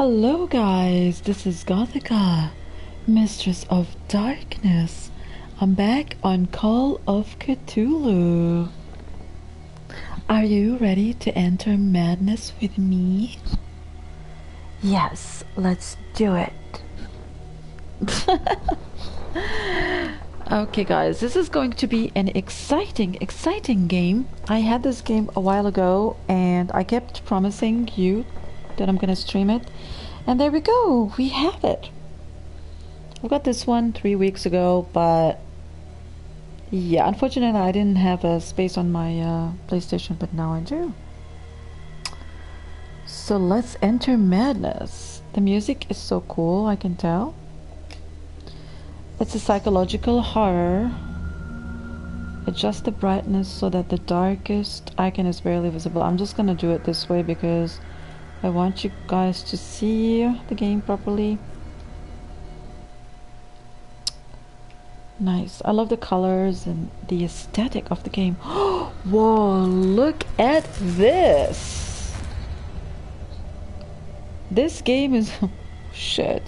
Hello guys, this is Gothica, Mistress of Darkness. I'm back on Call of Cthulhu. Are you ready to enter madness with me? Yes, let's do it. Okay guys, this is going to be an exciting game. I had this game a while ago and I kept promising you that I'm gonna stream it, and there we go, we have it. I got this one 3 weeks ago, but yeah, unfortunately I didn't have a space on my PlayStation, but now I do. So let's enter madness. The music is so cool, I can tell. It's a psychological horror. Adjust the brightness so that the darkest icon is barely visible. I'm just gonna do it this way because I want you guys to see the game properly. Nice. I love the colors and the aesthetic of the game. Whoa, look at this. This game is shit.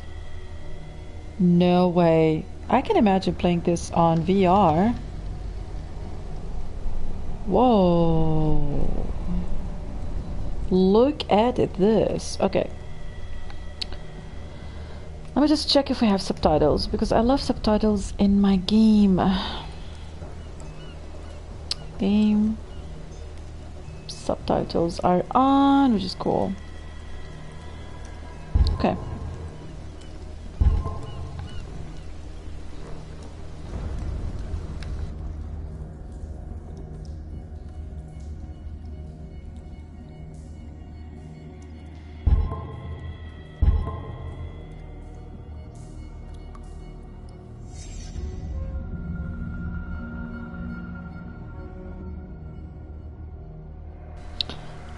No way. I can imagine playing this on VR. Whoa. Look at this. Okay. Let me just check if we have subtitles, because I love subtitles in my game. Game subtitles are on, which is cool. Okay.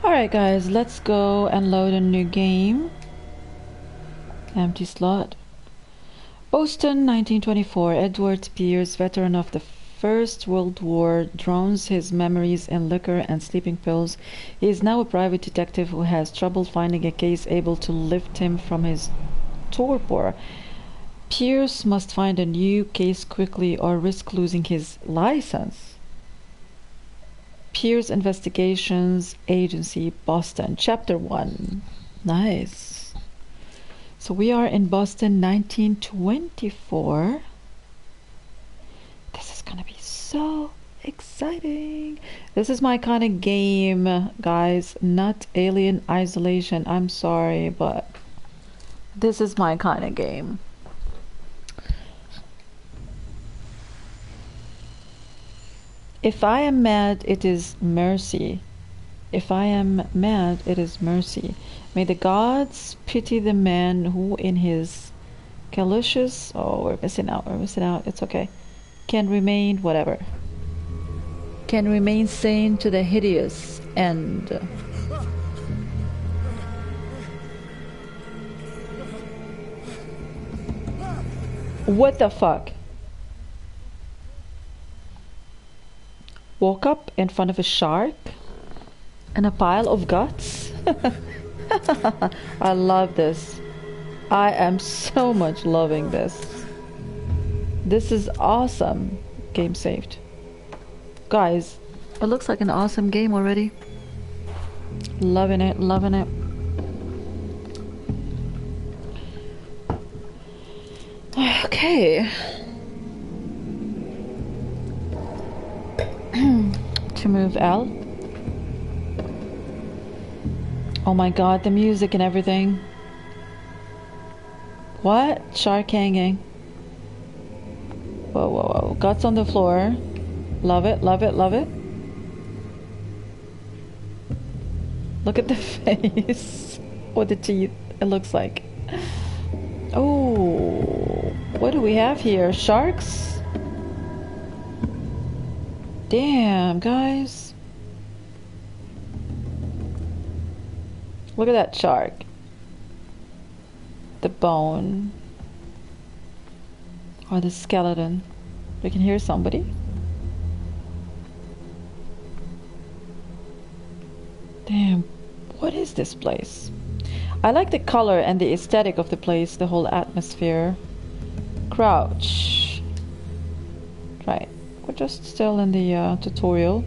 Alright guys, let's go and load a new game. Empty slot. Boston, 1924. Edward Pierce, veteran of the First World War, drowns his memories in liquor and sleeping pills. He is now a private detective who has trouble finding a case able to lift him from his torpor. Pierce must find a new case quickly or risk losing his license. Pierce Investigations Agency, Boston, Chapter 1. Nice. So we are in Boston, 1924. This is gonna be so exciting. This is my kind of game, guys, not Alien Isolation. I'm sorry, but this is my kind of game. If I am mad, it is mercy. If I am mad, it is mercy. May the gods pity the man who in his calicious... Oh, we're missing out, it's okay. Can remain whatever. Can remain sane to the hideous end. What the fuck? Woke up in front of a shark and a pile of guts. I love this. I am so much loving this. This is awesome. Game saved. Guys, it looks like an awesome game already. Loving it, loving it. Okay. To move out. Oh my god, the music and everything. What? Shark hanging. Whoa, whoa, whoa. Guts on the floor. Love it, love it, love it. Look at the face. Or the teeth, it looks like. Oh, what do we have here? Sharks? Damn, guys. Look at that shark. The bone. Or the skeleton. We can hear somebody. Damn, what is this place? I like the color and the aesthetic of the place, the whole atmosphere. Crouch. Right, we're just still in the tutorial.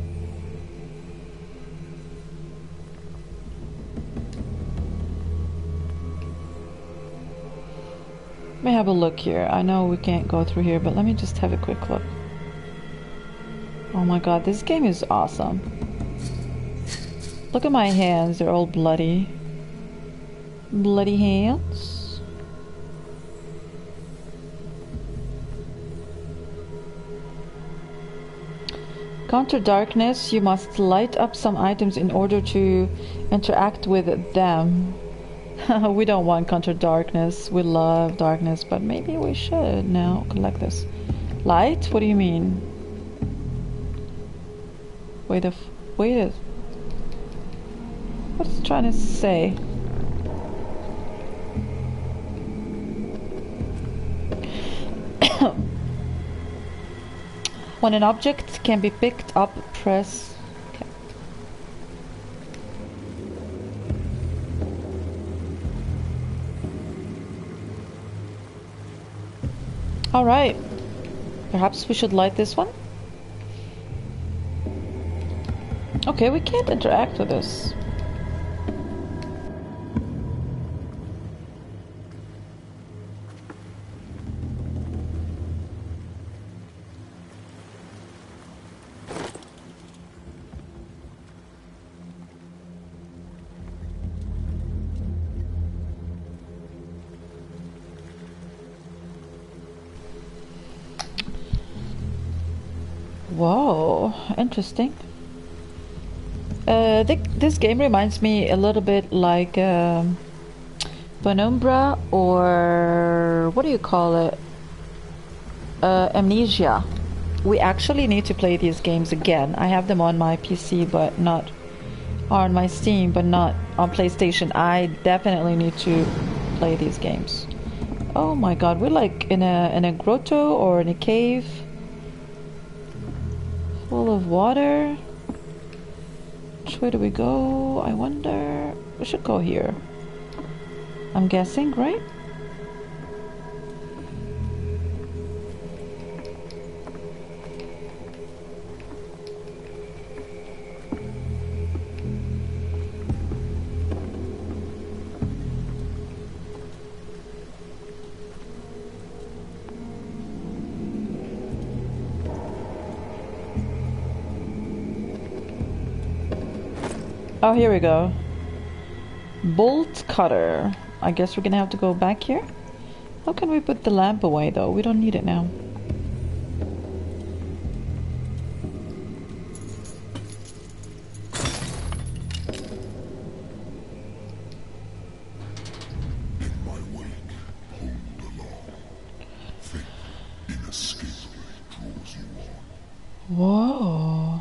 Let me have a look here. I know we can't go through here, but let me just have a quick look. Oh my god, this game is awesome. Look at my hands, they're all bloody. Bloody hands. Counter darkness, you must light up some items in order to interact with them. We don't want counter darkness, we love darkness, but maybe we should now collect this. Light? What do you mean? Wait, what's it trying to say? When an object can be picked up, press... Okay. Alright. Perhaps we should light this one? Okay, we can't interact with this. Whoa, interesting. This game reminds me a little bit like Penumbra, or what do you call it? Amnesia. We actually need to play these games again. I have them on my PC, but not on my Steam, but not on PlayStation. I definitely need to play these games. Oh my god, we're like in a grotto or in a cave. Full of water. Which way do we go? I wonder. We should go here. I'm guessing, right? Oh, here we go. Bolt cutter. I guess we're gonna have to go back here. How can we put the lamp away though? We don't need it now. Whoa.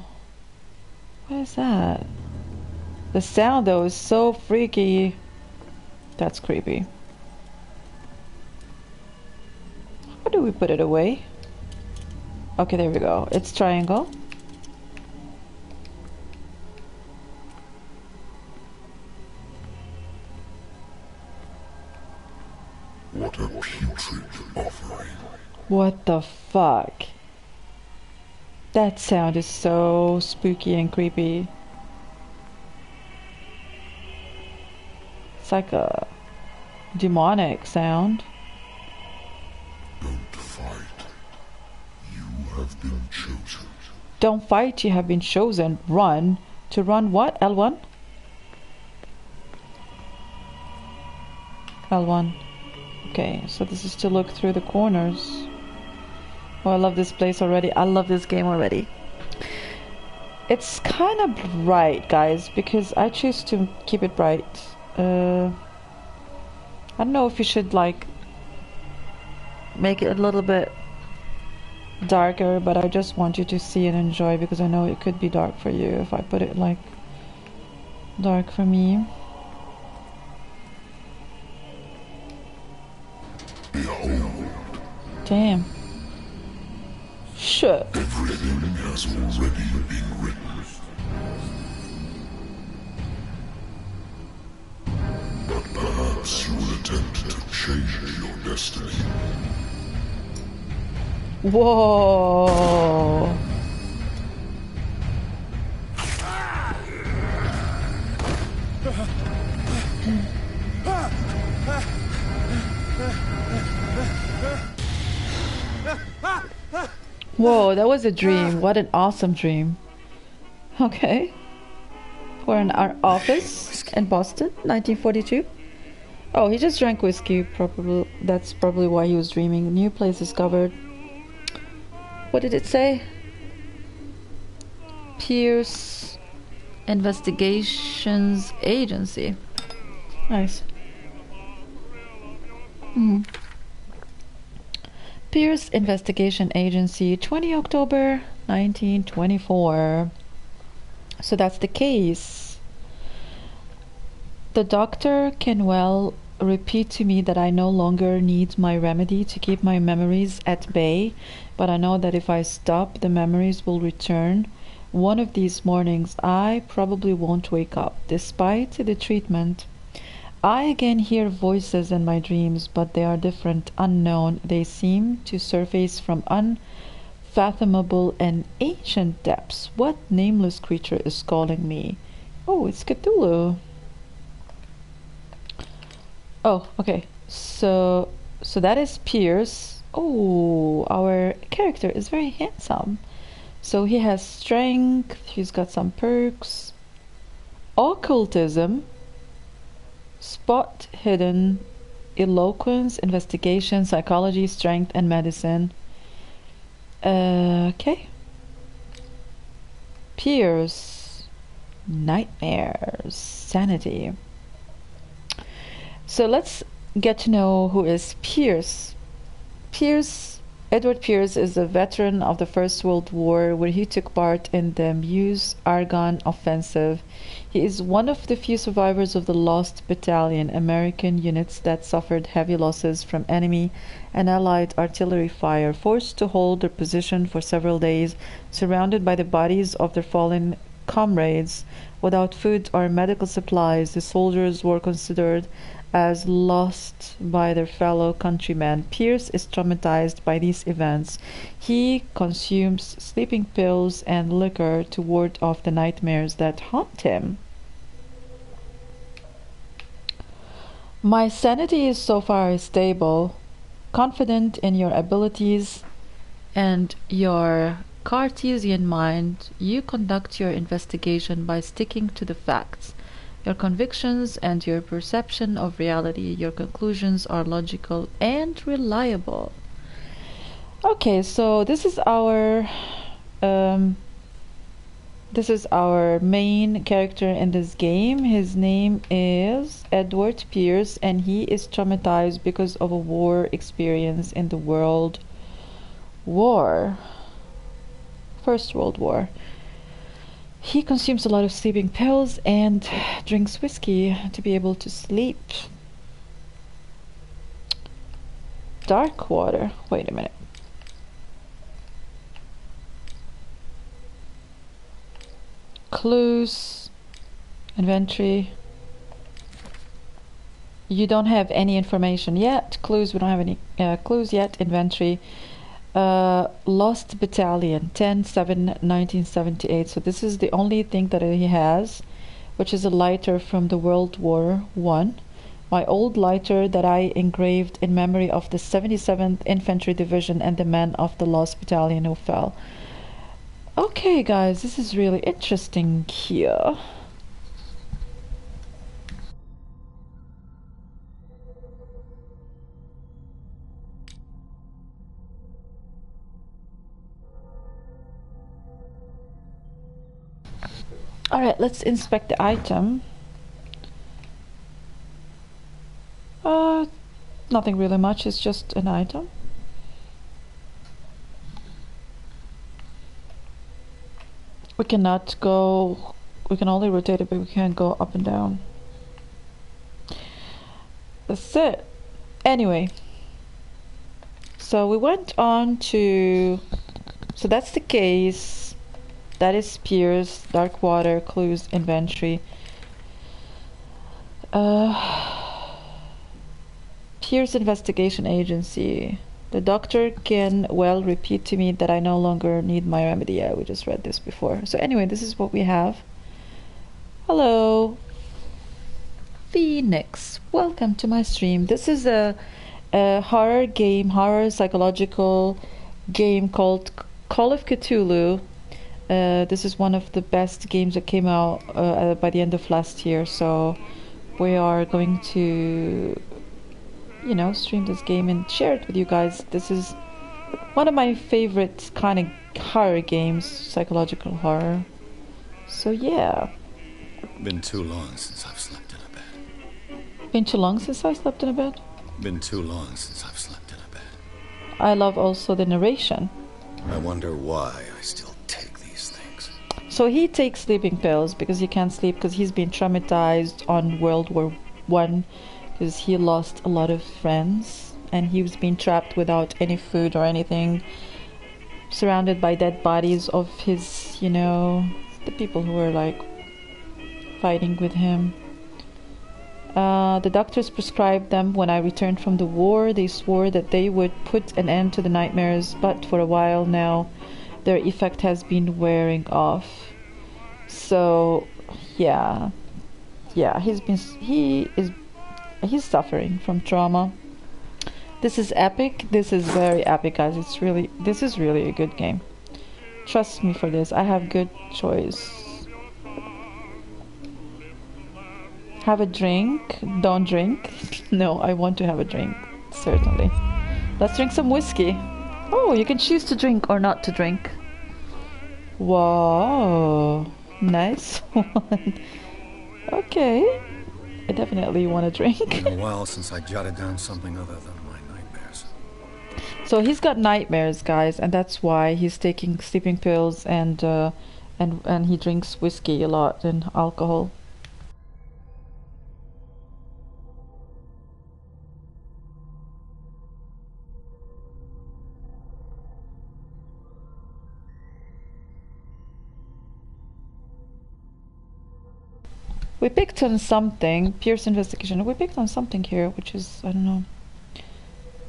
What is that? The sound though is so freaky. That's creepy. How do we put it away? Okay, there we go. It's triangle. What a putrid offering. What the fuck? That sound is so spooky and creepy. It's like a demonic sound. Don't fight. You have been chosen. Don't fight, you have been chosen. Run. To run what? L1? L1. Okay, so this is to look through the corners. Oh, I love this place already. I love this game already. It's kind of bright, guys, because I choose to keep it bright. I don't know if you should like make it a little bit darker, but I just want you to see and enjoy, because I know it could be dark for you if I put it like dark for me. Behold. Damn. Shit. Everything has already been written. But perhaps Interesting. Whoa. Whoa, that was a dream. What an awesome dream. Okay. We're in our office in Boston, 1942. Oh, he just drank whiskey. Probably that's probably why he was dreaming. New place discovered. What did it say? Pierce Investigations Agency. Nice. Pierce Investigation Agency, 20 October 1924. So that's the case. The doctor can well repeat to me that I no longer need my remedy to keep my memories at bay, but I know that if I stop, the memories will return. One of these mornings, I probably won't wake up, despite the treatment. I again hear voices in my dreams, but they are different, unknown. They seem to surface from unfathomable and ancient depths. What nameless creature is calling me? Oh, it's Cthulhu. Oh, okay. So that is Pierce. Oh, our character is very handsome. So he has strength, he's got some perks. Occultism, spot hidden, eloquence, investigation, psychology, strength, and medicine. Okay. Pierce, nightmares, sanity. So let's get to know who is Pierce. Edward Pierce is a veteran of the First World War, where he took part in the Meuse-Argonne offensive. He is one of the few survivors of the Lost Battalion, American units that suffered heavy losses from enemy and Allied artillery fire, forced to hold their position for several days, surrounded by the bodies of their fallen comrades. Without food or medical supplies, the soldiers were considered as lost by their fellow countrymen. Pierce is traumatized by these events. He consumes sleeping pills and liquor to ward off the nightmares that haunt him. My sanity is so far stable. Confident in your abilities and your Cartesian mind, you conduct your investigation by sticking to the facts. Your convictions and your perception of reality, your conclusions are logical and reliable. Okay, so this is our main character in this game. His name is Edward Pierce, and he is traumatized because of a war experience in the World War. First World War. He consumes a lot of sleeping pills and drinks whiskey to be able to sleep. Dark water. Wait a minute. Clues. Inventory. You don't have any information yet. Clues. We don't have any clues yet. Inventory. Lost Battalion, 10/7/1978. So this is the only thing that he has, which is a lighter from the World War I. My old lighter that I engraved in memory of the 77th Infantry Division and the men of the Lost Battalion who fell. Okay, guys, this is really interesting here. Alright, let's inspect the item. Nothing really much, it's just an item. We cannot go, we can only rotate it, but we can't go up and down. That's it. Anyway, so we went on to, so that's the case. That is Pierce, Dark Water, Clues, Inventory. Pierce Investigation Agency. The doctor can well repeat to me that I no longer need my remedy. Yeah, we just read this before. So anyway, this is what we have. Hello, Phoenix. Welcome to my stream. This is a horror game, horror psychological game called Call of Cthulhu. This is one of the best games that came out by the end of last year. So we are going to, you know, stream this game and share it with you guys. This is one of my favorite kind of horror games, psychological horror. So yeah. Been too long since I've slept in a bed. Been too long since I slept in a bed? Been too long since I've slept in a bed. I love also the narration. I wonder why I still take these things. So he takes sleeping pills because he can't sleep because he's been traumatized on World War I because he lost a lot of friends and he was being trapped without any food or anything, surrounded by dead bodies of his, you know, the people who were like fighting with him. The doctors prescribed them when I returned from the war. They swore that they would put an end to the nightmares, but for a while now their effect has been wearing off. So yeah, he's suffering from trauma. This is epic. This is very epic, guys. This is really a good game. Trust me for this. I have good choice. Have a drink. Don't drink. No, I want to have a drink. Certainly. Let's drink some whiskey. Oh, you can choose to drink or not to drink. Wow. Nice one. Okay. I definitely want to drink. It's been a while since I jotted down something other than my nightmares. So he's got nightmares, guys, and that's why he's taking sleeping pills and he drinks whiskey a lot and alcohol. We picked on something, Pierce Investigation. We picked on something here, which is, I don't know.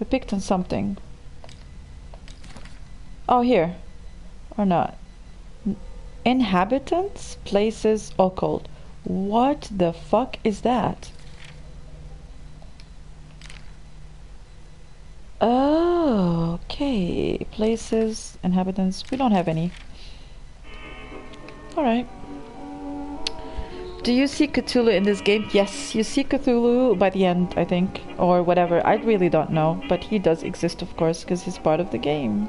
We picked on something. Oh, here. Or not. Inhabitants, places, occult. What the fuck is that? Oh, okay. Places, inhabitants. We don't have any. Alright. Do you see Cthulhu in this game? Yes, you see Cthulhu by the end, I think. Or whatever. I really don't know. But he does exist, of course, because he's part of the game.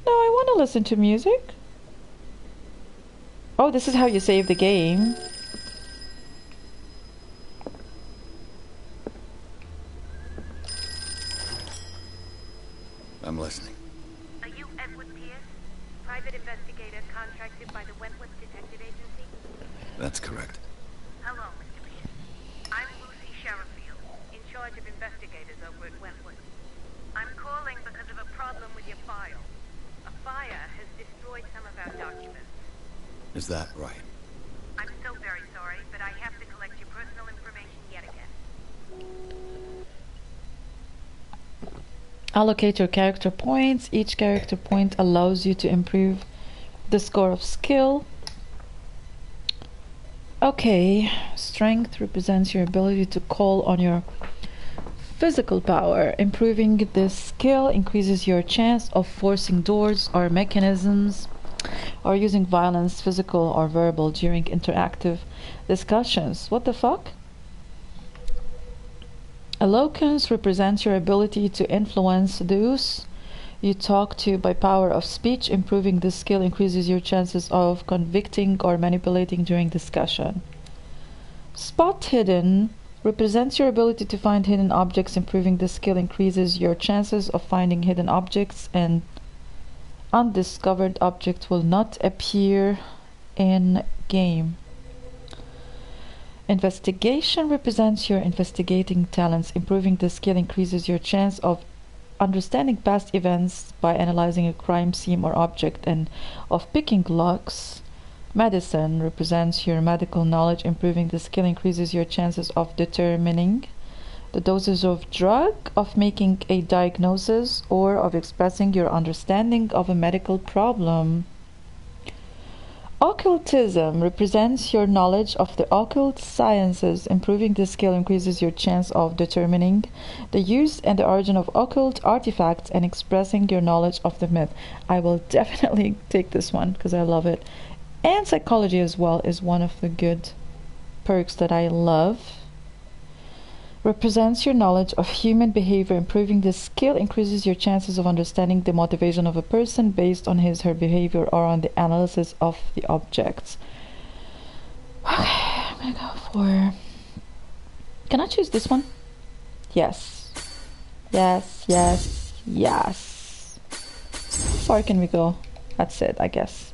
No, I want to listen to music. Oh, this is how you save the game. I'm listening. Are you Edward Pierce, private investigator contracted by the Wentworth Detective Agency? That's correct. Hello, Mr. Pierce. I'm Lucy Sherrifield, in charge of investigators over at Wentworth. I'm calling because of a problem with your file. A fire has destroyed some of our documents. Is that right? I'm so very sorry, but I have to collect your personal information yet again. Allocate your character points. Each character point allows you to improve the score of skill. Okay, strength represents your ability to call on your physical power. Improving this skill increases your chance of forcing doors or mechanisms or using violence, physical or verbal, during interactive discussions. What the fuck? Eloquence represents your ability to influence those you talk to by power of speech. Improving this skill increases your chances of convicting or manipulating during discussion. Spot hidden represents your ability to find hidden objects. Improving this skill increases your chances of finding hidden objects, and undiscovered objects will not appear in game. Investigation represents your investigating talents. Improving this skill increases your chance of understanding past events by analyzing a crime scene or object, and of picking locks. Medicine represents your medical knowledge. Improving the skill increases your chances of determining the dosage of drug, of making a diagnosis, or of expressing your understanding of a medical problem. Occultism represents your knowledge of the occult sciences. Improving the skill increases your chance of determining the use and the origin of occult artifacts and expressing your knowledge of the myth. I will definitely take this one because I love it. And psychology as well is one of the good perks that I love. Represents your knowledge of human behavior. Improving this skill increases your chances of understanding the motivation of a person based on his/her behavior or on the analysis of the objects. Okay, I'm gonna go for... Can I choose this one? Yes. Yes, yes, yes. How far can we go? That's it, I guess.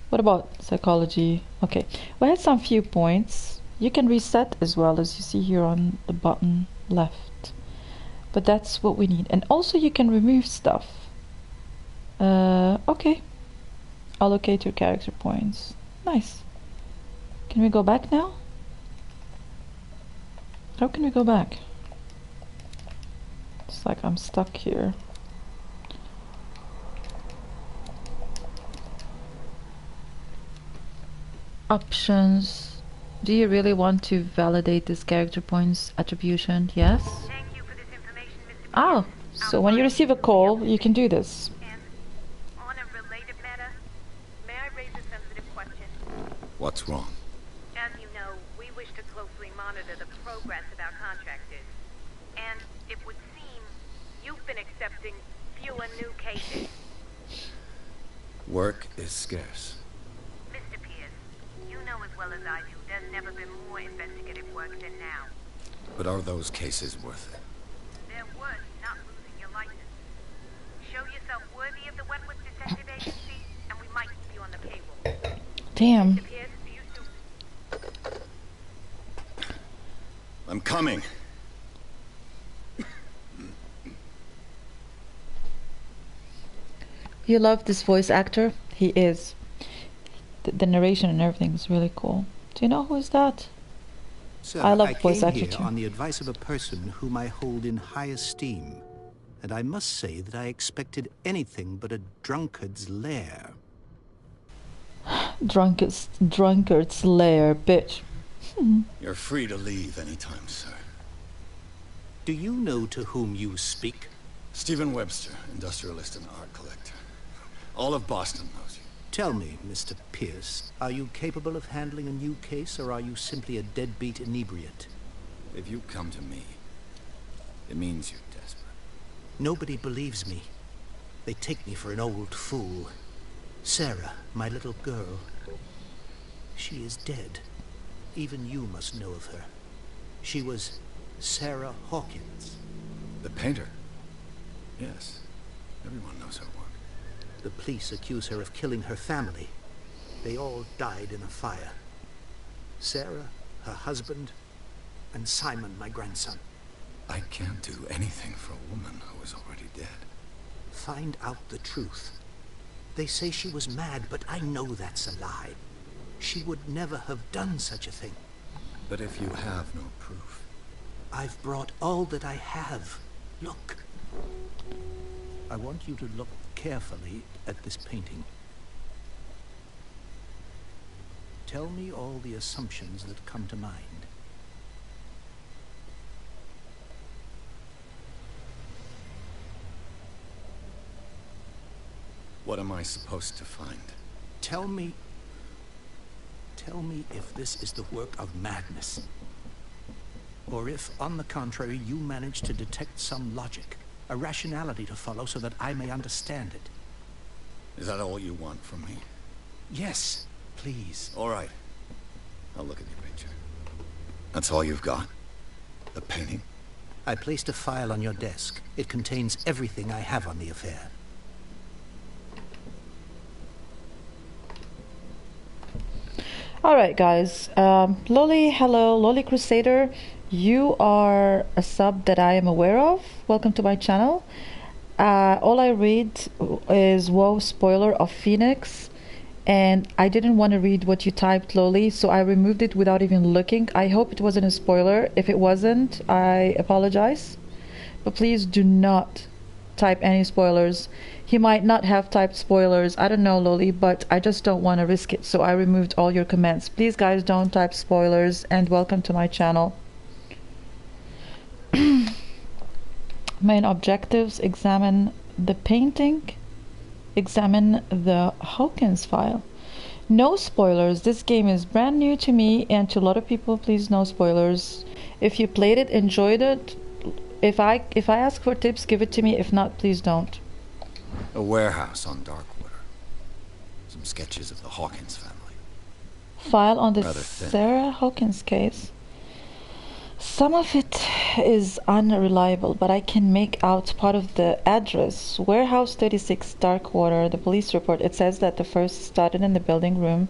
What about psychology? Okay, we had some few points. You can reset as well, as you see here on the bottom left. But that's what we need. And also you can remove stuff. Okay. Allocate your character points. Nice. Can we go back now? How can we go back? It's like I'm stuck here. Options. Do you really want to validate this character points attribution? Yes. Thank you for this information, Mr. Oh, so when you receive a call, you can do this. And on a related matter, may I raise a sensitive question? What's wrong? As you know, we wish to closely monitor the progress of our contractors. And it would seem you've been accepting fewer new cases. Work is scarce. Mr. Pierce, you know as well as I do, there's never been more investigative work than now. But are those cases worth it? They're worth not losing your license. Show yourself worthy of the Wentworth Detective Agency, and we might keep you on the payroll. Damn. Mr. Pierce, do you still... I'm coming. You love this voice actor? He is. The narration and everything is really cool. Do you know who is that? Sir, I love I voice came actor here too. on the advice of a person whom I hold in high esteem, and I must say that I expected anything but a drunkard's lair. Drunkard's lair, bitch. You're free to leave anytime, sir. Do you know to whom you speak? Stephen Webster, industrialist and art collector. All of Boston knows you. Tell me, Mr. Pierce, are you capable of handling a new case, or are you simply a deadbeat inebriate? If you come to me, it means you're desperate. Nobody believes me. They take me for an old fool. Sarah, my little girl, she is dead. Even you must know of her. She was Sarah Hawkins. The painter? Yes. Everyone knows her work. The police accuse her of killing her family. They all died in a fire. Sarah, her husband, and Simon, my grandson. I can't do anything for a woman who is already dead. Find out the truth. They say she was mad, but I know that's a lie. She would never have done such a thing. But if you have no proof... I've brought all that I have. Look. I want you to look carefully at this painting. Tell me all the assumptions that come to mind. What am I supposed to find? Tell me if this is the work of madness. Or if, on the contrary, you manage to detect some logic, a rationality to follow so that I may understand it. Is that all you want from me? Yes, please. All right. I'll look at your picture. That's all you've got? The painting? I placed a file on your desk. It contains everything I have on the affair. Alright guys, Lolly, hello, Lolly Crusader, you are a sub that I am aware of. Welcome to my channel. All I read is WoW spoiler of Phoenix, and I didn't want to read what you typed, Loli, so I removed it without even looking. I hope it wasn't a spoiler. If it wasn't, I apologize. But please do not type any spoilers. He might not have typed spoilers. I don't know, Loli, but I just don't want to risk it, so I removed all your comments. Please, guys, don't type spoilers, and welcome to my channel. Main objectives: examine the painting, examine the Hawkins file. No spoilers. This game is brand new to me and to a lot of people. Please, no spoilers. If you played it, enjoyed it, if I ask for tips, give it to me. If not, please don't. A warehouse on Darkwater. Some sketches of the Hawkins family. File on the Rather thin. Sarah Hawkins case. Some of it is unreliable, but I can make out part of the address. Warehouse 36, Darkwater. The police report. It says that the first started in the building room.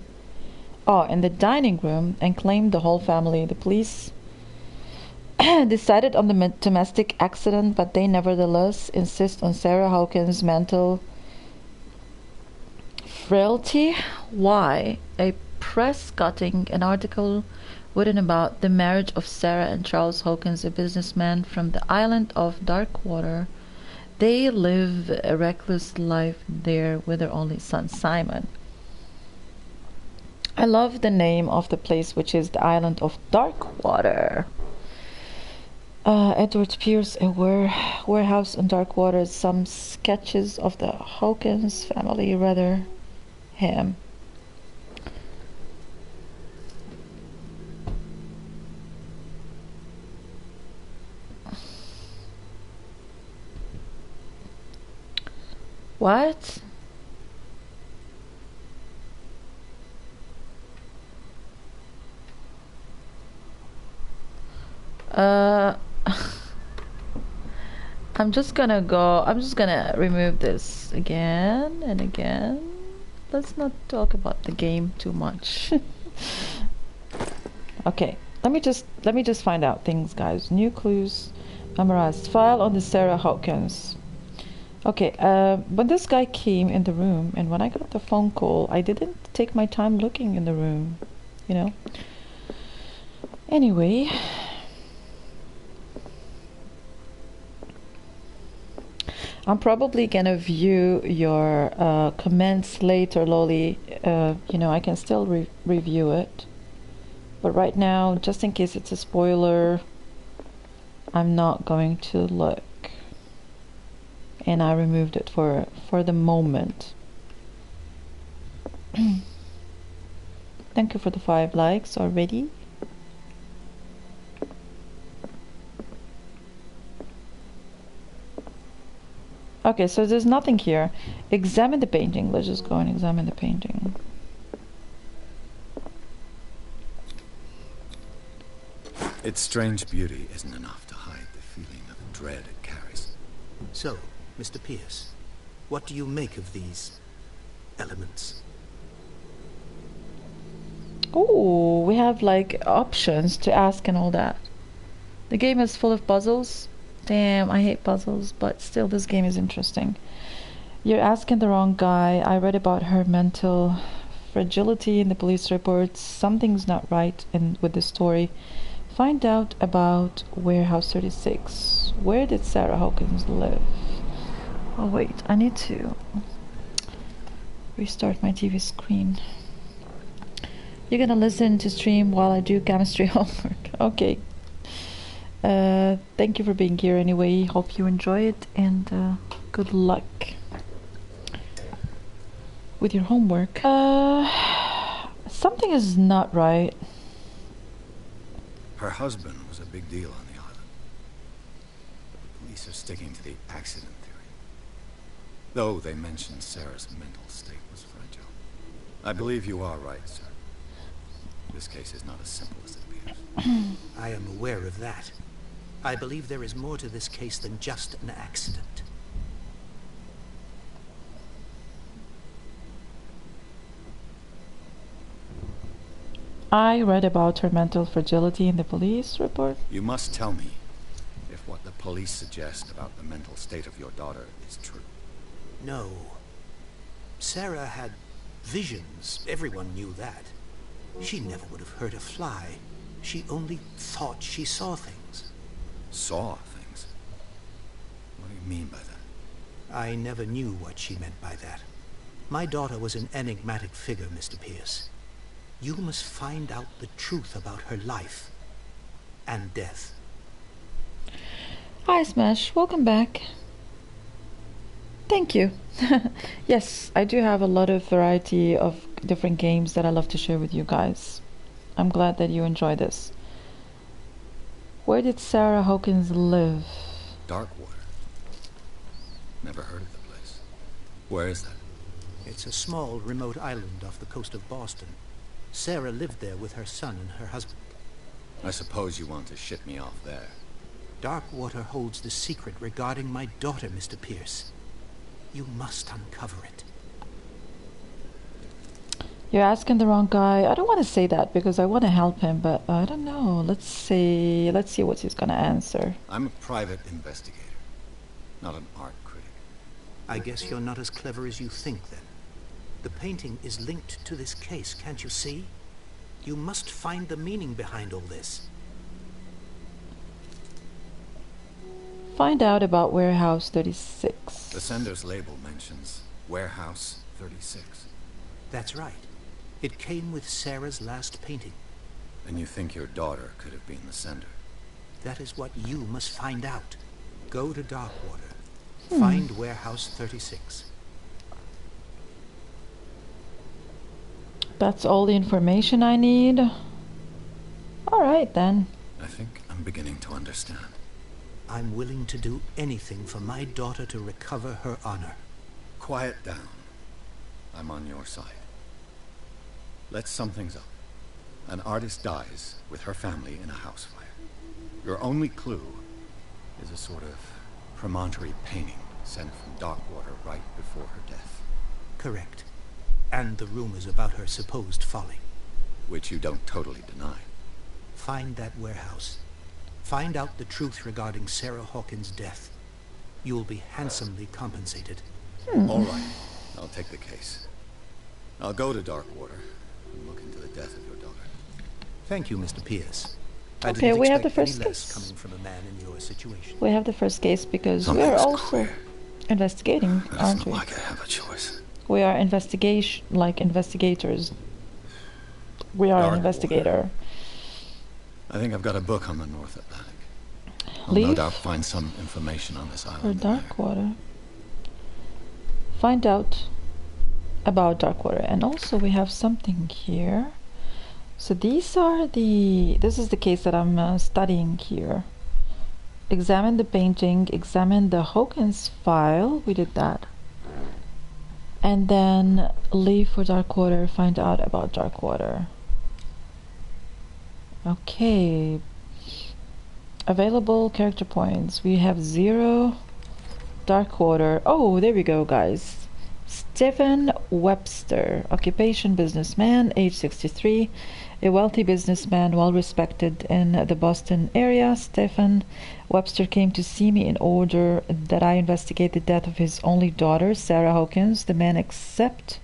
Oh, in the dining room, and claimed the whole family. The police decided on the domestic accident, but they nevertheless insist on Sarah Hawkins' mental frailty. Why? A press cutting, an article written about the marriage of Sarah and Charles Hawkins, a businessman from the island of Darkwater. They live a reckless life there with their only son, Simon. I love the name of the place, which is the island of Darkwater. Edward Pierce, a warehouse in Darkwater. Some sketches of the Hawkins family, rather him. What? I'm just gonna remove this again and again. Let's not talk about the game too much. Okay, let me just find out things, guys. New clues memorized. File on the Sarah Hawkins. Okay, when this guy came in the room and when I got the phone call, I didn't take my time looking in the room, you know. Anyway, I'm probably gonna view your comments later, Loli. You know, I can still review it, but right now, just in case it's a spoiler, I'm not going to look. And I removed it for the moment. Thank you for the 5 likes already. Okay, so there's nothing here. Examine the painting. Let's just go and examine the painting. Its strange beauty isn't enough to hide the feeling of dread it carries. So, Mr. Pierce, what do you make of these elements? Oh, we have like options to ask and all that. The game is full of puzzles. Damn, I hate puzzles, but still this game is interesting. You're asking the wrong guy. I read about her mental fragility in the police reports. Something's not right with the story. Find out about Warehouse 36. Where did Sarah Hawkins live? Oh wait, I need to restart my TV screen. You're gonna listen to stream while I do chemistry homework. Okay. Thank you for being here anyway. Hope you enjoy it, and good luck with your homework. Something is not right. Her husband was a big deal on the island. But the police are sticking to the accident theory. Though they mentioned Sarah's mental state was fragile. I believe you are right, sir. This case is not as simple as it appears. I am aware of that. I believe there is more to this case than just an accident. I read about her mental fragility in the police report. You must tell me if what the police suggest about the mental state of your daughter is true. No. Sarah had Visions, everyone knew that. She never would have hurt a fly. She only thought she saw things. Saw things? What do you mean by that? I never knew what she meant by that. My daughter was an enigmatic figure, Mr. Pierce. You must find out the truth about her life and death. Hi Smash, welcome back. Thank you. Yes, I do have a lot of variety of different games that I love to share with you guys. I'm glad that you enjoy this. Where did Sarah Hawkins live? Darkwater. Never heard of the place. Where is that? It's a small, remote island off the coast of Boston. Sarah lived there with her son and her husband. I suppose you want to ship me off there. Darkwater holds the secret regarding my daughter, Mr. Pierce. You must uncover it. You're asking the wrong guy. I don't want to say that because I want to help him, but I don't know. Let's see what he's gonna answer. I'm a private investigator, not an art critic. I guess you're not as clever as you think, then. The painting is linked to this case, can't you see? You must find the meaning behind all this. Find out about Warehouse 36. The sender's label mentions Warehouse 36. That's right. It came with Sarah's last painting. And you think your daughter could have been the sender? That is what you must find out. Go to Darkwater. Find Warehouse 36. That's all the information I need. Alright then. I think I'm beginning to understand. I'm willing to do anything for my daughter to recover her honor. Quiet down. I'm on your side. Let's sum things up. An artist dies with her family in a house fire. Your only clue is a sort of promontory painting sent from Darkwater right before her death. Correct. And the rumors about her supposed folly. Which you don't totally deny. Find that warehouse. Find out the truth regarding Sarah Hawkins' death. You will be handsomely compensated. All right. I'll take the case. I'll go to Darkwater and look into the death of your daughter. Thank you, Mr. Pierce. I Okay, didn't we have the expect first any less case. coming from a man in your situation. We have the first case because we Something's are also queer. investigating, It aren't doesn't we? look like I have a choice. We are investigators. We are an Darkwater. investigator. I think I've got a book on the North Atlantic. I'll Leave no doubt find some information on this for island. in there. Darkwater. Find out about Darkwater. And also we have something here. So this is the case that I'm studying here. Examine the painting, examine the Hawkins file. We did that. And then leave for Darkwater, find out about Darkwater. Okay. Available character points. We have 0. Darkwater. Oh, there we go, guys. Stephen Webster. Occupation businessman, age 63. A wealthy businessman, well respected in the Boston area. Stephen Webster came to see me in order that I investigate the death of his only daughter, Sarah Hawkins. The man accepts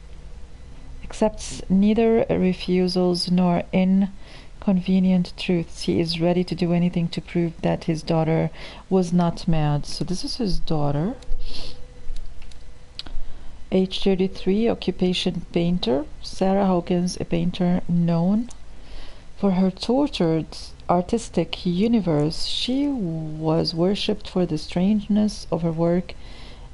neither refusals nor inconvenient truths. He is ready to do anything to prove that his daughter was not mad. So this is his daughter. Age 33, occupation painter. Sarah Hawkins, a painter known for her tortured artistic universe. She was worshipped for the strangeness of her work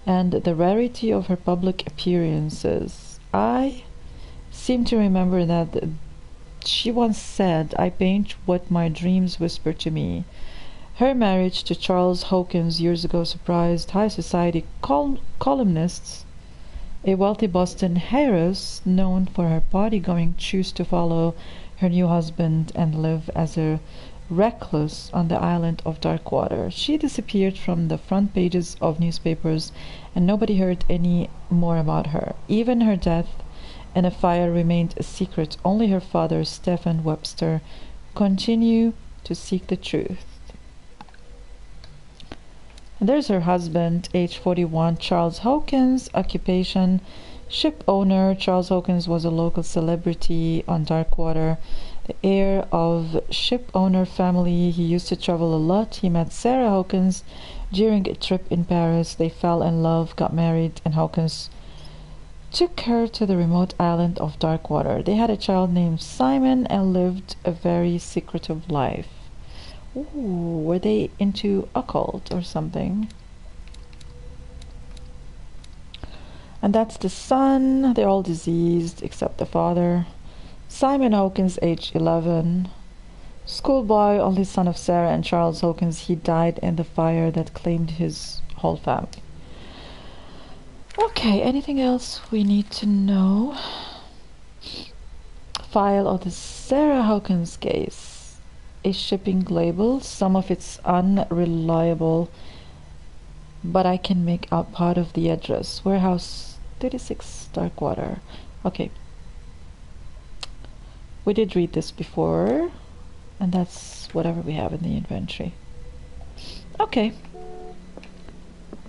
and the rarity of her public appearances. I seem to remember that she once said, "I paint what my dreams whisper to me." Her marriage to Charles Hawkins years ago surprised high society columnists. A wealthy Boston heiress known for her party-going chose to follow her new husband and live as a recluse on the island of Darkwater. She disappeared from the front pages of newspapers and nobody heard any more about her. Even her death in a fire remained a secret. Only her father, Stephen Webster, continued to seek the truth. And there's her husband, age 41, Charles Hawkins, occupation Ship owner Charles Hawkins was a local celebrity on Darkwater. The heir of ship owner family, he used to travel a lot. He met Sarah Hawkins during a trip in Paris. They fell in love, got married, and Hawkins took her to the remote island of Darkwater. They had a child named Simon and lived a very secretive life. Ooh, were they into occult or something? And that's the son. They're all diseased except the father. Simon Hawkins, age 11. Schoolboy, only son of Sarah and Charles Hawkins. He died in the fire that claimed his whole family. Okay, anything else we need to know? File of the Sarah Hawkins case. A shipping label. Some of it's unreliable, but I can make out part of the address. Warehouse 36, Darkwater. Okay. We did read this before, and that's whatever we have in the inventory. Okay.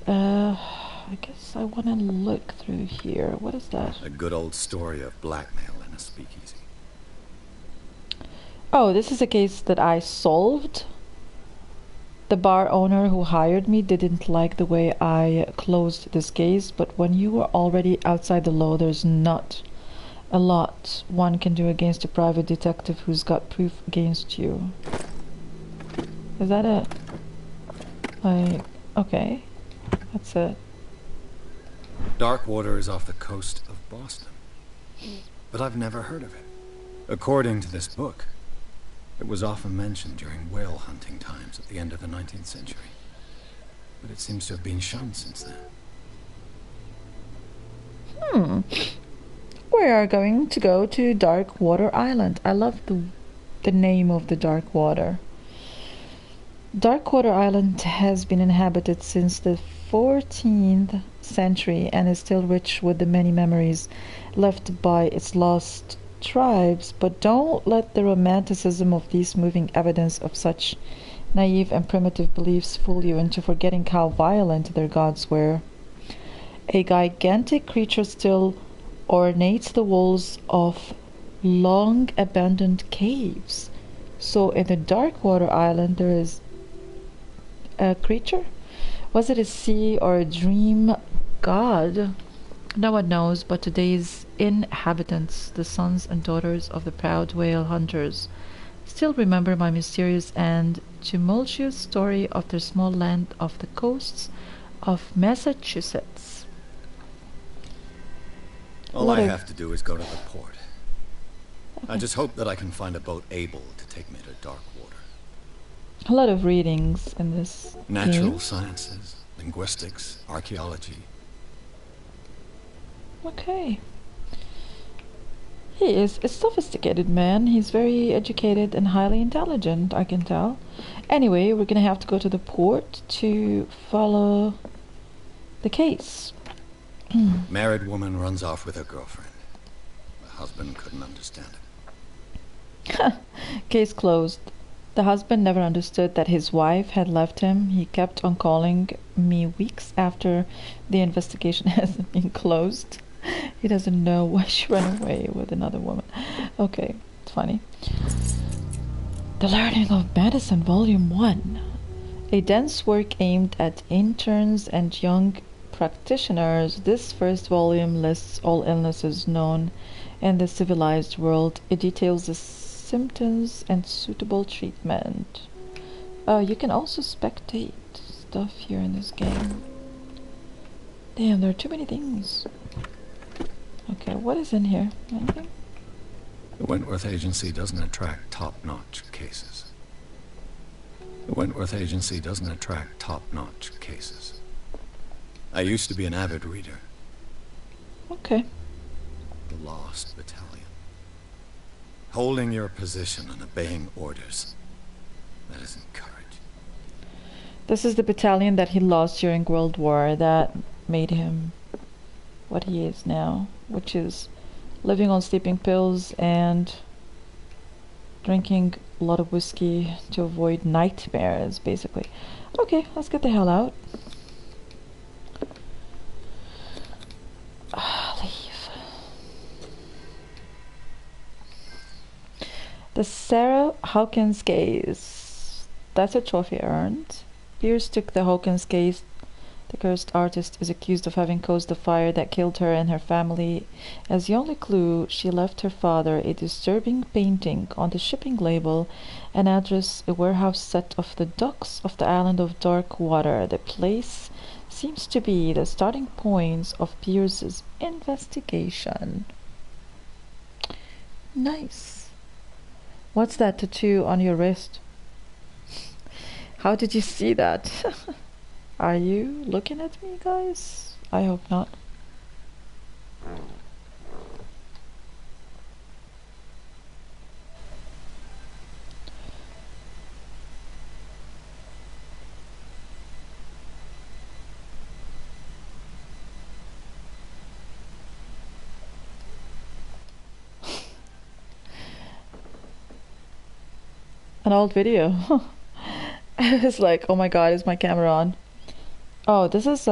I guess I want to look through here. What is that? A good old story of blackmail in a speakeasy. Oh, this is a case that I solved. The bar owner who hired me didn't like the way I closed this case, but when you are already outside the law, there's not a lot one can do against a private detective who's got proof against you. Is that it? Like, okay. That's it. Darkwater is off the coast of Boston, but I've never heard of it. According to this book, it was often mentioned during whale hunting times at the end of the 19th century, but it seems to have been shunned since then. We are going to go to Darkwater Island. I love the name of the Darkwater. Darkwater Island has been inhabited since the 14th century and is still rich with the many memories left by its lost tribes, but don't let the romanticism of these moving evidence of such naive and primitive beliefs fool you into forgetting how violent their gods were. A gigantic creature still ornates the walls of long abandoned caves. So in the Darkwater Island there is a creature? Was it a sea or a dream god? No one knows, but today's inhabitants, the sons and daughters of the proud whale hunters, still remember my mysterious and tumultuous story of their small land off the coasts of Massachusetts. All I have to do is go to the port. Okay. I just hope that I can find a boat able to take me to Darkwater. A lot of readings in this Natural game. sciences, linguistics, archaeology. Okay. He is a sophisticated man. He's very educated and highly intelligent, I can tell. Anyway, we're gonna have to go to the port to follow the case. Married woman runs off with her girlfriend. The husband couldn't understand it. Case closed. The husband never understood that his wife had left him. He kept on calling me weeks after the investigation has been closed. He doesn't know why she ran away with another woman. Okay, it's funny. The Learning of Medicine, Volume 1. A dense work aimed at interns and young practitioners. This first volume lists all illnesses known in the civilized world. It details the symptoms and suitable treatment. You can also spectate stuff here in this game. Damn, there are too many things. Okay, what is in here? Anything? The Wentworth Agency doesn't attract top-notch cases. The Wentworth Agency doesn't attract top-notch cases. I used to be an avid reader. Okay. The Lost Battalion. Holding your position and obeying orders. That isn't courage. This is the battalion that he lost during World War that made him what he is now, which is living on sleeping pills and drinking a lot of whiskey to avoid nightmares, basically. Okay, let's get the hell out. Leave. The Sarah Hawkins gaze. That's a trophy earned. Pierce took the Hawkins gaze. The cursed artist is accused of having caused the fire that killed her and her family. As the only clue, she left her father a disturbing painting on the shipping label, an address, a warehouse set off the docks of the island of Dark Water. The place seems to be the starting point of Pierce's investigation. Nice. What's that tattoo on your wrist? How did you see that? Are you looking at me, guys? I hope not. An old video. I was like, oh my god, is my camera on? Oh, this is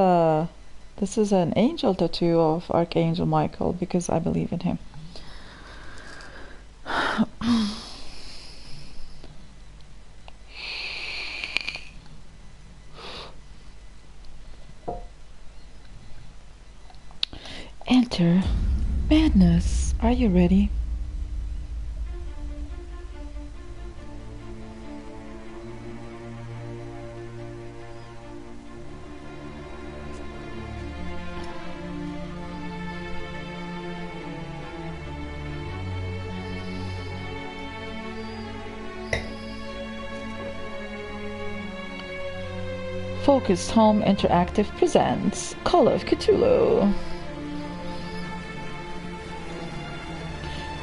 an angel tattoo of Archangel Michael, because I believe in him. Enter madness. Are you ready? Focused Home Interactive presents Call of Cthulhu.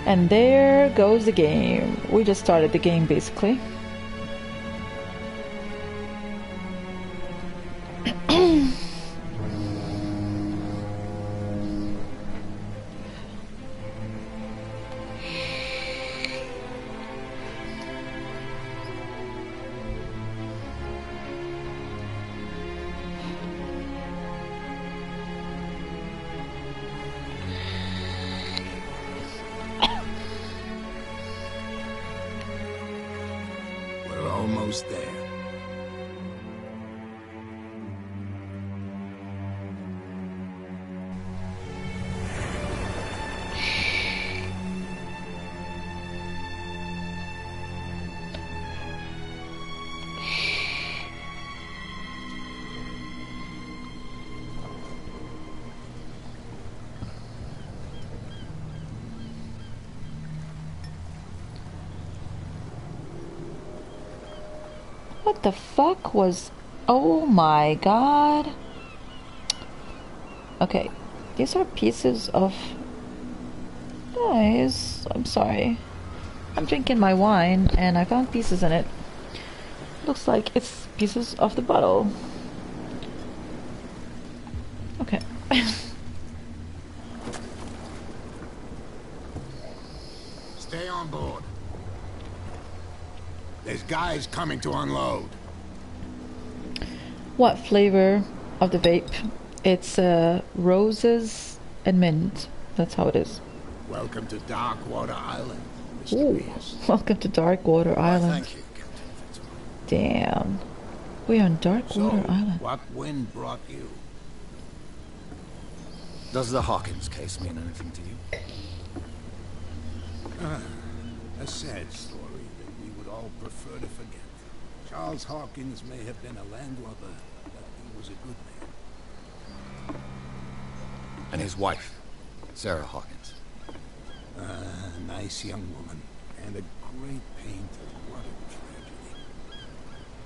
And there goes the game. We just started the game basically. Almost there. What the fuck was... Oh my god. Okay, these are pieces of... Guys, I'm sorry. I'm drinking my wine and I found pieces in it. Looks like it's pieces of the bottle. Okay. Stay on board. There's guys coming to unload. What flavor of the vape? It's roses and mint. That's how it is. Welcome to Dark Water Island, Mr. Ooh, Pierce. welcome to Dark Water Island. Thank you, Captain. Damn. We're on Dark Water Island. What wind brought you? Does the Hawkins case mean anything to you? A sad story that we would all prefer to forget. Charles Hawkins may have been a landlubber, but he was a good man. And his wife, Sarah Hawkins. A nice young woman, and a great painter. What a tragedy.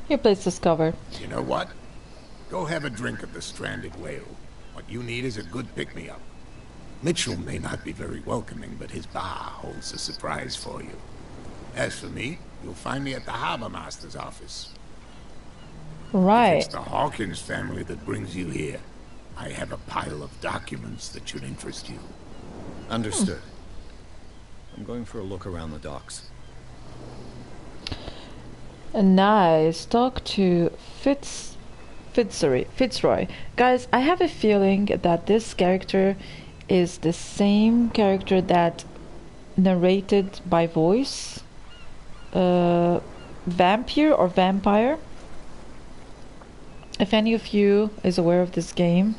Your place discovered. You know what? Go have a drink at the Stranded Whale. What you need is a good pick-me-up. Mitchell may not be very welcoming, but his bar holds a surprise for you. As for me, you'll find me at the Harbor Master's office. Right. It's the Hawkins family that brings you here. I have a pile of documents that should interest you. Understood. I'm going for a look around the docks. Nice. Talk to Fitzroy. Guys, I have a feeling that this character is the same character that narrated by voice vampire or vampire. If any of you is aware of this game,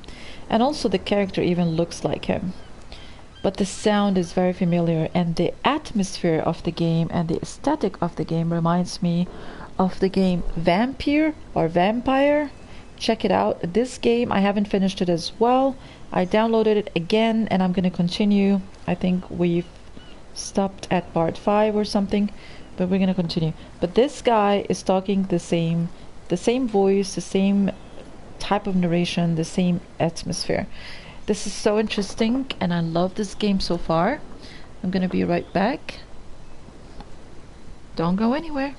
and also the character even looks like him, but the sound is very familiar, and the atmosphere of the game and the aesthetic of the game reminds me of the game Vampire or Vampire. Check it out. This game, I haven't finished it as well. I downloaded it again and I'm gonna continue. I think we've stopped at part 5 or something, but we're gonna continue. But this guy is talking the same voice, the same type of narration, the same atmosphere. This is so interesting and I love this game so far. I'm gonna be right back. Don't go anywhere.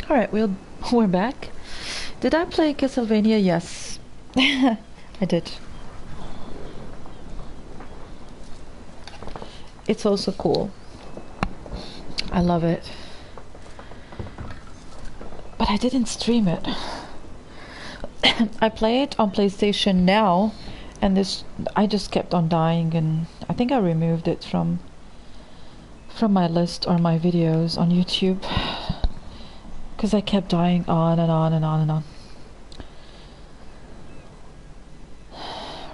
Alright, we're back. Did I play Castlevania? Yes. I did. It's also cool. I love it. But I didn't stream it. I play it on PlayStation Now, and I just kept on dying, and I think I removed it from my list or my videos on YouTube. Because I kept dying on and on and on and on.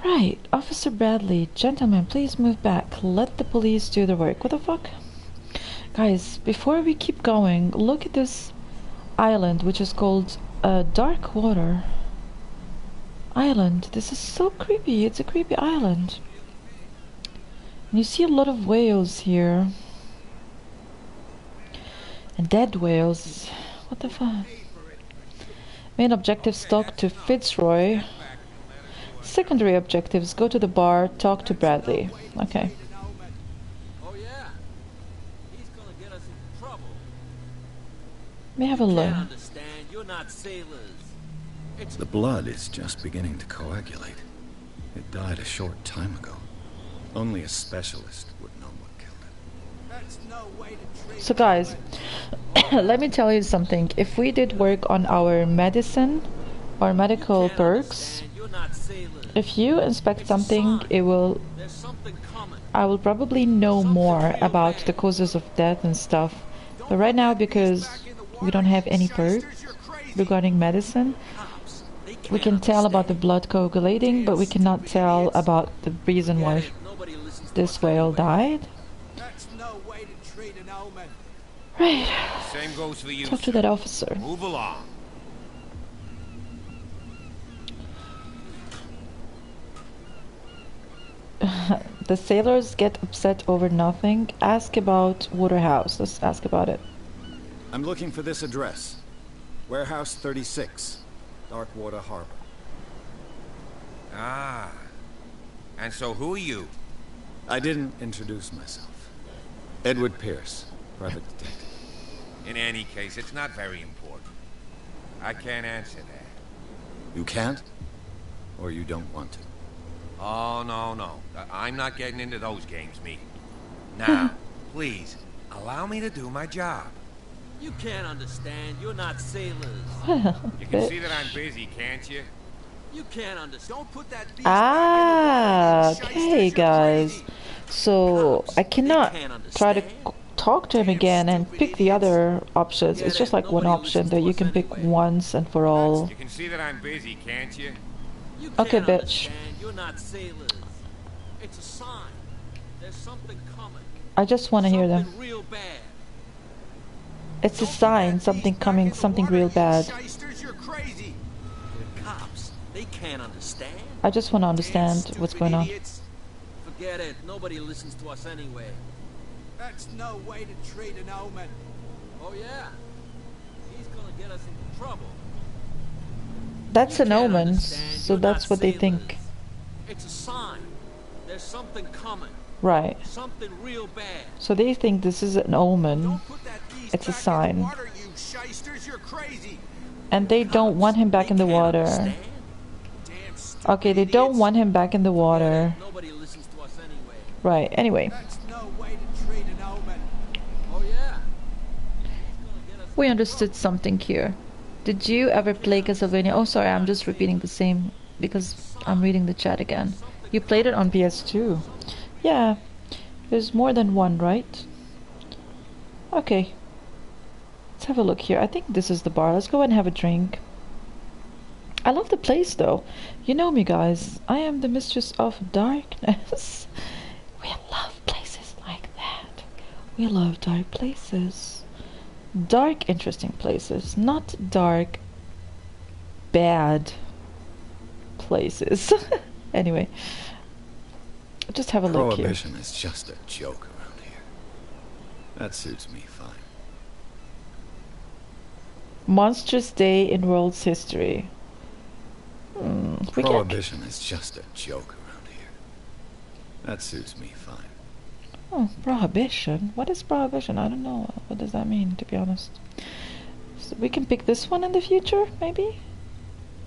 Right, Officer Bradley, gentlemen, please move back. Let the police do the work. What the fuck? Guys, before we keep going, look at this island, which is called Dark Water Island. This is so creepy. It's a creepy island. And you see a lot of whales here. And dead whales. What the fuck? Main objectives, talk to Fitzroy. Secondary objectives, go to the bar, talk to Bradley. Okay. Oh yeah. He's gonna get us in trouble. May have a look. Can't understand. You're not sailors. The blood is just beginning to coagulate. It died a short time ago. Only a specialist would know what killed it. That's no way to treat. So guys, let me tell you something. If we did work on our medicine or medical perks, if you inspect something, I will probably know more about the causes of death and stuff. But right now, because we don't have any perks regarding medicine, we can tell about the blood coagulating, but we cannot tell about the reason why this whale died. Right. Same goes for you. Talk to that officer. Move along. The sailors get upset over nothing. Ask about Waterhouse. Let's ask about it. I'm looking for this address. Warehouse 36, Darkwater Harbor. Ah. And so who are you? I didn't introduce myself. Edward Pierce, private detective. In any case, it's not very important. I can't answer that. You can't? Or you don't want to? Oh, no. I'm not getting into those games, me. Now, please, allow me to do my job. You can't understand. You're not sailors. You can see that I'm busy, can't you? You can't understand. Don't put that beast Ah, back in the okay, Shysters, you're guys. crazy. So I cannot try to talk to him again and pick the other options. It's just like one option that you can pick once and for all. You can see that I'm busy, can't you? You Okay, can't bitch. understand. You're not sailors. It's a sign. There's something coming. I just want to hear them. Something real bad. It's a sign, something coming, something real bad. Shysters, you're crazy. The cops, they can't understand. I just want to understand what's going on. Forget it. Nobody listens to us anyway. That's no way to treat an omen. Oh yeah. He's gonna get us into trouble. That's You an can't omen, understand. so You're that's not what they sailors. think. It's a sign. There's something coming. Right. Something real bad. So they think this is an omen, Don't put that beast it's a back in sign. the water, you shysters, you're crazy. And they don't want him back in the They can't water. understand. Damn stupid Okay, they don't idiots. want him back in the water. Nobody listens to us anyway. Right, anyway. That's no way to treat an omen. Oh yeah. We understood something here. Did you ever play Castlevania? Oh, sorry, I'm just repeating the same because I'm reading the chat again. You played it on PS2. Yeah, there's more than one, right? Okay. Let's have a look here. I think this is the bar. Let's go ahead and have a drink. I love the place, though. You know me, guys. I am the mistress of darkness. We love places like that. We love dark places. Dark, interesting places. Not dark, bad places. Anyway. Just have a look here. Prohibition is just a joke around here. That suits me fine. Monstrous day in world's history. We can. Prohibition is just a joke around here. That suits me fine. Oh, prohibition. What is prohibition? I don't know. What does that mean, to be honest? So we can pick this one in the future, maybe?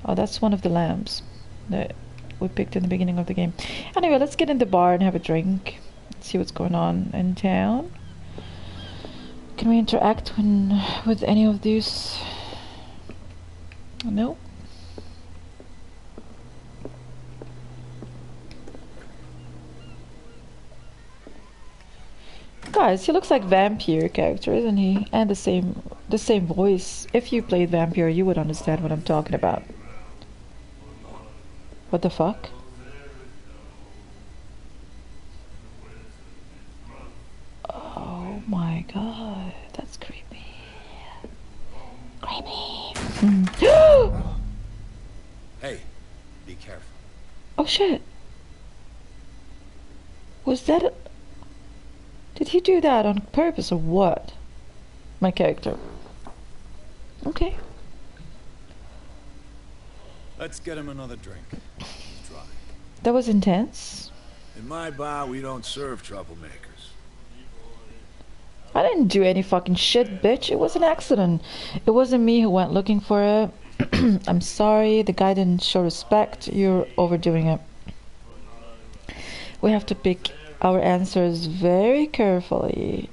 Oh, that's one of the lamps that we picked in the beginning of the game. Anyway, let's get in the bar and have a drink. See what's going on in town. Can we interact with any of these? No. Guys, he looks like vampire character, isn't he? And the same voice. If you played vampire, you would understand what I'm talking about. What the fuck? Oh my god, that's creepy. Creepy. Hey, be careful. Oh shit. Was that a... Did he do that on purpose or what? My character. Okay. Let's get him another drink. Try. That was intense. In my bar, we don't serve troublemakers. I didn't do any fucking shit, bitch. It was an accident. It wasn't me who went looking for it. I'm sorry. The guy didn't show respect. You're overdoing it. We have to pick our answers very carefully.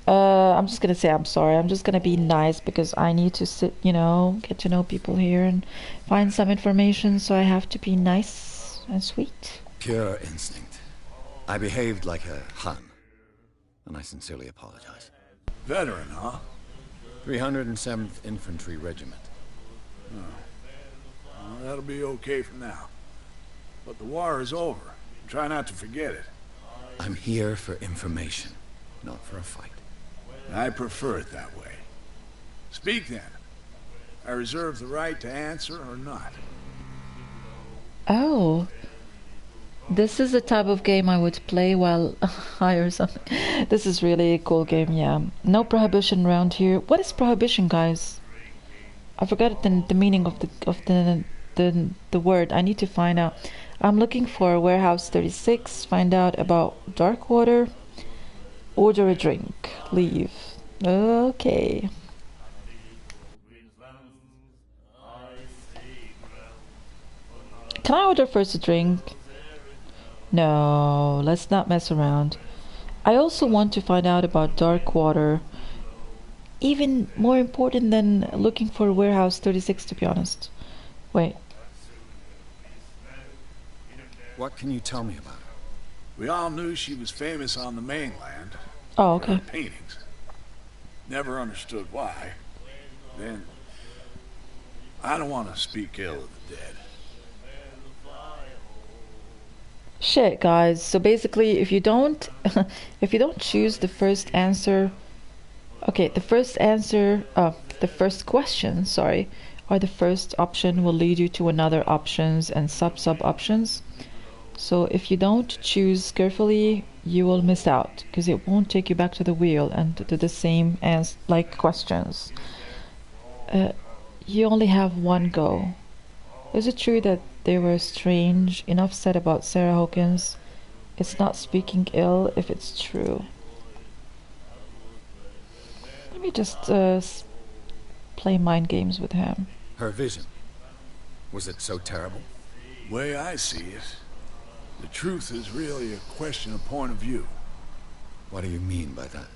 I'm just gonna say I'm sorry. I'm just gonna be nice because I need to sit, you know, get to know people here and find some information, so I have to be nice and sweet. Pure instinct. I behaved like a Hun, and I sincerely apologize. Veteran, huh? 307th Infantry Regiment. Well, that'll be okay for now. But the war is over. Try not to forget it. I'm here for information, not for a fight. I prefer it that way. Speak then. I reserve the right to answer or not. Oh. This is the type of game I would play while high or something. This is really a cool game, yeah. No prohibition around here. What is prohibition, guys? I forgot the meaning of the word. I need to find out. I'm looking for Warehouse 36. Find out about Darkwater. Order a drink. Leave. Okay. Can I order first a drink? No, let's not mess around. I also want to find out about Darkwater. even more important than looking for warehouse 36, to be honest. Wait. What can you tell me about her? We all knew she was famous on the mainland. Oh, for her okay. paintings. Never understood why. Then, I don't want to speak ill of the dead. Shit, guys. So basically, if you don't choose the first answer, okay, the first question, sorry, or the first option will lead you to another options and sub options. So if you don't choose carefully, you will miss out because it won't take you back to the wheel and to the same as like questions. You only have one go. Is it true that they were strange? Enough said about Sarah Hawkins. It's not speaking ill if it's true. Let me just play mind games with him. Her vision. Was it so terrible? Way I see it, the truth is really a question of point of view. What do you mean by that?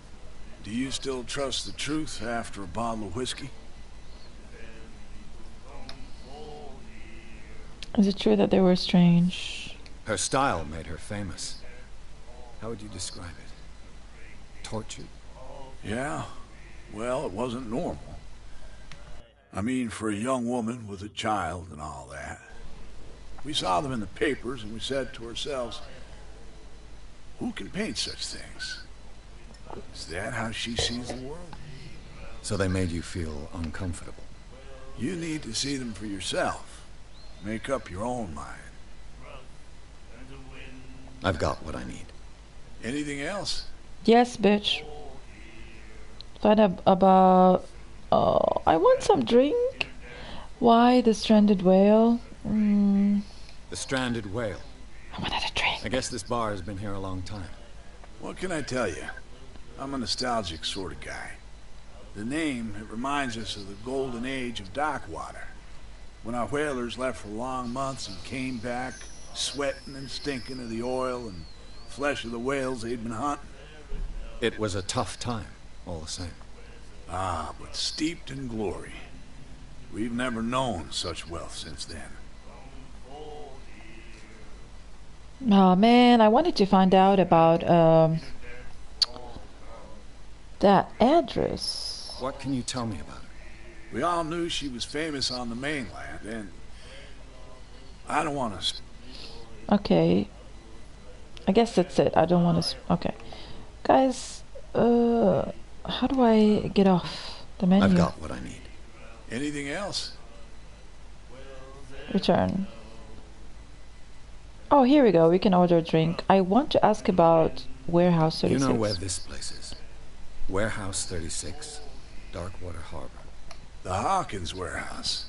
Do you still trust the truth after a bottle of whiskey? Is it true that they were strange? Her style made her famous. How would you describe it? Tortured? Yeah. Well, it wasn't normal. I mean, for a young woman with a child and all that. We saw them in the papers and we said to ourselves, who can paint such things? Is that how she sees the world? So they made you feel uncomfortable? You need to see them for yourself. Make up your own mind. I've got what I need. Anything else? Yes, bitch. Find out about... Oh, I want some drink. Why the stranded whale? The stranded whale. I wanted a drink. I guess this bar has been here a long time. What can I tell you? I'm a nostalgic sort of guy. The name, it reminds us of the golden age of dock water. When our whalers left for long months and came back, sweating and stinking of the oil and flesh of the whales they'd been hunting. It was a tough time, all the same. Ah, but steeped in glory. We've never known such wealth since then. Oh man, I wanted to find out about that address. What can you tell me about her? We all knew she was famous on the mainland, and I don't want to... Okay. I guess that's it. I don't want to... Okay. Guys, how do I get off the menu? I've got what I need. Anything else? Return. Oh, here we go. We can order a drink. I want to ask about Warehouse 36. You know where this place is? Warehouse 36, Darkwater Harbor. The Hawkins warehouse.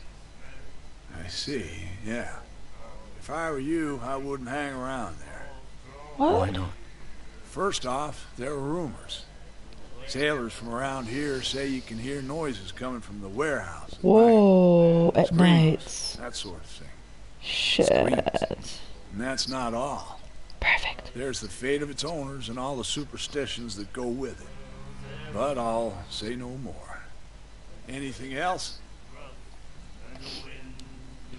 I see, yeah. If I were you, I wouldn't hang around there. What? Why not? First off, there are rumors. Sailors from around here say you can hear noises coming from the warehouse. Whoa, at Screams, night. that sort of thing. Shit. Screams. And that's not all. Perfect. There's the fate of its owners and all the superstitions that go with it. But I'll say no more. Anything else?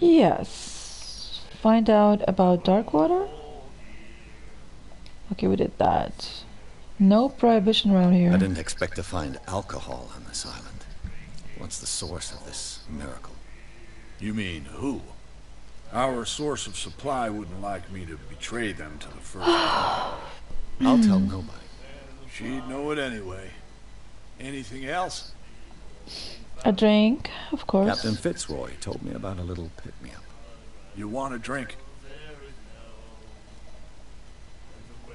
Yes. Find out about Darkwater? Okay, we did that. No prohibition around here. I didn't expect to find alcohol on this island. What's the source of this miracle? You mean who? Our source of supply wouldn't like me to betray them to the first. I'll tell nobody. She'd know it anyway. Anything else? A drink, of course. Captain Fitzroy told me about a little pick-me-up. You want a drink?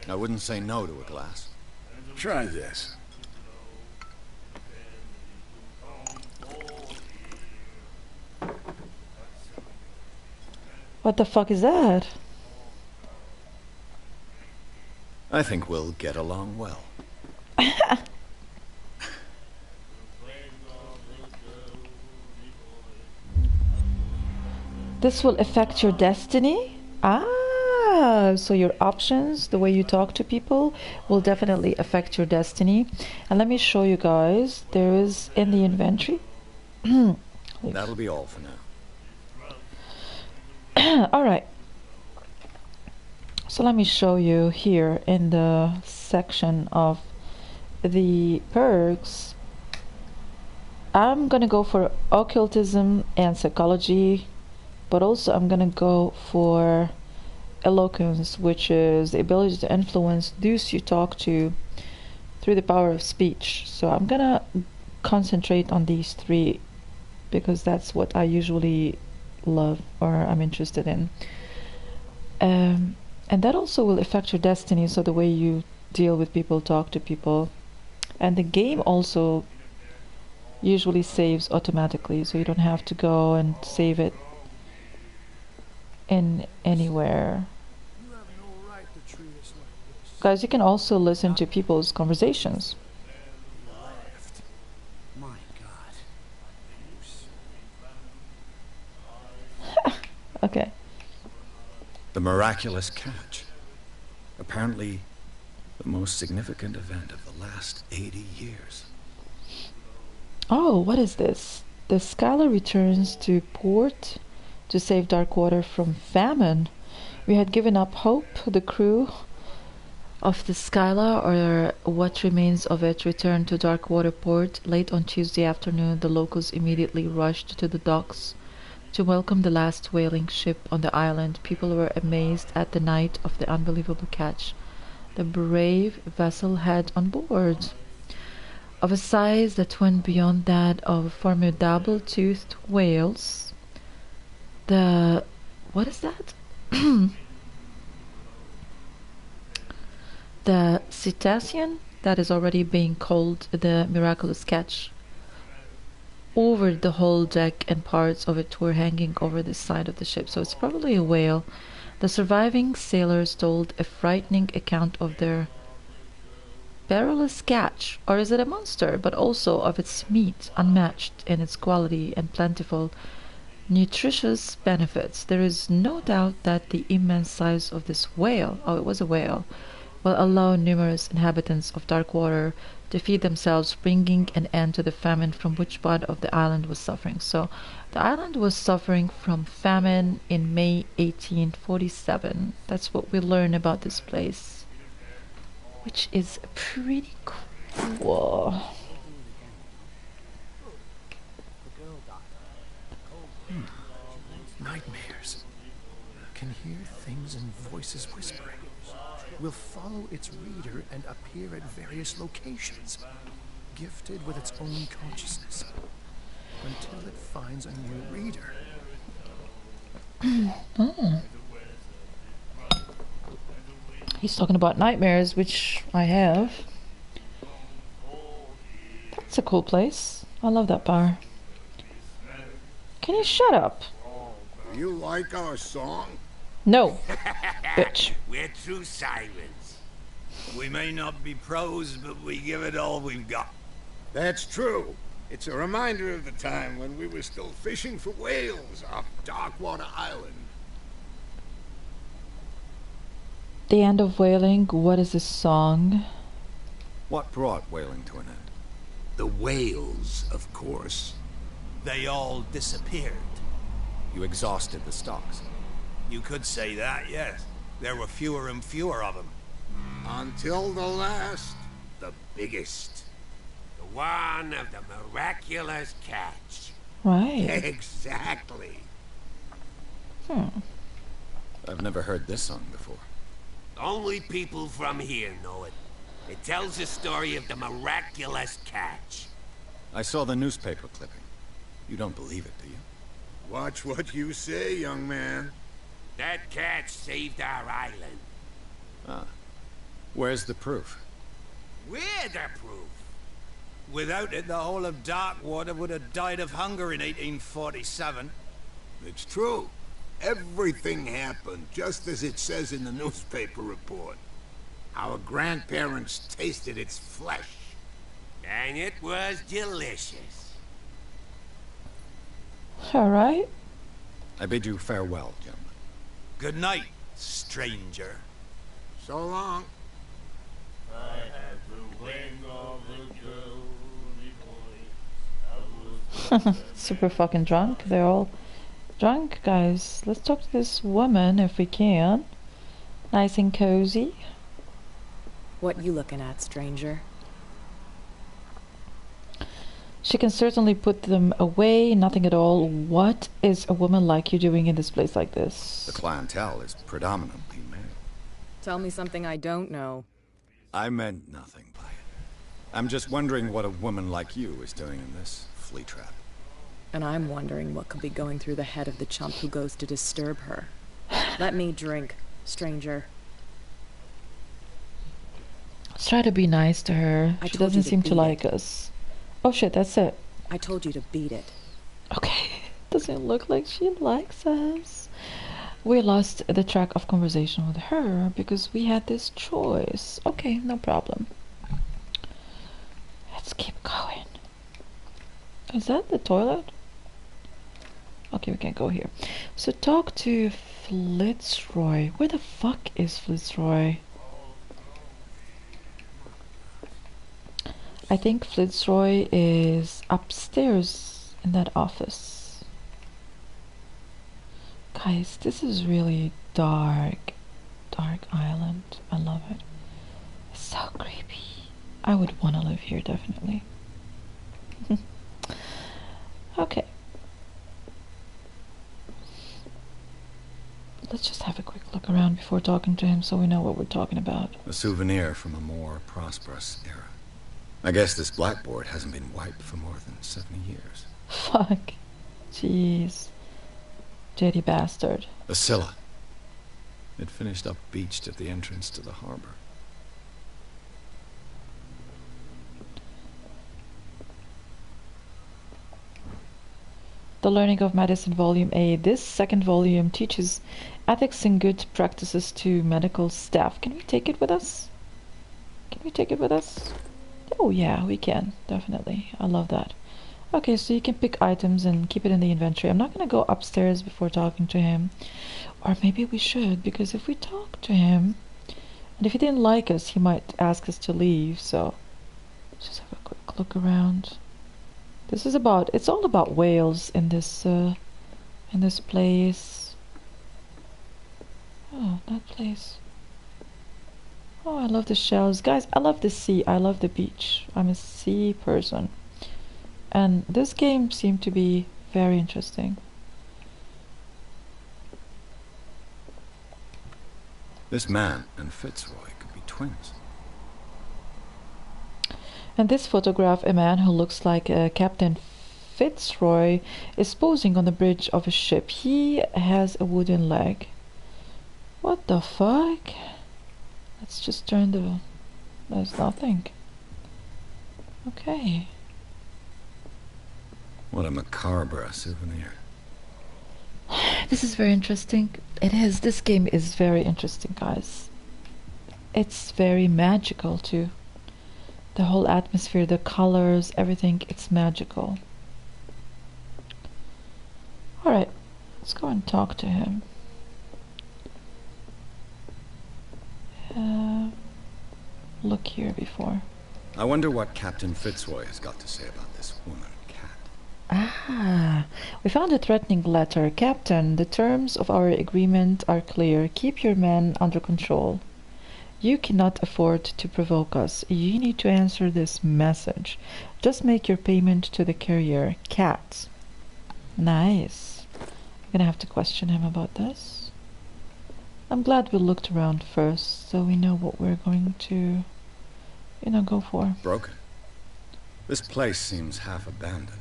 I wouldn't say no to a glass. Try this. What the fuck is that? I think we'll get along well. This will affect your destiny? Ah, Yeah, so your options, the way you talk to people, will definitely affect your destiny. And let me show you guys. There is in the inventory. That'll be all for now. All right. So let me show you here in the section of the perks. I'm gonna go for occultism and psychology, but also I'm gonna go for eloquence, which is the ability to influence those you talk to through the power of speech. So I'm gonna concentrate on these three because that's what I usually love or I'm interested in. And that also will affect your destiny, so the way you deal with people, talk to people. And the game also usually saves automatically, so you don't have to go and save it in anywhere. Guys, you can also listen to people's conversations. My God. Okay. The miraculous catch. Apparently, the most significant event of the last 80 years. Oh, what is this? The Skylar returns to port to save Darkwater from famine. We had given up hope. The crew of the Skylar, or what remains of it, returned to Darkwater port. Late on Tuesday afternoon, the locals immediately rushed to the docks to welcome the last whaling ship on the island. People were amazed at the night of the unbelievable catch the brave vessel had on board. Of a size that went beyond that of formidable toothed whales. The... what is that? The cetacean that is already being called the miraculous catch. Over the whole deck, and parts of it were hanging over the side of the ship, so it's probably a whale. The surviving sailors told a frightening account of their perilous catch, or is it a monster, but also of its meat, unmatched in its quality and plentiful, nutritious benefits. There is no doubt that the immense size of this whale, oh, it was a whale, will allow numerous inhabitants of Darkwater to feed themselves, bringing an end to the famine from which part of the island was suffering. So the island was suffering from famine in May 1847. That's what we learn about this place, which is pretty cool. Nightmares. Can hear things and voices whispering. Will follow its reader and appear at various locations, gifted with its own consciousness, until it finds a new reader. Oh. He's talking about nightmares, which I have. That's a cool place. I love that bar. Can you shut up? You like our song? No, bitch. We're true sirens. We may not be pros, but we give it all we've got. That's true. It's a reminder of the time when we were still fishing for whales off Darkwater Island. The end of whaling. What is this song? What brought whaling to an end? The whales, of course. They all disappeared. You exhausted the stocks. You could say that, yes. There were fewer and fewer of them. Until the last, the biggest. The one of the miraculous catch. Right. Exactly. I've never heard this song before. Only people from here know it. It tells the story of the miraculous catch. I saw the newspaper clipping. You don't believe it, do you? Watch what you say, young man. That catch saved our island. Ah. Where's the proof? We're the proof. Without it, the whole of Darkwater would have died of hunger in 1847. It's true. Everything happened just as it says in the newspaper report. Our grandparents tasted its flesh. And it was delicious. All right. I bid you farewell, gentlemen. Good night, stranger. So long. I had the wing of a girl. Super fucking drunk. They're all drunk, guys. Let's talk to this woman if we can. Nice and cozy. What you looking at, stranger? She can certainly put them away, nothing at all. What is a woman like you doing in this place like this? The clientele is predominantly male. Tell me something I don't know. I meant nothing by it. I'm just wondering what a woman like you is doing in this flea trap. And I'm wondering what could be going through the head of the chump who goes to disturb her. Let me drink, stranger. Let's try to be nice to her. She doesn't seem to like us. Oh shit, that's it. I told you to beat it. Okay. Doesn't look like she likes us. We lost the track of conversation with her because we had this choice. Okay, no problem. Let's keep going. Is that the toilet? Okay, we can't go here. So talk to Fitzroy. Where the fuck is Fitzroy? I think Fitzroy is upstairs in that office. Guys, this is really dark. Dark island. I love it. It's so creepy. I would want to live here, definitely. Okay. Let's just have a quick look around before talking to him so we know what we're talking about. A souvenir from a more prosperous era. I guess this blackboard hasn't been wiped for more than 70 years. Fuck. Jeez. Dirty bastard. A Scylla. It finished up beached at the entrance to the harbor. The Learning of Medicine Volume A. This second volume teaches ethics and good practices to medical staff. Can we take it with us? Can we take it with us? Oh yeah, we can. Definitely. I love that. Okay, so you can pick items and keep it in the inventory. I'm not going to go upstairs before talking to him. Or maybe we should, because if we talk to him, and if he didn't like us, he might ask us to leave, so let's just have a quick look around. This is about, it's all about whales in this place. Oh, that place. Oh, I love the shells. Guys, I love the sea. I love the beach. I'm a sea person. And this game seemed to be very interesting. This man and Fitzroy could be twins. And this photograph, a man who looks like Captain Fitzroy is posing on the bridge of a ship. He has a wooden leg. What the fuck? Let's just turn the... There's nothing. Okay. What a macabre souvenir. This is very interesting. It is. This game is very interesting, guys. It's very magical too. The whole atmosphere, the colors, everything, it's magical. Alright, let's go and talk to him. Look here before. I wonder what Captain Fitzroy has got to say about this woman cat. Ah, we found a threatening letter. Captain, the terms of our agreement are clear. Keep your men under control. You cannot afford to provoke us. You need to answer this message. Just make your payment to the carrier. Cat. Nice. I'm gonna have to question him about this. I'm glad we looked around first, so we know what we're going to, go for. Broken. This place seems half abandoned.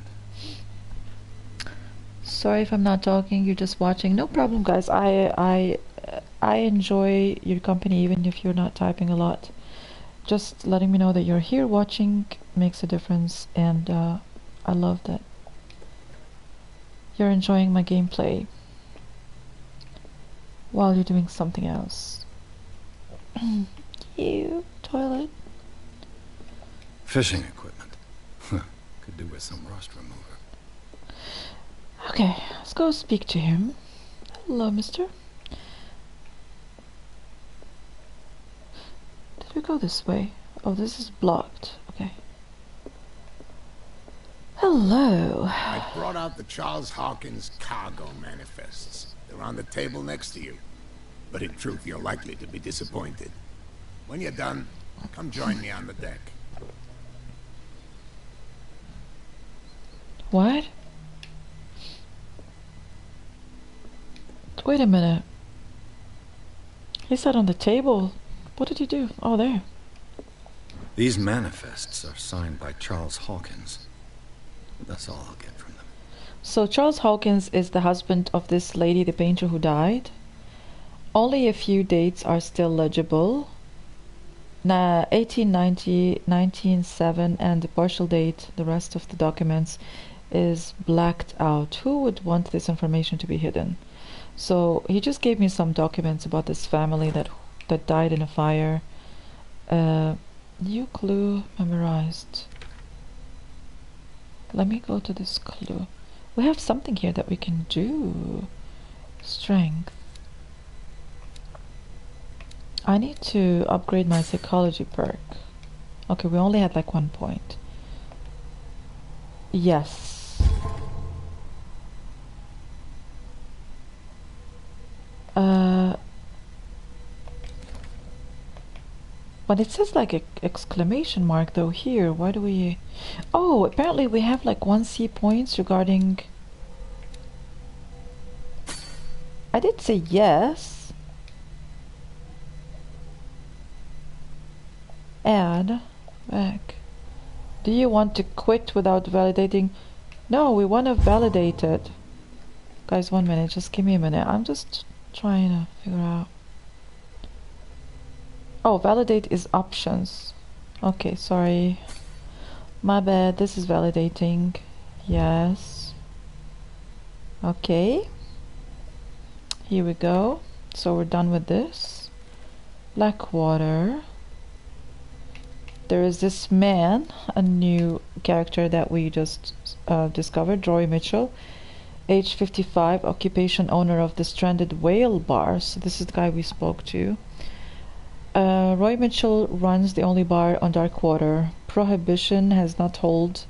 Sorry if I'm not talking, you're just watching. No problem, guys. I enjoy your company even if you're not typing a lot. Just letting me know that you're here watching makes a difference, and I love that you're enjoying my gameplay while you're doing something else. You toilet. Fishing equipment. Could do with some rust remover. Okay, let's go speak to him. Hello, mister. go this way? Oh, this is blocked. Okay. Hello. I brought out the Charles Hawkins cargo manifests. They're on the table next to you. But in truth, you're likely to be disappointed. When you're done, come join me on the deck. What? Wait a minute. He said on the table. What did he do? Oh, there. These manifests are signed by Charles Hawkins. That's all I'll get from them. So Charles Hawkins is the husband of this lady, the painter who died. Only a few dates are still legible. 1890, 1907, and the partial date, the rest of the documents, is blacked out. Who would want this information to be hidden? So he just gave me some documents about this family that died in a fire. New clue memorized. Let me go to this clue. We have something here that we can do. Strength. I need to upgrade my psychology perk. Okay, we only had like 1 point. Yes. But it says like exclamation mark though here. Why do we... Oh, apparently we have like 1C points regarding... I did say yes. Add. Back. Do you want to quit without validating? No, we want to validate it. Guys, 1 minute. Just give me a minute. I'm just trying to figure out. Oh, validate is options. Okay, sorry. My bad. This is validating. Yes. Okay. Here we go. So we're done with this. Blackwater. There is this man, a new character that we just discovered, Roy Mitchell. Age 55, occupation owner of the Stranded Whale Bar. So this is the guy we spoke to. Roy Mitchell runs the only bar on Darkwater. Prohibition has not hold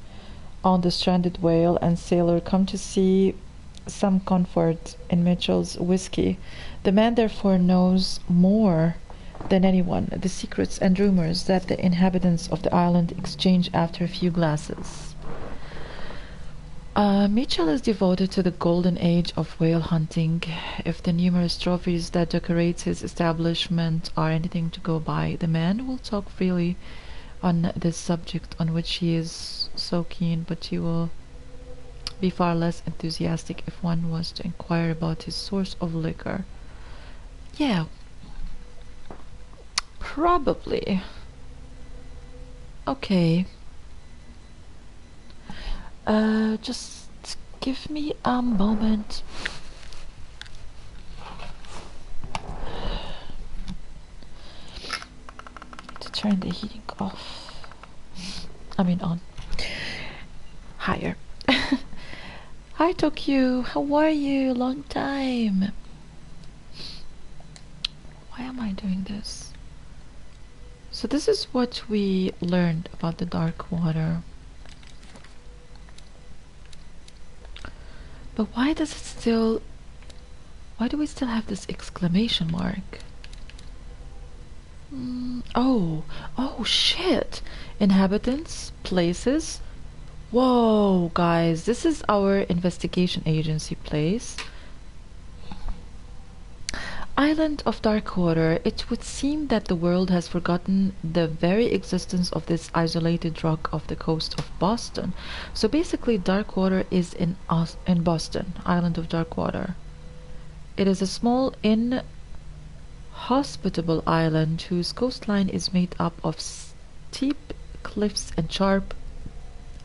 on the Stranded Whale, and sailor come to see some comfort in Mitchell's whiskey. The man therefore knows more than anyone the secrets and rumors that the inhabitants of the island exchange after a few glasses. Mitchell is devoted to the golden age of whale hunting. If the numerous trophies that decorate his establishment are anything to go by, the man will talk freely on this subject on which he is so keen, but he will be far less enthusiastic if one was to inquire about his source of liquor. Yeah, probably. Okay. Just give me a moment. To turn the heating off. I mean on. Higher. Hi Tokyo, how are you? Long time. Why am I doing this? So this is what we learned about the dark water. But why do we still have this exclamation mark? Oh shit! Inhabitants, places. Whoa, guys, this is our investigation agency place. Island of Darkwater. It would seem that the world has forgotten the very existence of this isolated rock off the coast of Boston. So basically Darkwater is in Boston, Island of Darkwater. It is a small inhospitable island whose coastline is made up of steep cliffs and sharp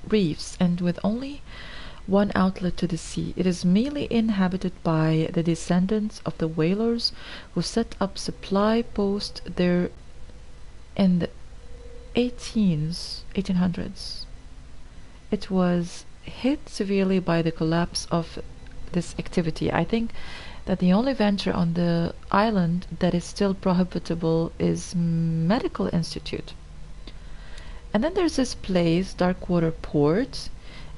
reefs, and with only one outlet to the sea. It is mainly inhabited by the descendants of the whalers who set up supply posts there in the 1800s. It was hit severely by the collapse of this activity. I think that the only venture on the island that is still prohibitable is Medical Institute. And then there's this place, Darkwater Port.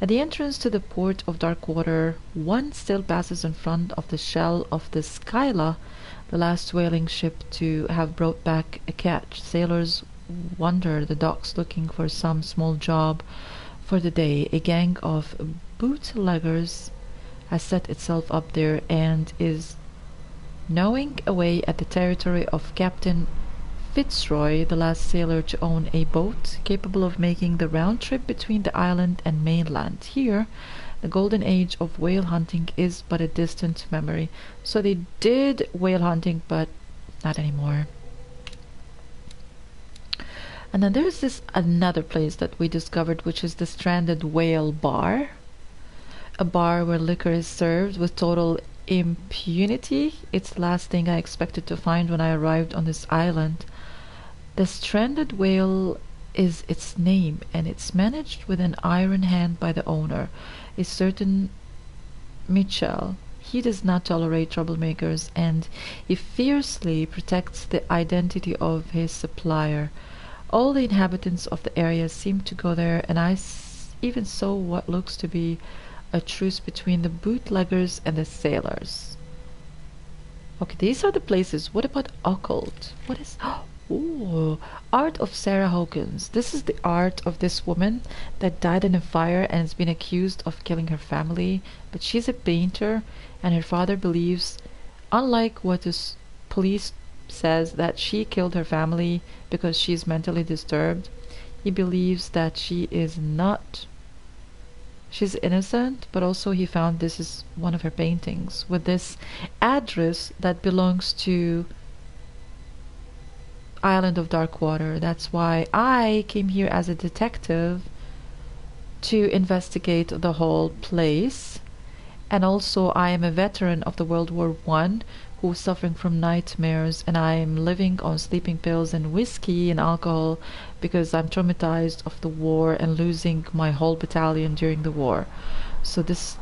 At the entrance to the port of Darkwater, one still passes in front of the shell of the Skyla, the last whaling ship to have brought back a catch. Sailors wander the docks looking for some small job for the day. A gang of bootleggers has set itself up there and is gnawing away at the territory of Captain Fitzroy, the last sailor to own a boat capable of making the round trip between the island and mainland. Here, the golden age of whale hunting is but a distant memory. So they did whale hunting, but not anymore. And then there's this another place that we discovered, which is the Stranded Whale Bar. A bar where liquor is served with total impunity. It's the last thing I expected to find when I arrived on this island. The Stranded Whale is its name, and it's managed with an iron hand by the owner, a certain Mitchell. He does not tolerate troublemakers, and he fiercely protects the identity of his supplier. All the inhabitants of the area seem to go there, and I even saw what looks to be a truce between the bootleggers and the sailors. Okay, these are the places. What about occult? What is... Ooh, art of Sarah Hawkins. This is the art of this woman that died in a fire and has been accused of killing her family. But she's a painter, and her father believes, unlike what the police says, that she killed her family because she's mentally disturbed. He believes that she is not... She's innocent, but also he found this is one of her paintings with this address that belongs to Island of Darkwater. That's why I came here as a detective to investigate the whole place. And also I am a veteran of the World War I who was suffering from nightmares, and I am living on sleeping pills and whiskey and alcohol because I'm traumatized of the war and losing my whole battalion during the war. So this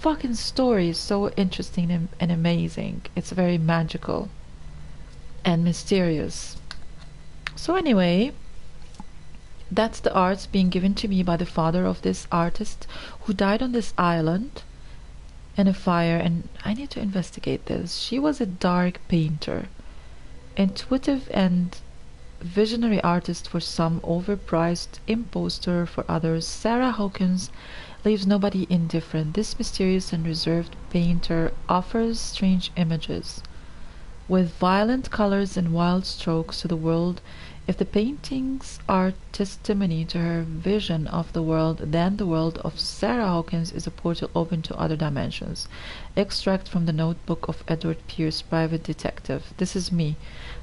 fucking story is so interesting and amazing. It's very magical and mysterious. So anyway, that's the art being given to me by the father of this artist who died on this island in a fire, and I need to investigate this. She was a dark painter, intuitive and visionary artist for some, overpriced imposter for others. Sarah Hawkins leaves nobody indifferent. This mysterious and reserved painter offers strange images with violent colors and wild strokes to the world. If the paintings are testimony to her vision of the world, then the world of Sarah Hawkins is a portal open to other dimensions. Extract from the notebook of Edward Pierce, private detective. This is me.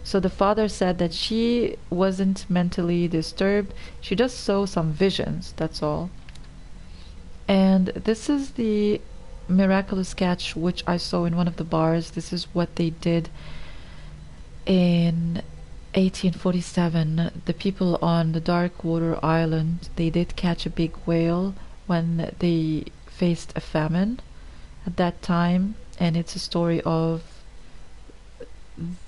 So the father said that she wasn't mentally disturbed. She just saw some visions, that's all. And this is the miraculous sketch which I saw in one of the bars. This is what they did in 1847. The people on the Darkwater Island, they did catch a big whale when they faced a famine at that time, and it's a story of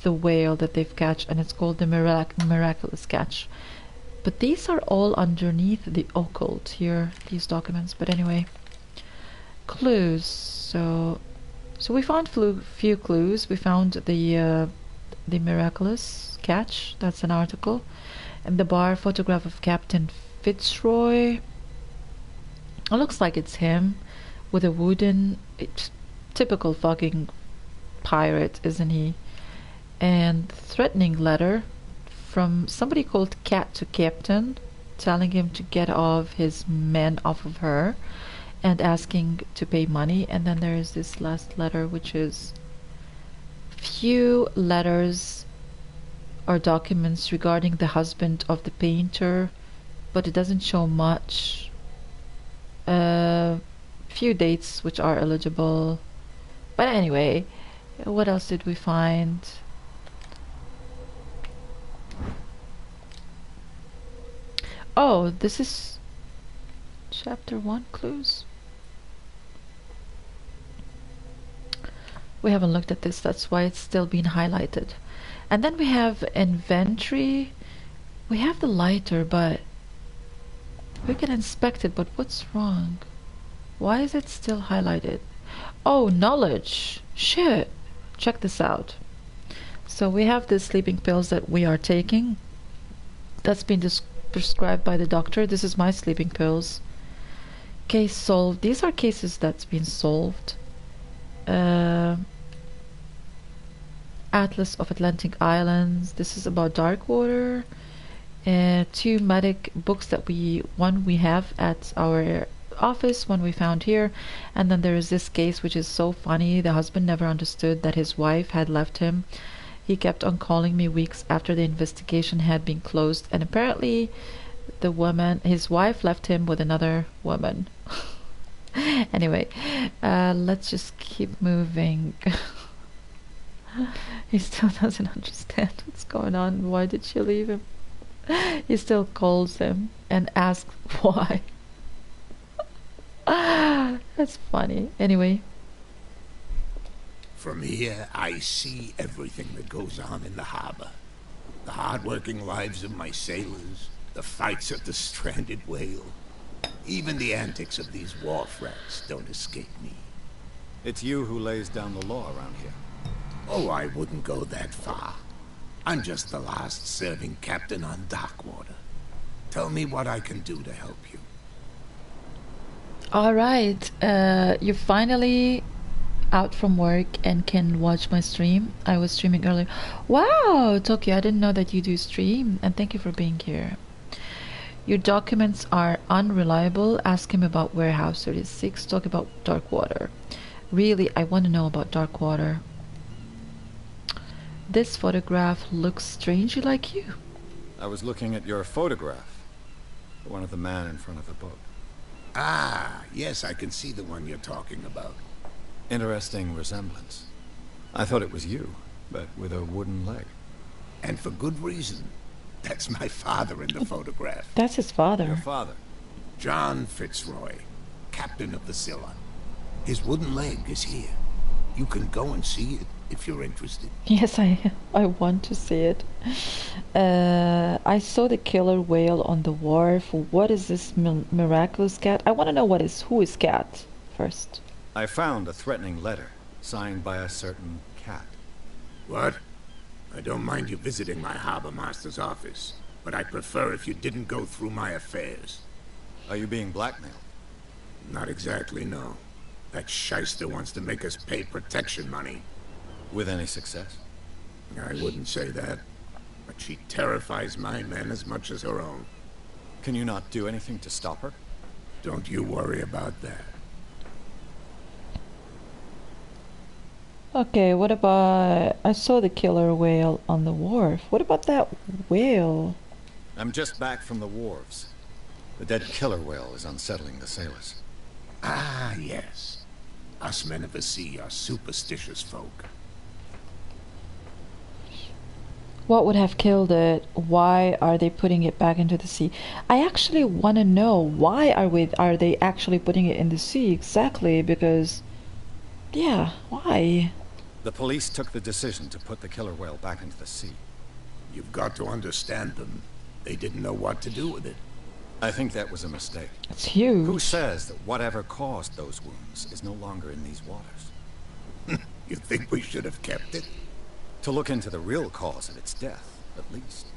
the whale that they've catch, and it's called the miraculous catch. But these are all underneath the occult here, these documents. But anyway, clues. So we found few clues. We found the miraculous catch, that's an article, and the bar photograph of Captain Fitzroy. It looks like it's him with a wooden, typical fucking pirate, isn't he? And threatening letter from somebody called Cat to Captain, telling him to get off his men off of her and asking to pay money. And then there is this last letter, which is few letters or documents regarding the husband of the painter, but it doesn't show much. Few dates which are eligible. But anyway, what else did we find? Oh, this is chapter 1 clues. We haven't looked at this, that's why it's still being highlighted. And then we have inventory. We have the lighter, but we can inspect it, but what's wrong? Why is it still highlighted? Oh, knowledge. Shit. Check this out. So we have the sleeping pills that we are taking. That's been prescribed by the doctor. This is my sleeping pills. Case solved. These are cases that's been solved. Atlas of Atlantic Islands. This is about Darkwater. Two medic books that one we have at our office, one we found here, and then there is this case which is so funny. The husband never understood that his wife had left him. He kept on calling me weeks after the investigation had been closed, and apparently the woman, his wife, left him with another woman. Anyway, let's just keep moving. He still doesn't understand what's going on. Why did she leave him? He still calls him and asks why. That's funny. Anyway. From here, I see everything that goes on in the harbor. The hard-working lives of my sailors, the fights at the stranded whale. Even the antics of these wharf rats don't escape me. It's you who lays down the law around here. Oh, I wouldn't go that far. I'm just the last serving captain on Darkwater. Tell me what I can do to help you. Alright, you're finally out from work and can watch my stream. I was streaming earlier. Wow, Tokyo, I didn't know that you do stream, and thank you for being here. Your documents are unreliable. Ask him about Warehouse 36. Talk about Darkwater. Really, I want to know about Darkwater. This photograph looks strangely like you. I was looking at your photograph. The one of the man in front of the boat. Ah, yes, I can see the one you're talking about. Interesting resemblance. I thought it was you, but with a wooden leg. And for good reason. That's my father in the photograph. That's his father. Your father? John Fitzroy, captain of the Scylla. His wooden leg is here. You can go and see it if you're interested. Yes, I want to see it. I saw the killer whale on the wharf. What is this miraculous cat? I want to know who is cat first. I found a threatening letter signed by a certain cat. What? I don't mind you visiting my harbor master's office, but I prefer if you didn't go through my affairs. Are you being blackmailed? Not exactly, no. That shyster wants to make us pay protection money. With any success? I wouldn't say that, but she terrifies my men as much as her own. Can you not do anything to stop her? Don't you worry about that. Okay, what about... I saw the killer whale on the wharf. What about that whale? I'm just back from the wharves. The dead killer whale is unsettling the sailors. Ah, yes. Us men of the sea are superstitious folk. What would have killed it? Why are they putting it back into the sea? I actually want to know why are they actually putting it in the sea exactly, because... Yeah, why? The police took the decision to put the killer whale back into the sea. You've got to understand them. They didn't know what to do with it. I think that was a mistake. It's huge. Who says that whatever caused those wounds is no longer in these waters? You think we should have kept it? To look into the real cause of its death, at least.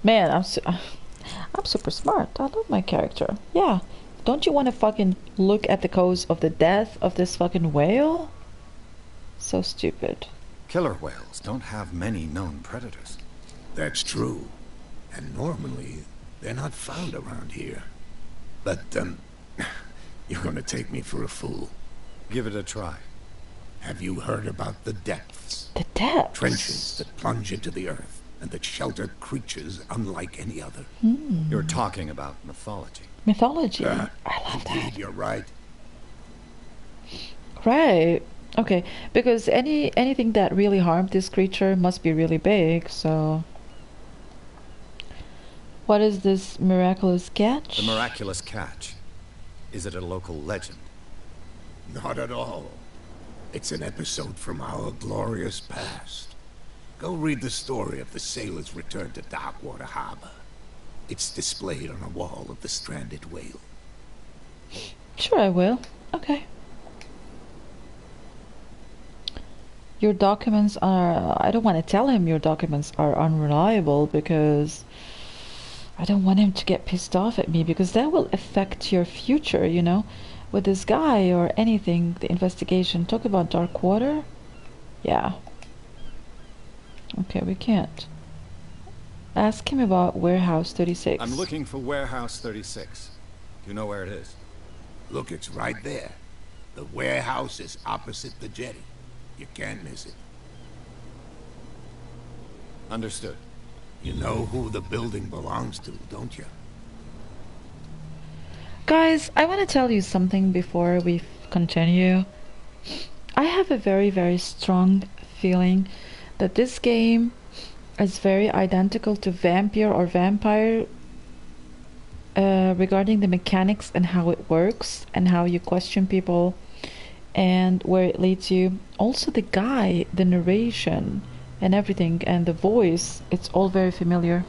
Man, I'm super smart. I love my character. Yeah. Don't you want to fucking look at the cause of the death of this fucking whale? So stupid. Killer whales don't have many known predators. That's true. And normally, they're not found around here. But, you're gonna take me for a fool. Give it a try. Have you heard about the depths? The depths? Trenches that plunge into the earth and that shelter creatures unlike any other. You're talking about mythology. Mythology. I love indeed, that. You're right. Right. Okay, because anything that really harmed this creature must be really big, so... What is this miraculous catch? The miraculous catch. Is it a local legend? Not at all. It's an episode from our glorious past. Go read the story of the sailor's return to Darkwater Harbor. It's displayed on a wall of the stranded whale. Sure, I will. Okay. Your documents are... I don't want to tell him your documents are unreliable because I don't want him to get pissed off at me, because that will affect your future, you know, with this guy or anything, the investigation. Talk about Darkwater? Yeah. Okay, we can't. Ask him about Warehouse 36. I'm looking for Warehouse 36. Do you know where it is? Look, it's right there. The warehouse is opposite the jetty. You can't miss it. Understood. You know who the building belongs to, don't you? Guys, I want to tell you something before we continue. I have a very, very strong feeling that this game is very identical to Vampire or Vampire regarding the mechanics and how it works and how you question people and where it leads you. Also the guy, the narration and everything, and the voice, it's all very familiar.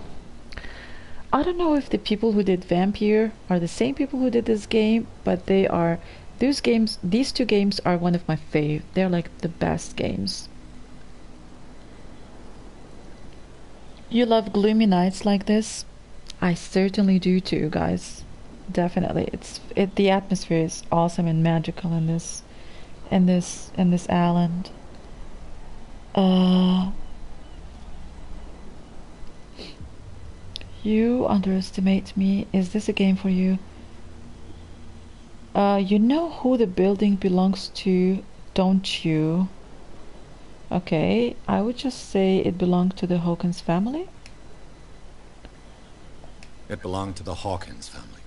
I don't know if the people who did Vampire are the same people who did this game, but they are... these two games are one of my fave. They're like the best games. You love gloomy nights like this? I certainly do too, guys. Definitely. The atmosphere is awesome and magical in this island. You underestimate me. Is this a game for you? You know who the building belongs to, don't you? Okay, I would just say it belonged to the Hawkins family. It belonged to the Hawkins family.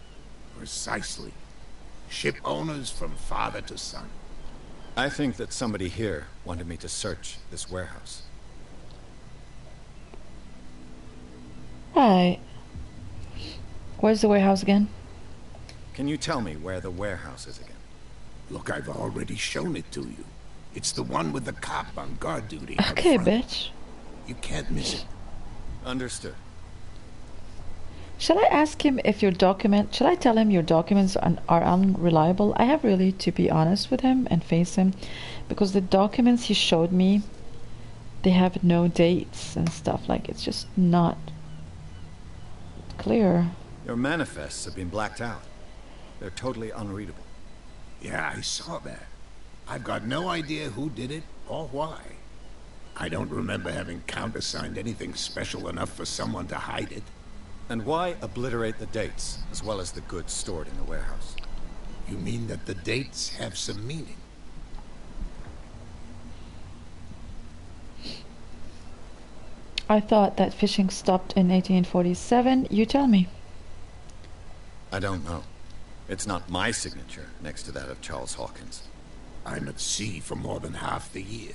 Precisely. Ship owners from father to son. I think that somebody here wanted me to search this warehouse. Right. Where's the warehouse again? Can you tell me where the warehouse is again? Look, I've already shown it to you. It's the one with the cop on guard duty. Okay, bitch. You can't miss it. Understood. Shall I ask him if your document... Shall I tell him your documents are unreliable? I have really to be honest with him and face him, because the documents he showed me, they have no dates and stuff. Like, it's just not clear. Your manifests have been blacked out. They're totally unreadable. Yeah, I saw that. I've got no idea who did it or why. I don't remember having countersigned anything special enough for someone to hide it. And why obliterate the dates, as well as the goods stored in the warehouse? You mean that the dates have some meaning? I thought that fishing stopped in 1847. You tell me. I don't know. It's not my signature next to that of Charles Hawkins. I'm at sea for more than half the year.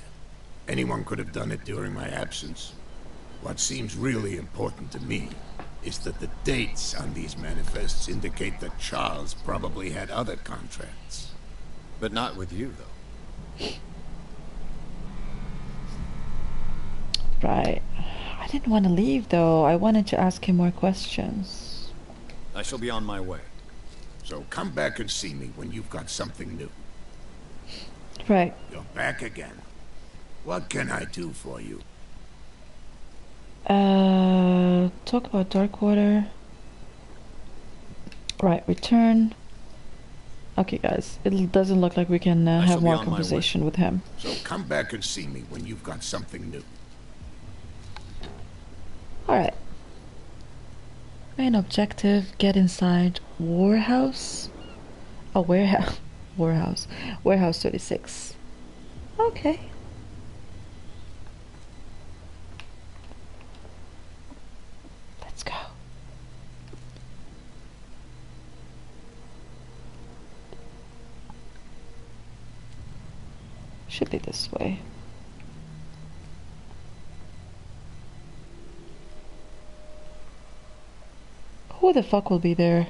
Anyone could have done it during my absence. What seems really important to me is that the dates on these manifests indicate that Charles probably had other contracts. But not with you, though. Right. I didn't want to leave, though. I wanted to ask him more questions. I shall be on my way. So come back and see me when you've got something new. Right. You're back again. What can I do for you? Talk about Darkwater. Right, return. Okay, guys, it doesn't look like we can have more conversation with him. So come back and see me when you've got something new. Alright. Main objective, get inside warehouse. Oh, warehouse. Warehouse. Warehouse 36. Okay. Let's go. Should be this way. Who the fuck will be there?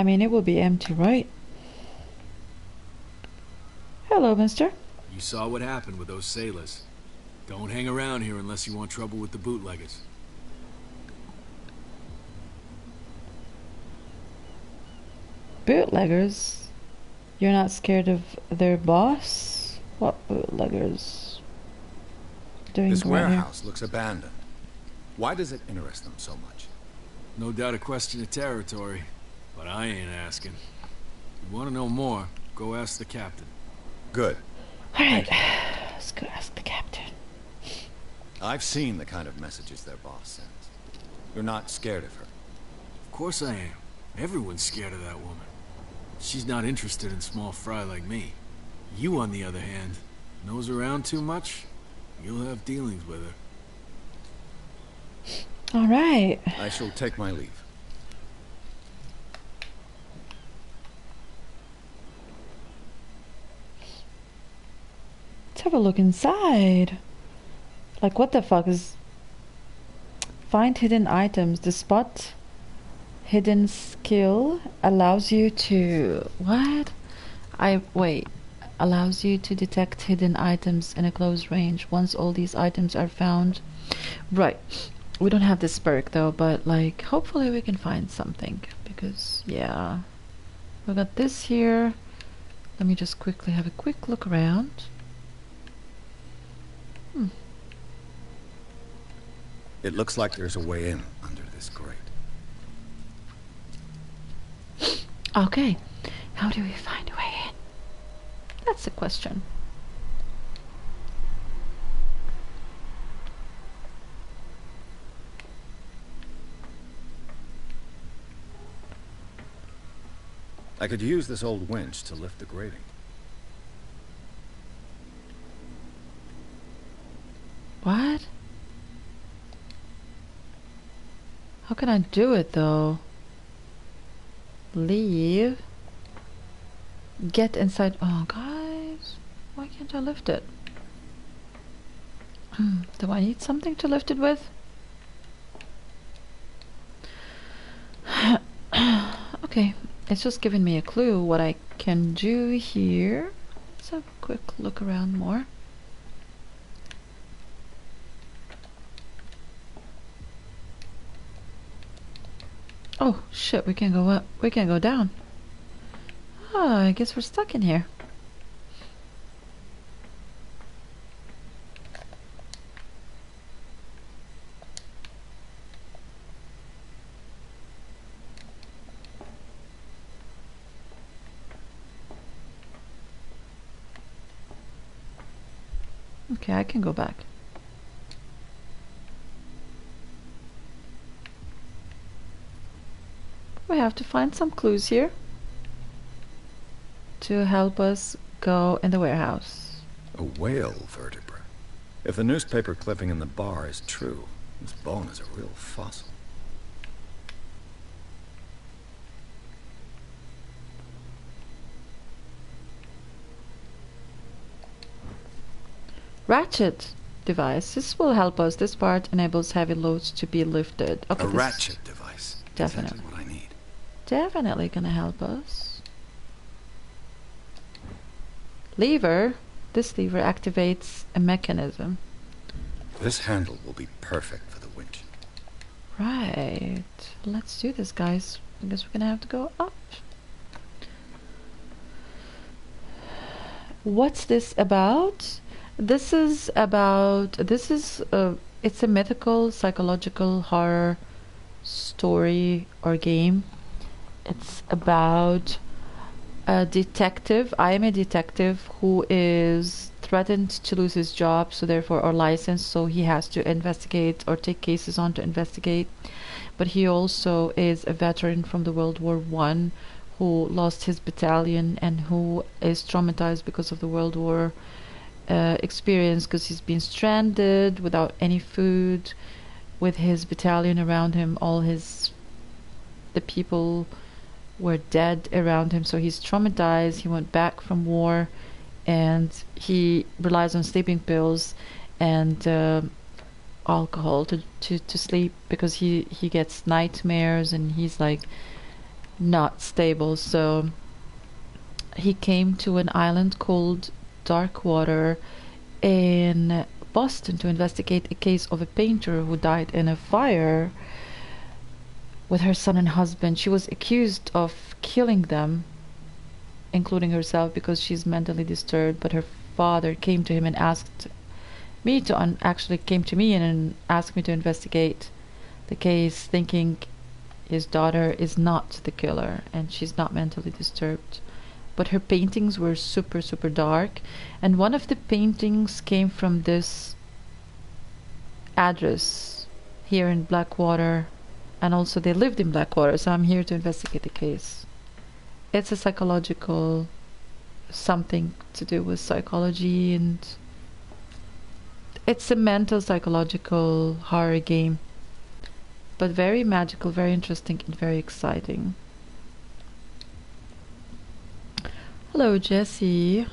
I mean, it will be empty, right? Hello, mister. You saw what happened with those sailors. Don't hang around here unless you want trouble with the bootleggers. Bootleggers? You're not scared of their boss? What bootleggers? Doing This right warehouse here? looks abandoned. Why does it interest them so much? No doubt a question of territory, but I ain't asking. If you want to know more, go ask the captain. Good. Alright, let's go ask the captain. I've seen the kind of messages their boss sends. You're not scared of her. Of course I am. Everyone's scared of that woman. She's not interested in small fry like me. You, on the other hand, nose around too much, you'll have dealings with her. Alright. I shall take my leave. Let's have a look inside. Like, what the fuck is... Find hidden items. The spot hidden skill allows you to... What? Wait. Allows you to detect hidden items in a close range. Once all these items are found... Right. We don't have this perk though, but like, hopefully we can find something. Because, yeah. We got this here. Let me just quickly have a quick look around. It looks like there's a way in under this grate. Okay. How do we find a way in? That's the question. I could use this old winch to lift the grating. What? How can I do it though? Leave. Get inside. Oh, guys. Why can't I lift it? Do I need something to lift it with? Okay. It's just giving me a clue what I can do here. Let's have a quick look around more. Oh shit, we can't go up. We can't go down. Oh, I guess we're stuck in here. Okay, I can go back. We have to find some clues here to help us go in the warehouse. A whale vertebra. If the newspaper clipping in the bar is true, this bone is a real fossil. Ratchet device. This will help us. This part enables heavy loads to be lifted. Okay, A ratchet device. Definitely. Exactly what I need. Definitely gonna help us. Lever. This lever activates a mechanism. This handle will be perfect for the winch. Right. Let's do this, guys. I guess we're gonna have to go up. What's this about? This is it's a mythical psychological horror story or game. It's about a detective. I am a detective who is threatened to lose his job, so therefore, or license, so he has to investigate or take cases on to investigate. But he also is a veteran from the World War I who lost his battalion and who is traumatized because of the World War experience, because he's been stranded without any food, with his battalion around him. The people were dead around him, so he's traumatized. He went back from war and he relies on sleeping pills and alcohol to sleep, because he gets nightmares and he's like not stable. So he came to an island called Darkwater in Boston to investigate a case of a painter who died in a fire with her son and husband. She was accused of killing them, including herself, because she's mentally disturbed. But her father came to him and asked me to actually came to me and asked me to investigate the case, thinking his daughter is not the killer and she's not mentally disturbed. But her paintings were super dark, and one of the paintings came from this address here in Blackwater, and also they lived in Blackwater, so I'm here to investigate the case. It's a psychological, something to do with psychology, and it's a mental psychological horror game, but very magical, very interesting, and very exciting. Hello, Jesse.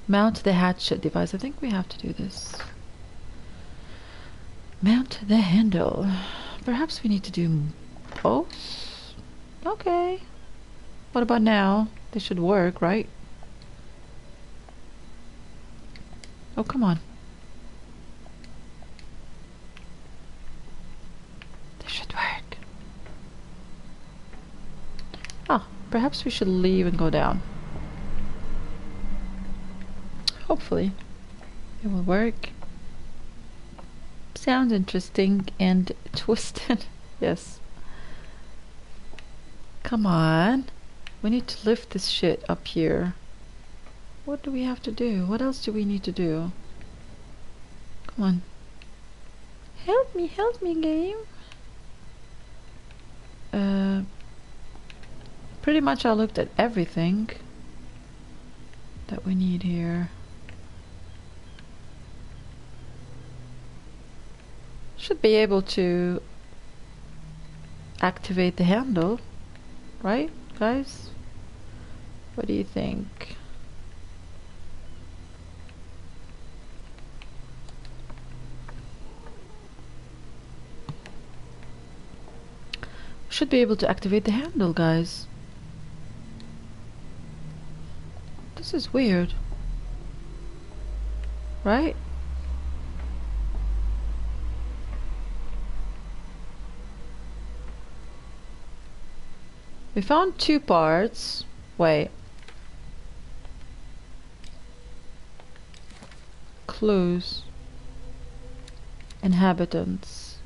Mount the hatchet device. I think we have to do this. Mount the handle. Perhaps we need to do both? Okay. What about now? They should work, right? Oh, come on. They should work. Ah, perhaps we should leave and go down. Hopefully it will work. Sounds interesting and twisted. Yes. Come on. We need to lift this shit up here. What do we have to do? What else do we need to do? Come on. Help me, game. Pretty much I looked at everything that we need here. Should be able to activate the handle, right, guys? What do you think? Should be able to activate the handle, guys. This is weird, right? We found 2 parts. Wait. Clues. Inhabitants.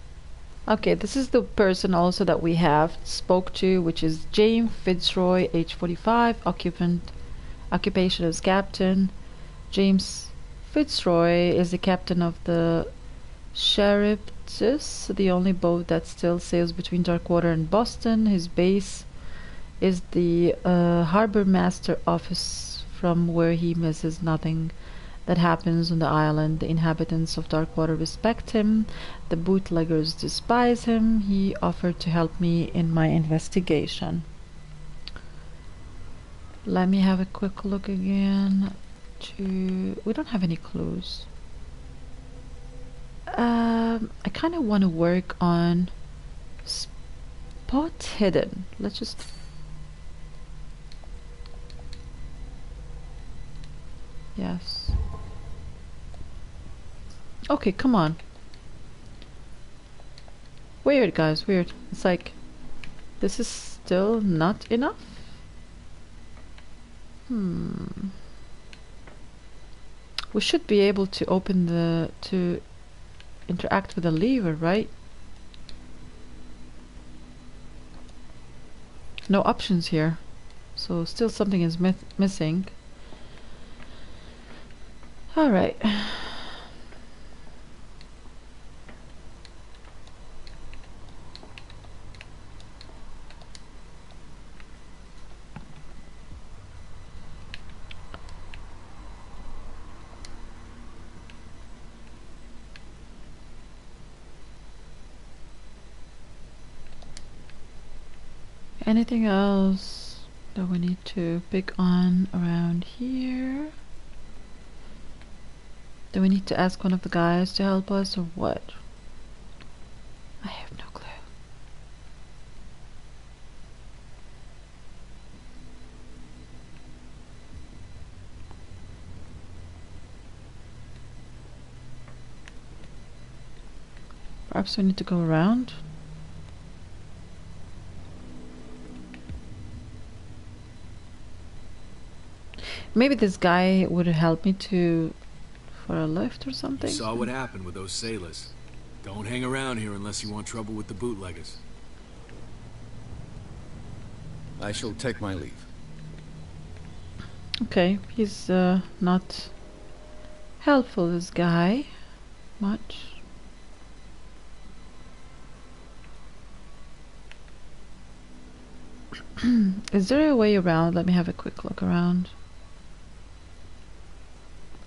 Okay, this is the person also that we have spoke to, which is James Fitzroy, age 45, occupation as captain. James Fitzroy is the captain of the Mistress, the only boat that still sails between Darkwater and Boston. His base is the harbor master office, from where he misses nothing that happens on the island. The inhabitants of Darkwater respect him. The bootleggers despise him. He offered to help me in my investigation. Let me have a quick look again. We don't have any clues. I kind of want to work on spot hidden. Let's just... Yes. Okay, come on. Weird, guys, weird. It's like, this is still not enough? We should be able to open to interact with the lever, right? No options here. So still something is missing. Alright. Anything else that we need to pick on around here? Do we need to ask one of the guys to help us, or what? I have no clue. Perhaps we need to go around. Maybe this guy would help me to for a lift or something. You saw what happened with those sailors. Don't hang around here unless you want trouble with the bootleggers. I shall take my leave. Okay, he's not helpful, this guy, much. Is there a way around? Let me have a quick look around.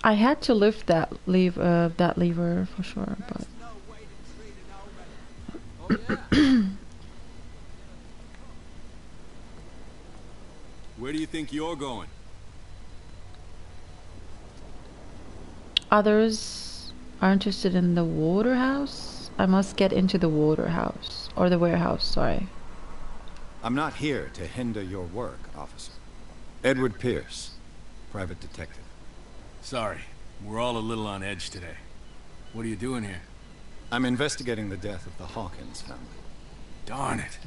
I had to lift that lever for sure, but Where do you think you're going? others are interested in the water house. I must get into the water house, or the warehouse, sorry. I'm not here to hinder your work, officer. Edward Pierce, private detective. Sorry, we're all a little on edge today. What are you doing here? I'm investigating the death of the Hawkins family. Darn it.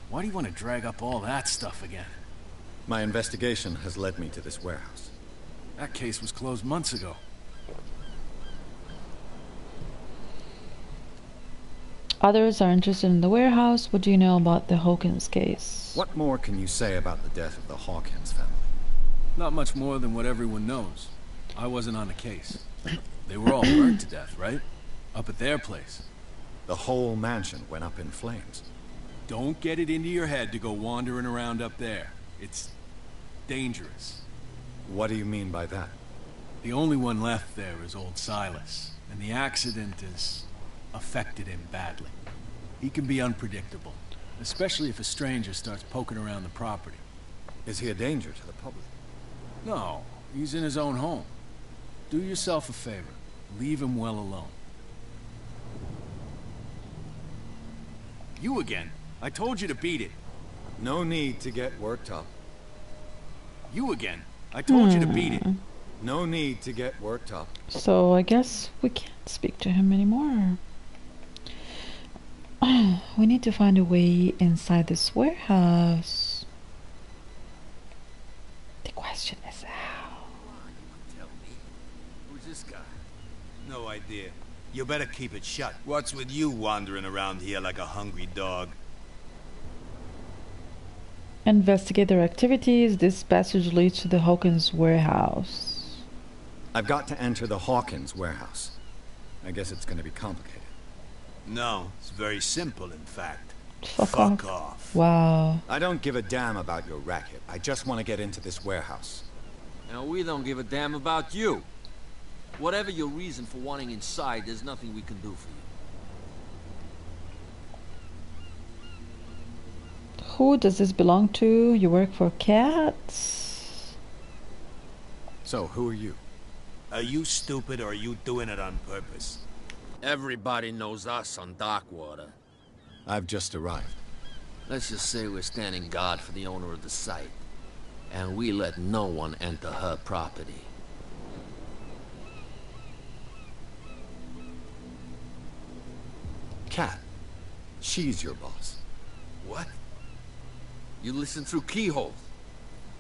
Why do you want to drag up all that stuff again? My investigation has led me to this warehouse. That case was closed months ago. Others are interested in the warehouse. What do you know about the Hawkins case? What more can you say about the death of the Hawkins family? Not much more than what everyone knows. I wasn't on the case. They were all burned to death, right? Up at their place. The whole mansion went up in flames. Don't get it into your head to go wandering around up there. It's dangerous. What do you mean by that? The only one left there is old Silas, and the accident has affected him badly. He can be unpredictable, especially if a stranger starts poking around the property. Is he a danger to the public? No, he's in his own home. Do yourself a favor. Leave him well alone. You again. I told you to beat it. No need to get worked up. You again. I told you to beat it. No need to get worked up. So I guess we can't speak to him anymore. We need to find a way inside this warehouse. The question is how. Tell me. Who's this guy? No idea. You better keep it shut. What's with you wandering around here like a hungry dog? Investigate their activities. This passage leads to the Hawkins warehouse. I've got to enter the Hawkins warehouse. I guess it's going to be complicated. No, it's very simple, in fact. Fuck off. Wow. I don't give a damn about your racket. I just want to get into this warehouse. And we don't give a damn about you. Whatever your reason for wanting inside, there's nothing we can do for you. Who does this belong to? You work for cats? So, who are you? Are you stupid or are you doing it on purpose? Everybody knows us on Darkwater. I've just arrived. Let's just say we're standing guard for the owner of the site. And we let no one enter her property. Cat. She's your boss. What? You listen through keyholes.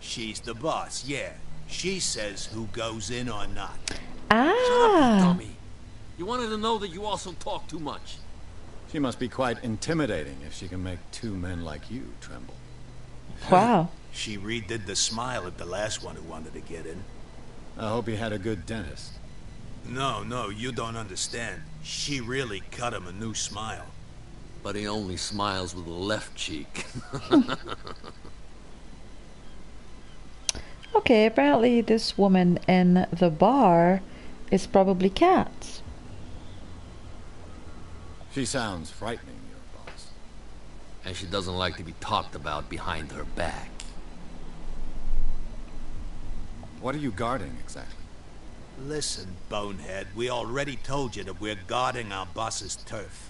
She's the boss, yeah. She says who goes in or not. Ah. Dummy. You wanted to know that you also talk too much. She must be quite intimidating if she can make two men like you tremble. Wow. She redid the smile at the last one who wanted to get in. I hope he had a good dentist. No, you don't understand. She really cut him a new smile. But he only smiles with the left cheek. Okay, apparently this woman in the bar is probably Kat. She sounds frightening, your boss. And she doesn't like to be talked about behind her back. What are you guarding, exactly? Listen, bonehead, we already told you that we're guarding our boss's turf.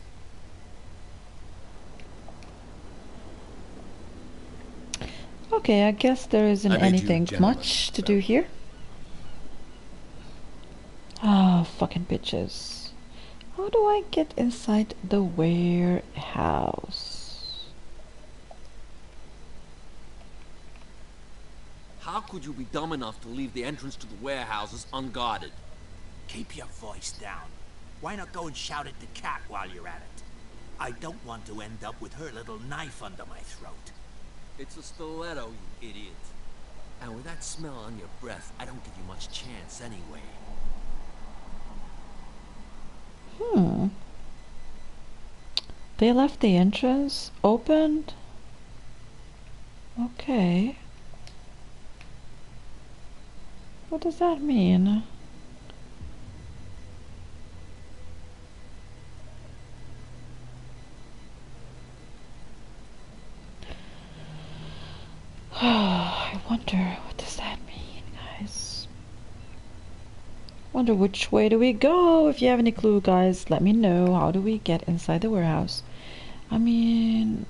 Okay, I guess there isn't anything much to do here. Ah, fucking bitches. How do I get inside the warehouse? How could you be dumb enough to leave the entrance to the warehouses unguarded? Keep your voice down. Why not go and shout at the cat while you're at it? I don't want to end up with her little knife under my throat. It's a stiletto, you idiot. And with that smell on your breath, I don't give you much chance anyway. They left the entrance opened? Okay. What does that mean? I wonder, what does that mean, guys? Wonder which way do we go? If you have any clue, guys, let me know. How do we get inside the warehouse? I mean,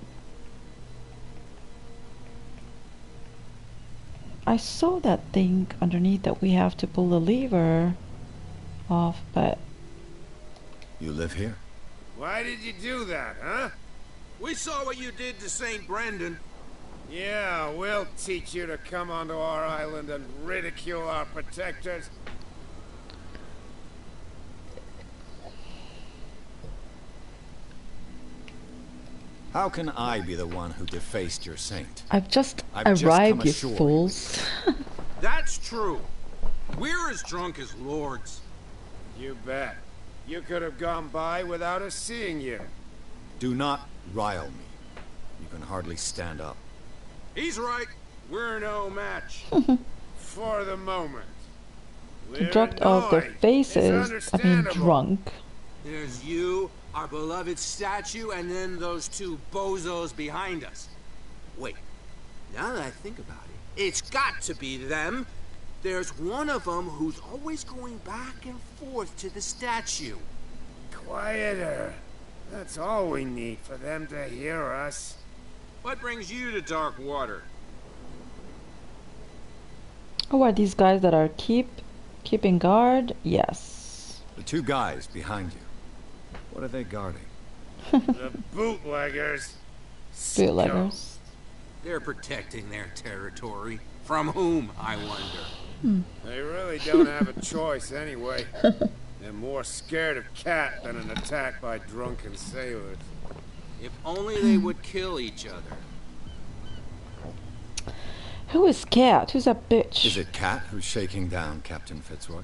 I saw that thing underneath that we have to pull the lever off, but... You live here? Why did you do that, huh? We saw what you did to St. Brendan. Yeah, we'll teach you to come onto our island and ridicule our protectors. How can I be the one who defaced your saint? I've just I've arrived, you just come ashore. fools. That's true. We're as drunk as lords. You bet. You could have gone by without us seeing you. Do not rile me. You can hardly stand up. He's right. We're no match. For the moment. Drugged off their faces. I mean, drunk. There's you, our beloved statue, and then those two bozos behind us. Wait, now that I think about it, it's got to be them. There's one of them who's always going back and forth to the statue. Quieter. That's all we need for them to hear us. What brings you to dark water? Oh, are these guys that are keeping guard? Yes. The two guys behind you. What are they guarding? The bootleggers. Bootleggers. They're protecting their territory. From whom, I wonder? They really don't have a choice anyway. They're more scared of Cat than an attack by drunken sailors. If only they would kill each other. Who is Cat? Who's that bitch? Is it Cat who's shaking down Captain Fitzroy?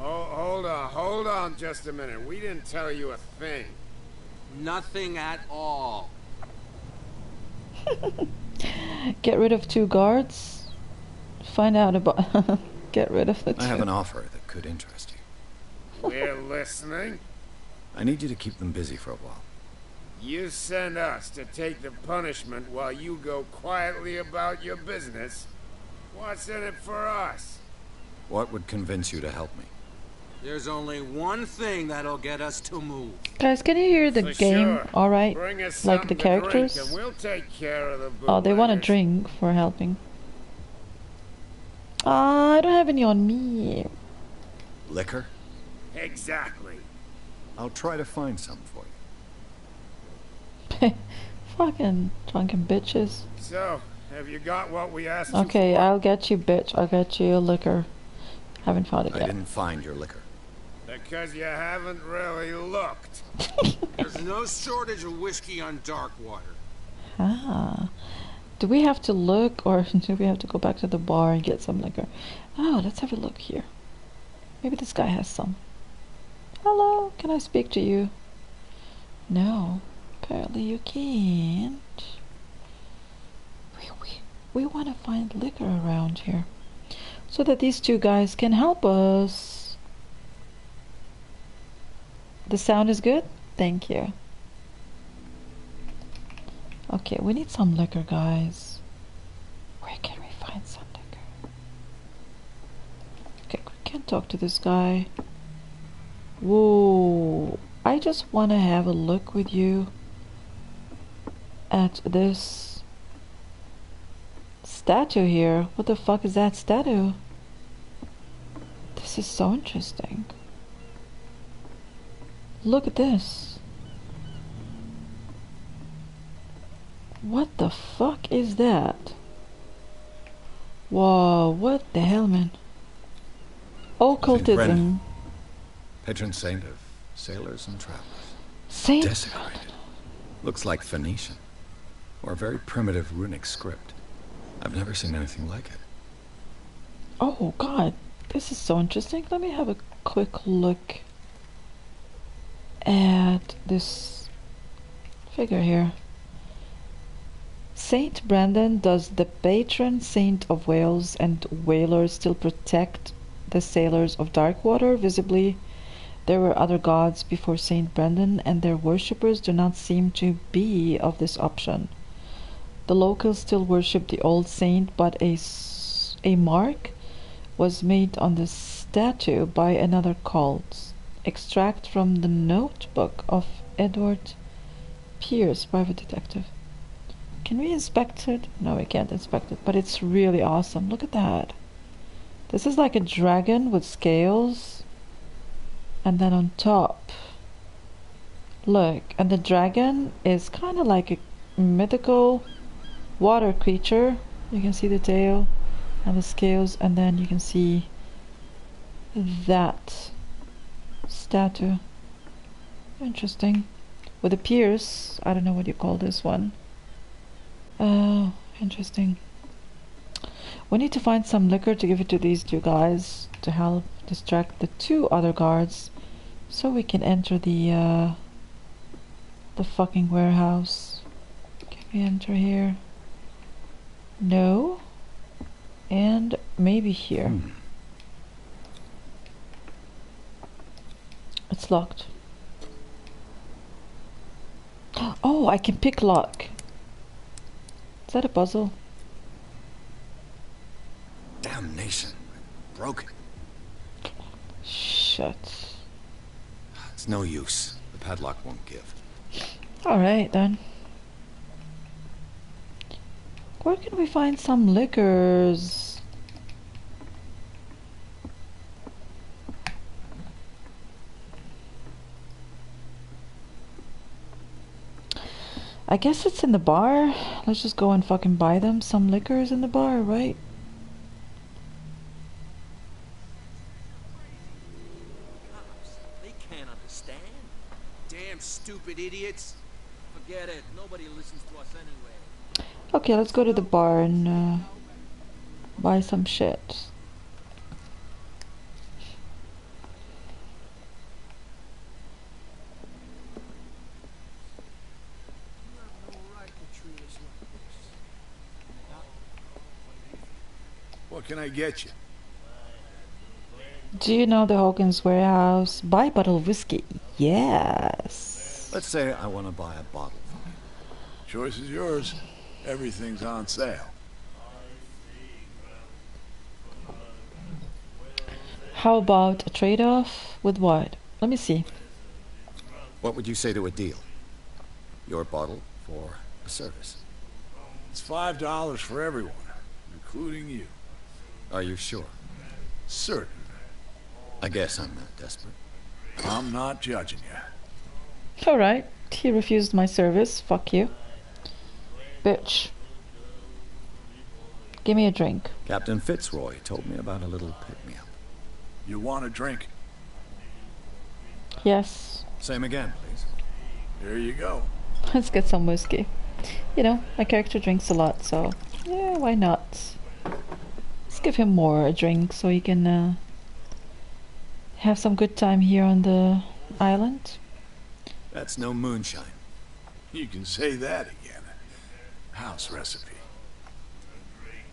Oh, hold on just a minute. We didn't tell you a thing. Nothing at all. Get rid of two guards? Find out about... Get rid of the two. I have an offer that could interest you. We're listening. I need you to keep them busy for a while. You send us to take the punishment while you go quietly about your business. What's in it for us? What would convince you to help me? There's only one thing that'll get us to move. Guys, can you hear the game alright? Like the characters? And we'll take care of the Oh, they want a drink for helping. I don't have any on me. Liquor? Exactly. I'll try to find some for you. Fucking drunken bitches. So, have you got what we asked you Okay, for? I'll get you, bitch. I'll get you liquor. Haven't found it I yet. didn't find your liquor. Because you haven't really looked. There's no shortage of whiskey on Darkwater. Ah. Do we have to look, or do we have to go back to the bar and get some liquor? Oh, let's have a look here. Maybe this guy has some. Hello, can I speak to you? No, apparently you can't. We want to find liquor around here, so that these two guys can help us. The sound is good? Thank you. Okay, we need some liquor, guys. Where can we find some liquor? Okay, we can't talk to this guy. Whoa, I just want to have a look with you at this statue here. What the fuck is that statue? This is so interesting. Look at this. What the fuck is that? Whoa, what the hell, man? Occultism. Patron saint of sailors and travelers. Saint? Desecrated. Looks like Phoenician. Or a very primitive runic script. I've never seen anything like it. Oh god, this is so interesting. Let me have a quick look at this figure here. Saint Brendan, does the patron saint of whales and whalers still protect the sailors of Darkwater? Visibly, there were other gods before Saint Brendan, and their worshippers do not seem to be of this option. The locals still worship the old saint, but a mark was made on the statue by another cult. Extract from the notebook of Edward Pierce, private detective. Can we inspect it? No, we can't inspect it, but it's really awesome. Look at that. This is like a dragon with scales, and then on top, look, and the dragon is kind of like a mythical water creature. You can see the tail and the scales, and then you can see that statue. Interesting. With a pierce, I don't know what you call this one. Oh, interesting. We need to find some liquor to give it to these two guys to help distract the two other guards, so we can enter the fucking warehouse. Can we enter here? No. And maybe here. It's locked. Oh, I can pick lock. Is that a puzzle? Damnation. Broken. Shit. It's no use. The padlock won't give. Alright then. Where can we find some liquors? I guess it's in the bar. Let's just go and fucking buy them some liquors in the bar, right? They can't understand. Damn stupid idiots. Forget it. Nobody listens to us anyway. Okay, let's go to the bar and buy some shit. What can I get you? Do you know the Hogan's Warehouse? Buy a bottle of whiskey. Yes. Let's say I want to buy a bottle. Choice is yours. Everything's on sale. How about a trade-off with what? Let me see. What would you say to a deal? Your bottle for a service. It's $5 for everyone, including you. Are you sure? Certain. I guess I'm not desperate. I'm not judging you. Alright, he refused my service. Fuck you. Bitch. Give me a drink. Captain Fitzroy told me about a little pick-me-up. You want a drink? Yes. Same again, please. Here you go. Let's get some whiskey. You know, my character drinks a lot, so yeah, why not? Let's give him more a drink so he can have some good time here on the island. That's no moonshine. You can say that again. House recipe.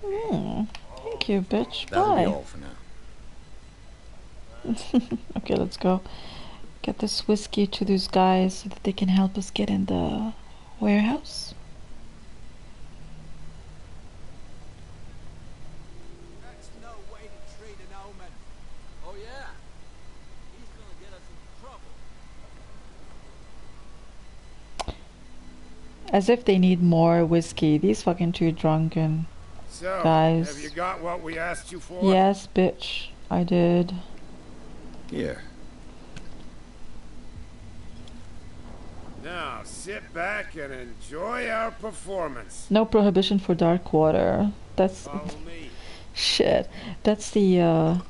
Thank you, bitch. That'll Bye. be all for now. Okay, let's go. Get this whiskey to those guys so that they can help us get in the warehouse. That's no way to treat an omen. Oh yeah. He's gonna get us in trouble. As if they need more whiskey. These fucking two drunken guys. Have you got what we asked you for? Yes, bitch. I did. Here. Now, sit back and enjoy our performance. No prohibition for dark water. That's... Follow me. Shit. That's the,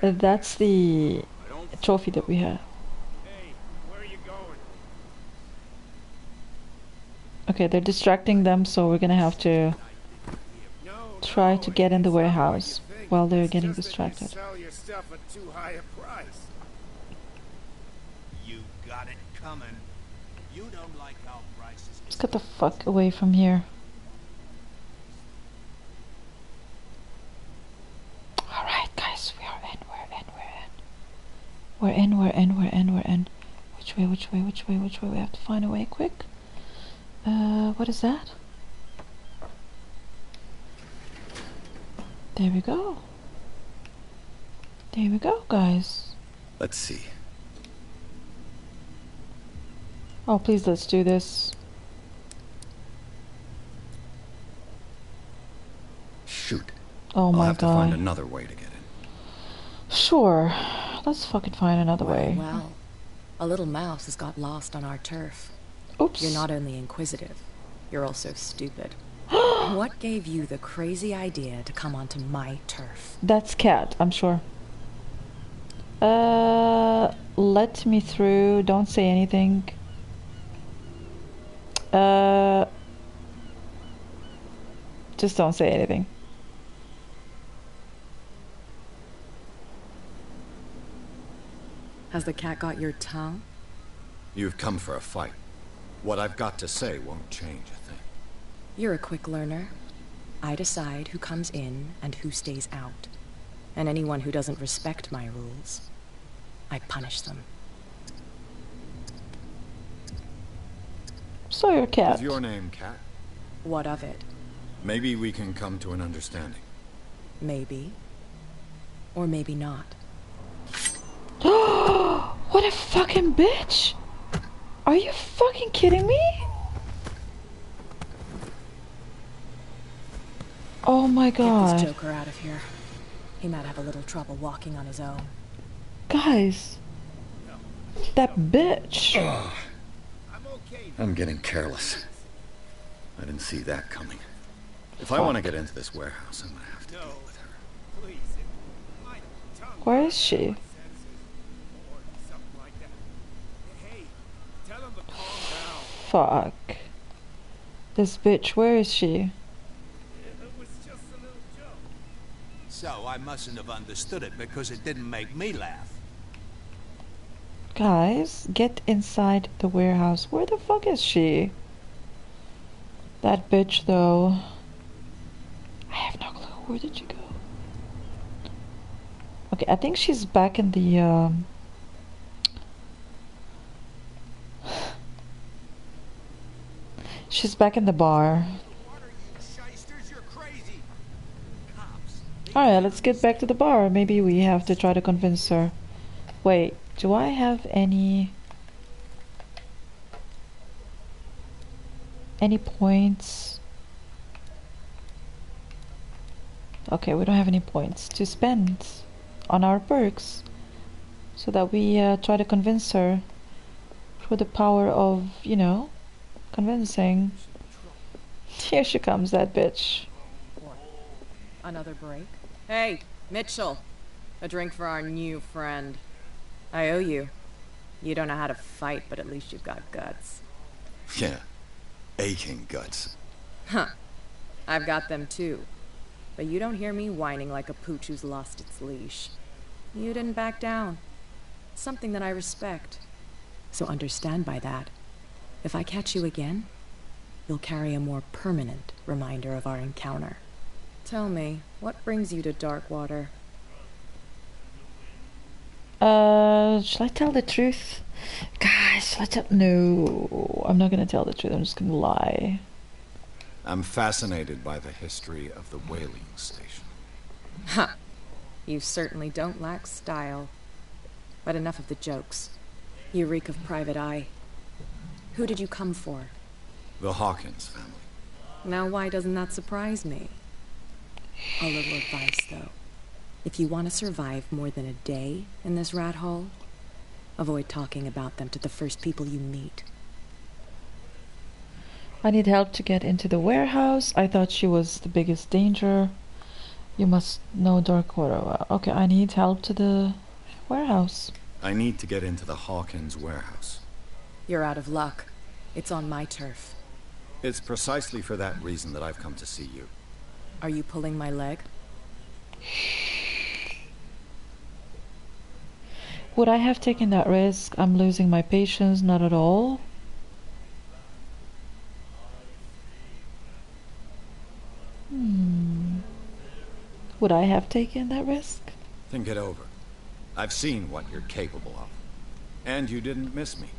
that's the trophy that we have. Hey, where are you going? Okay, they're distracting them, so we're gonna have to try to get in the warehouse while they're getting distracted. Sell your stuff at too high a price. You got it coming. You don't like how prices. Let's get the fuck away from here. Alright guys, we are in, we're in. Which way? We have to find a way quick. What is that? There we go. There we go, guys. Let's see. Oh, please, let's do this. Shoot. Oh my I'll have to god. find another way to get in. Sure. Let's fucking find another way. Well, a little mouse has got lost on our turf. Oops. You're not only inquisitive, you're also stupid. What gave you the crazy idea to come onto my turf? That's Cat, I'm sure. Let me through. Don't say anything. Just don't say anything. Has the cat got your tongue? You've come for a fight. What I've got to say won't change a thing. You're a quick learner. I decide who comes in and who stays out. And anyone who doesn't respect my rules, I punish them. So you're Cat. Is your name Cat? What of it? Maybe we can come to an understanding. Maybe. Or maybe not. What a fucking bitch! Are you fucking kidding me? Oh my god. Get this joker out of here. He might have a little trouble walking on his own. Guys. That bitch. I'm getting careless. I didn't see that coming. If I want to get into this warehouse, I'm gonna have to deal with her. Where is she? Fuck. This bitch, where is she? So I mustn't have understood it because it didn't make me laugh. Guys, get inside the warehouse. Where the fuck is she? That bitch, though. I have no clue. Where did she go? Okay, I think she's back in the, she's back in the bar. Alright, let's get back to the bar. Maybe we have to try to convince her. Wait, do I have any points? Okay, we don't have any points to spend on our perks, so that we try to convince her through the power of, you know, convincing. Here she comes, that bitch. Another break? Hey, Mitchell. A drink for our new friend. I owe you. You don't know how to fight, but at least you've got guts. Yeah, aching guts. Huh. I've got them too. But you don't hear me whining like a pooch who's lost its leash. You didn't back down. It's something that I respect. So understand by that, if I catch you again, you'll carry a more permanent reminder of our encounter. Tell me, what brings you to Darkwater? Shall I tell the truth? Guys, shall I tell? No, I'm not gonna tell the truth, I'm just gonna lie. I'm fascinated by the history of the whaling station. Ha! You certainly don't lack style. But enough of the jokes. You reek of private eye. Who did you come for? The Hawkins family. Now why doesn't that surprise me? A little advice, though. If you want to survive more than a day in this rat hole, Avoid talking about them to the first people you meet. I need help to get into the warehouse. I thought she was the biggest danger. You must know Darkwater well. Okay, I need help to the warehouse. I need to get into the Hawkins warehouse. You're out of luck. It's on my turf. It's precisely for that reason that I've come to see you. Are you pulling my leg? Would I have taken that risk? I'm losing my patience. Not at all. Would I have taken that risk? Think it over. I've seen what you're capable of. And you didn't miss me.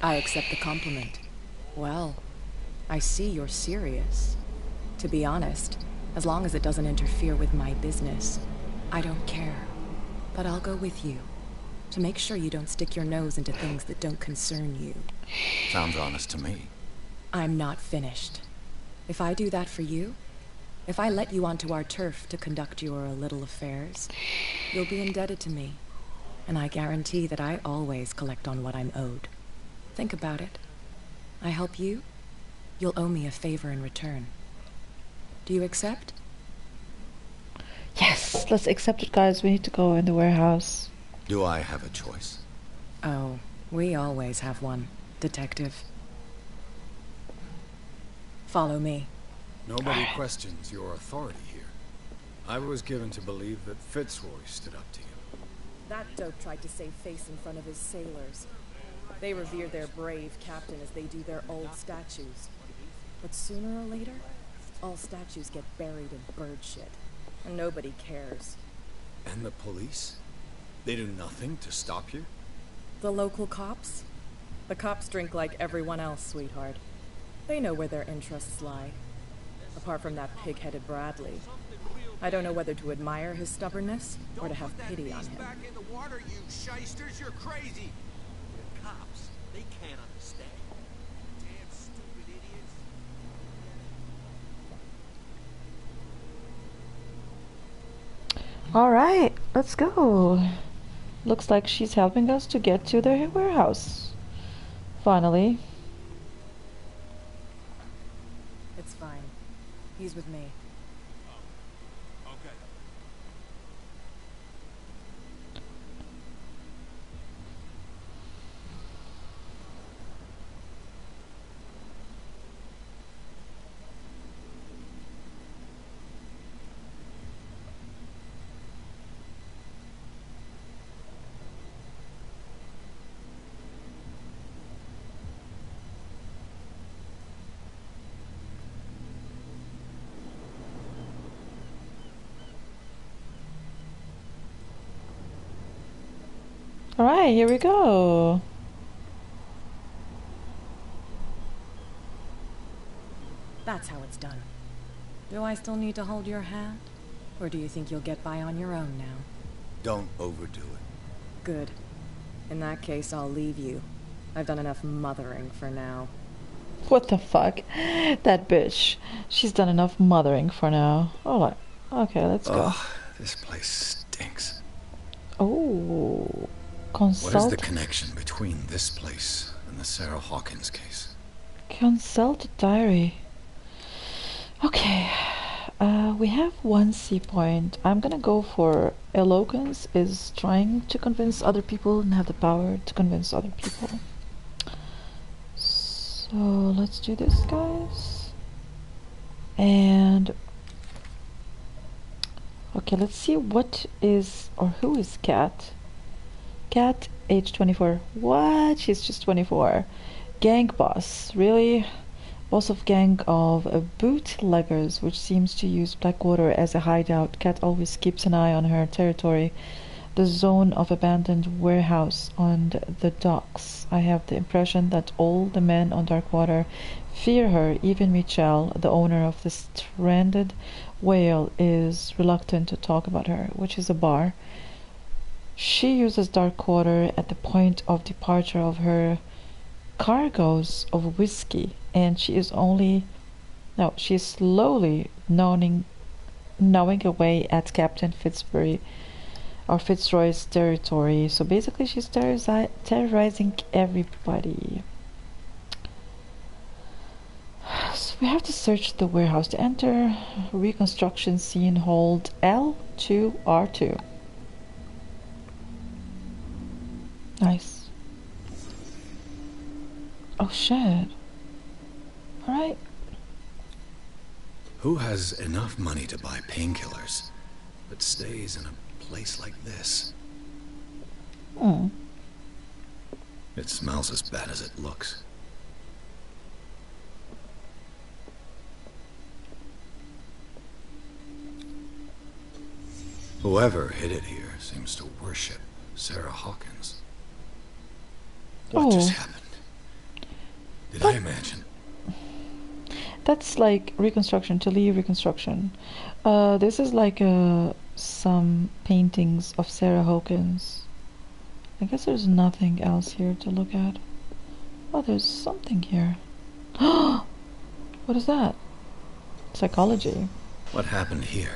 I accept the compliment. Well, I see you're serious. To be honest, as long as it doesn't interfere with my business, I don't care. But I'll go with you, to make sure you don't stick your nose into things that don't concern you. Sounds honest to me. I'm not finished. If I do that for you, if I let you onto our turf to conduct your little affairs, you'll be indebted to me. And I guarantee that I always collect on what I'm owed. Think about it. I help you, you'll owe me a favor in return. Do you accept? Yes, let's accept it, guys. We need to go in the warehouse. Do I have a choice? Oh, we always have one, Detective. Follow me. Nobody questions your authority here. I was given to believe that Fitzroy stood up to you. That dope tried to save face in front of his sailors. They revere their brave captain as they do their old statues. But sooner or later, all statues get buried in bird shit. And nobody cares. And the police? They do nothing to stop you? The local cops? The cops drink like everyone else, sweetheart. They know where their interests lie. Apart from that pig-headed Bradley. I don't know whether to admire his stubbornness or to have pity on him. Back in the water, you shysters, you're crazy. The cops, they can't understand. Damn stupid idiots. Alright, let's go. Looks like she's helping us to get to the warehouse. Finally. It's fine. He's with me. Alright, here we go. That's how it's done. Do I still need to hold your hand? Or do you think you'll get by on your own now? Don't overdo it. Good. In that case, I'll leave you. I've done enough mothering for now. What the fuck? That bitch. She's done enough mothering for now. Alright. Okay, let's go. Oh, this place stinks. Oh. Consult. What is the connection between this place and the Sarah Hawkins case? Consult diary. Okay. We have one C point. I'm gonna go for eloquence is trying to convince other people and have the power to convince other people. So let's do this, guys. And okay, let's see what is or who is Cat. Cat, age 24. What? She's just 24. Gang boss. Really? Boss of gang of bootleggers, which seems to use Blackwater as a hideout. Cat always keeps an eye on her territory. The zone of abandoned warehouse on the docks. I have the impression that all the men on Darkwater fear her. Even Michelle, the owner of the stranded whale, is reluctant to talk about her, which is a bar. She uses Darkwater at the point of departure of her cargoes of whiskey, and she is slowly gnawing away at Captain Fitzroy. or Fitzroy's territory. So basically she's terrorizing everybody. So we have to search the warehouse. To enter reconstruction scene, hold L2 R2. Nice. Oh shit. Alright. Who has enough money to buy painkillers, but stays in a place like this? It smells as bad as it looks. Whoever hid it here seems to worship Sarah Hawkins. What just happened? Did I imagine? That's like reconstruction, to leave reconstruction. This is like some paintings of Sarah Hawkins. I guess there's nothing else here to look at. Oh, there's something here. What is that? Psychology. What happened here?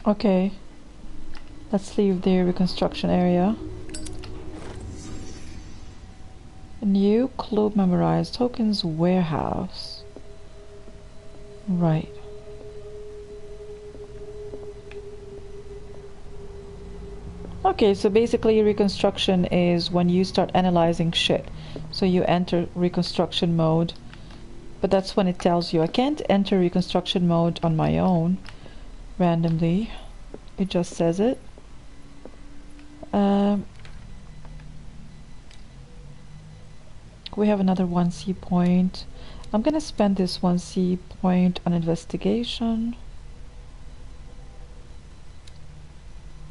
Okay. Let's leave the reconstruction area. A new clue memorized. Hawkins warehouse. Right. Okay, so basically reconstruction is when you start analyzing shit. So you enter reconstruction mode. But that's when it tells you I can't enter reconstruction mode on my own randomly. It just says it. We have another 1C point. I'm gonna spend this 1C point on investigation.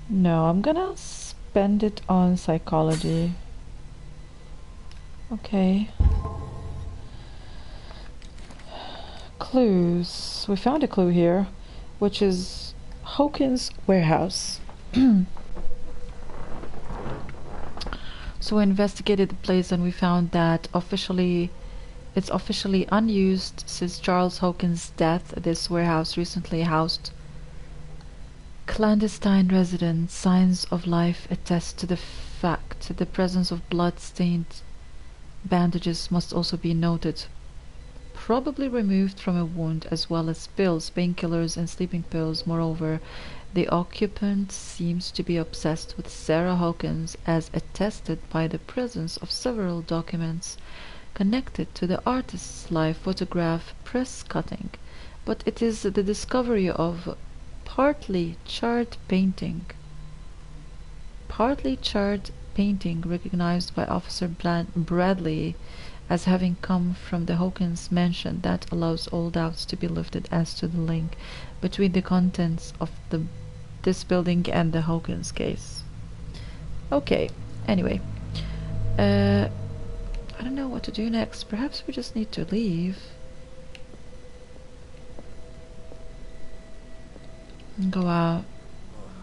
No, I'm gonna spend it on psychology. Okay. Clues. We found a clue here, which is Hawkins warehouse. So we investigated the place and we found that it's officially unused since Charles Hawkins' death. This warehouse recently housed clandestine residents. Signs of life attest to the fact the presence of blood-stained bandages must also be noted. Probably removed from a wound, as well as pills, painkillers and sleeping pills. Moreover, the occupant seems to be obsessed with Sarah Hawkins, as attested by the presence of several documents connected to the artist's life, photograph, press cutting. But it is the discovery of partly charred painting recognized by Officer Bradley as having come from the Hawkins mansion that allows all doubts to be lifted as to the link between the contents of this building and the Hawkins case. Okay, anyway. I don't know what to do next. Perhaps we just need to leave. And go out.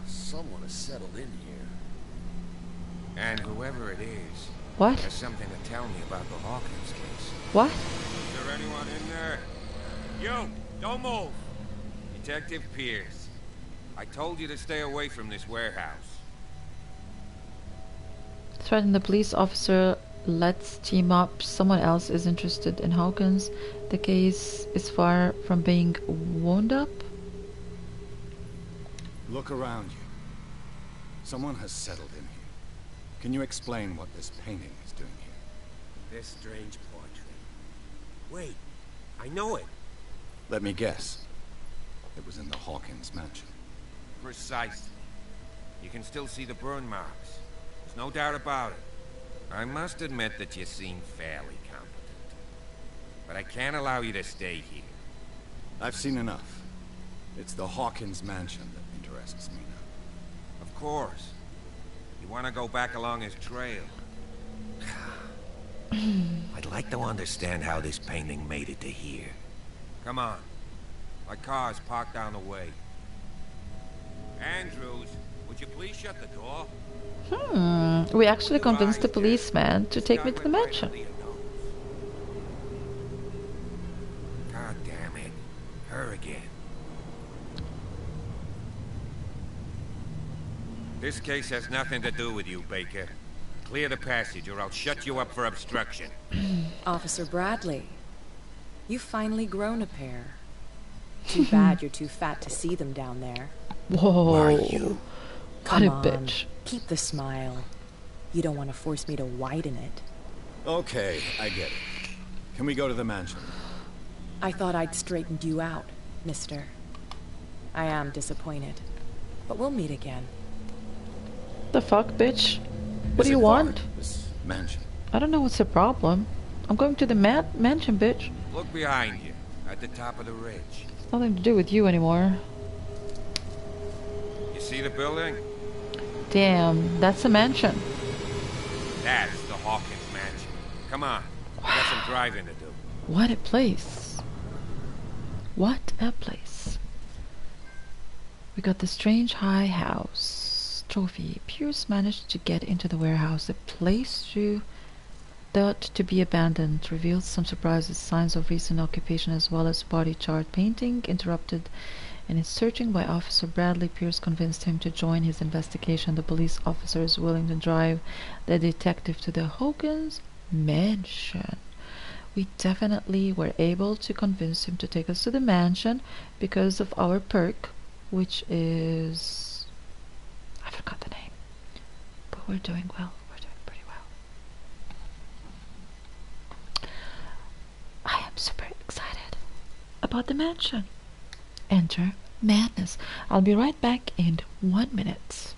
Someone has settled in here. And whoever it is... What? Has something to tell me about the Hawkins case. What? Is there anyone in there? You! Don't move! Detective Pierce. I told you to stay away from this warehouse. Threaten the police officer. Let's team up. Someone else is interested in Hawkins. The case is far from being wound up. Look around you. Someone has settled in here. Can you explain what this painting is doing here? This strange portrait. Wait, I know it. Let me guess. It was in the Hawkins mansion. Precisely. You can still see the burn marks. There's no doubt about it. I must admit that you seem fairly competent. But I can't allow you to stay here. I've seen enough. It's the Hawkins mansion that interests me now. Of course. You want to go back along his trail. I'd like to understand how this painting made it to here. Come on. My car's parked down the way. Andrews, would you please shut the door? We actually convinced the policeman to take me to the mansion. This case has nothing to do with you, Baker. Clear the passage or I'll shut you up for obstruction. Officer Bradley, you've finally grown a pair. Too bad you're too fat to see them down there. Whoa. Where are you? Come What a on, bitch. keep the smile. You don't want to force me to widen it. Okay, I get it. Can we go to the mansion? I thought I'd straightened you out, mister. I am disappointed, but we'll meet again. The fuck, bitch? What Is do you it far, want? this mansion? I don't know what's the problem. I'm going to the mansion, bitch. Look behind you, at the top of the ridge. Nothing to do with you anymore. You see the building? Damn, that's a mansion. That's the Hawkins mansion. Come on, we got some driving to do. What a place. What a place. We got the strange high house trophy. Pierce managed to get into the warehouse. The place thought to be abandoned reveals some surprises, signs of recent occupation as well as body chart painting. Interrupted in his searching by Officer Bradley, Pierce convinced him to join his investigation. The police officer is willing to drive the detective to the Hawkins mansion. We definitely were able to convince him to take us to the mansion because of our perk, which is... I forgot the name. But we're doing well. We're doing pretty well. I am super excited about the mansion. Enter madness. I'll be right back in 1 minute.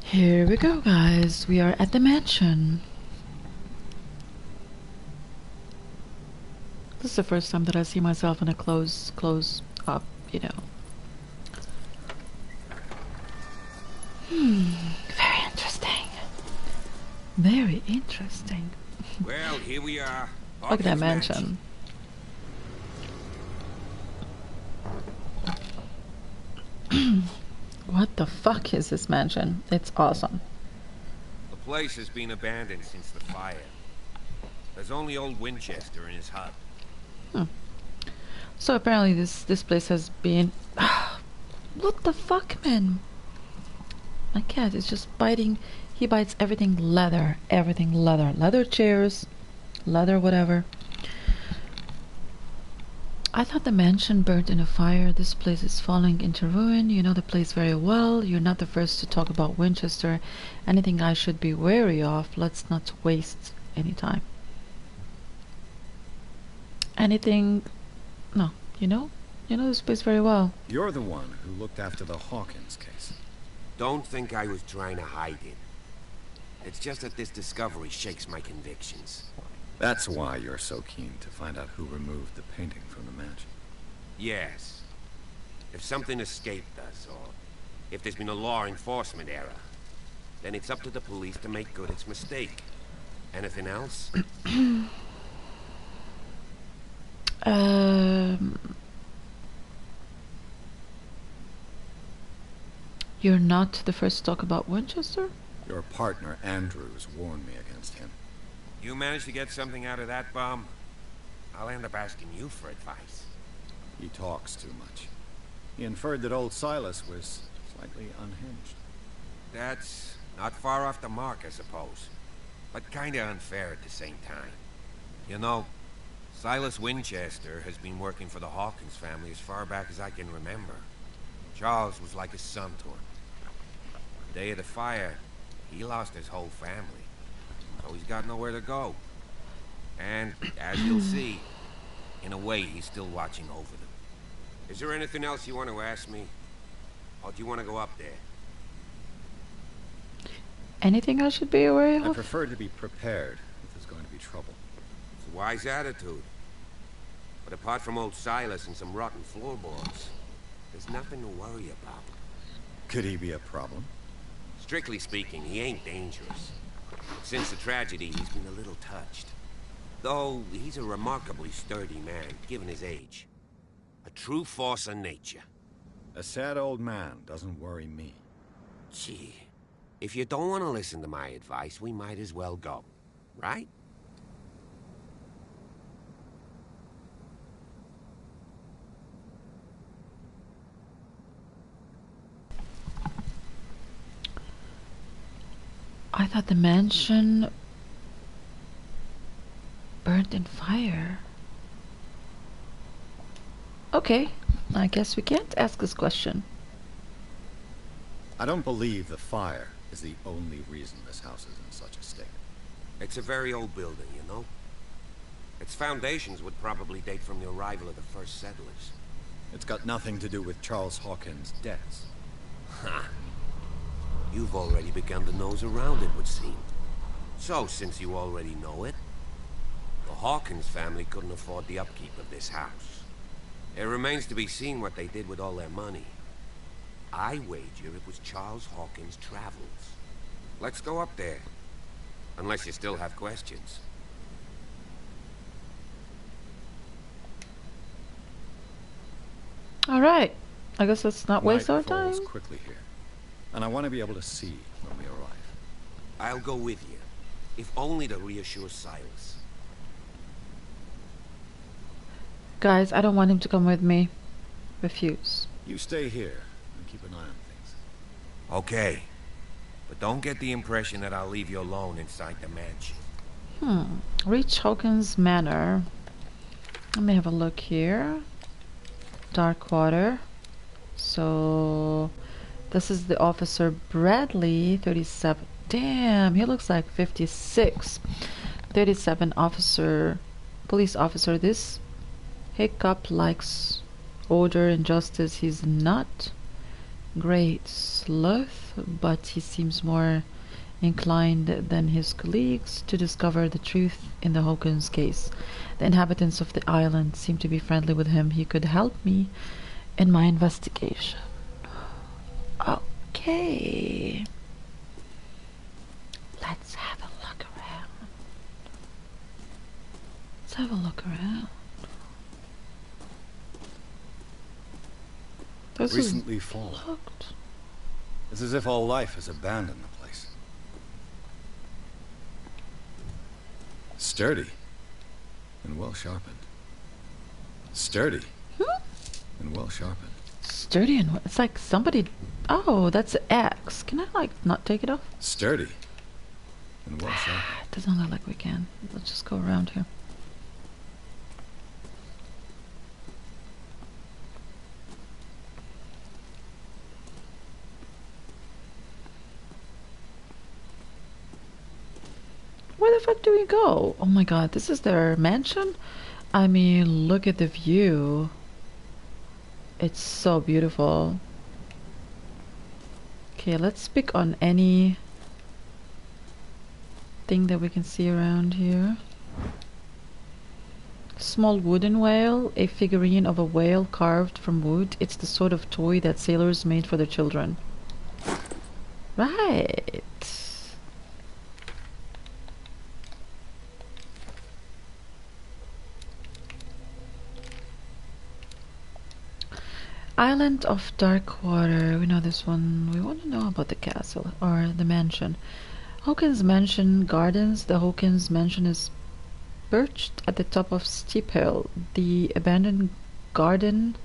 Here we go, guys. We are at the mansion. This is the first time that I see myself in a close up, you know. Very interesting. Very interesting. Well, here we are. Look at that mansion. What the fuck is this mansion? It's awesome. The place has been abandoned since the fire. There's only old Winchester in his hut. So apparently this place has been... What the fuck, man? My cat is just biting. He bites everything leather. Everything leather. Leather chairs. Leather whatever. I thought the mansion burnt in a fire. This place is falling into ruin. You know the place very well. You're not the first to talk about Winchester. Anything I should be wary of? Let's not waste any time. Anything... No, you know this place very well. You're the one who looked after the Hawkins case. Don't think I was trying to hide it. It's just that this discovery shakes my convictions. That's why you're so keen to find out who removed the painting from the mansion. Yes. If something escaped us, or if there's been a law enforcement error, then it's up to the police to make good its mistake. Anything else? You're not the first to talk about Winchester? Your partner, Andrews, warned me against him. You managed to get something out of that bum? I'll end up asking you for advice. He talks too much. He inferred that old Silas was slightly unhinged. That's not far off the mark, I suppose. But kinda unfair at the same time. You know, Silas Winchester has been working for the Hawkins family as far back as I can remember. Charles was like a son to him. The day of the fire, he lost his whole family. So he's got nowhere to go. And, as you'll see, in a way he's still watching over them. Is there anything else you want to ask me? Or do you want to go up there? Anything I should be aware of? I prefer to be prepared if there's going to be trouble. It's a wise attitude. But apart from old Silas and some rotten floorboards, there's nothing to worry about. Could he be a problem? Strictly speaking, he ain't dangerous. Since the tragedy, he's been a little touched. Though, he's a remarkably sturdy man, given his age. A true force of nature. A sad old man doesn't worry me. Gee, if you don't want to listen to my advice, we might as well go. Right? I thought the mansion burnt in fire. Okay, I guess we can't ask this question. I don't believe the fire is the only reason this house is in such a state. It's a very old building, you know? Its foundations would probably date from the arrival of the first settlers. It's got nothing to do with Charles Hawkins' deaths. Ha! You've already begun to nose around, it would seem. So, since you already know it, the Hawkins family couldn't afford the upkeep of this house. It remains to be seen what they did with all their money. I wager it was Charles Hawkins' travels. Let's go up there. Unless you still have questions. Alright. I guess let's not waste our time. Falls quickly here, and I want to be able to see when we arrive. I'll go with you, if only to reassure Silas. Guys, I don't want him to come with me. Refuse. You stay here and keep an eye on things. Okay. But don't get the impression that I'll leave you alone inside the mansion. Reach Hawkins Manor. Let me have a look here. Darkwater. So this is the officer Bradley, 37. Damn, he looks like 56. 37 officer, police officer. This hiccup likes order and justice. He's not great sleuth, but he seems more inclined than his colleagues to discover the truth in the Hawkins case. The inhabitants of the island seem to be friendly with him. He could help me in my investigation. Okay. Let's have a look around. Let's have a look around. Recently fallen. Looked. It's as if all life has abandoned the place. Sturdy and well sharpened. Sturdy and well sharpened. Sturdy and it's like somebody. Oh, that's an X. Can I like not take it off? Sturdy and well sharpened. It doesn't look like we can. Let's just go around here. Where the fuck do we go? Oh my god, this is their mansion? I mean, look at the view. It's so beautiful. Okay, let's pick on any thing that we can see around here. Small wooden whale, a figurine of a whale carved from wood. It's the sort of toy that sailors made for their children. Right. Island of Dark Water. We know this one. We want to know about the castle or the mansion. Hawkins Mansion Gardens. The Hawkins Mansion is perched at the top of steep hill. The abandoned garden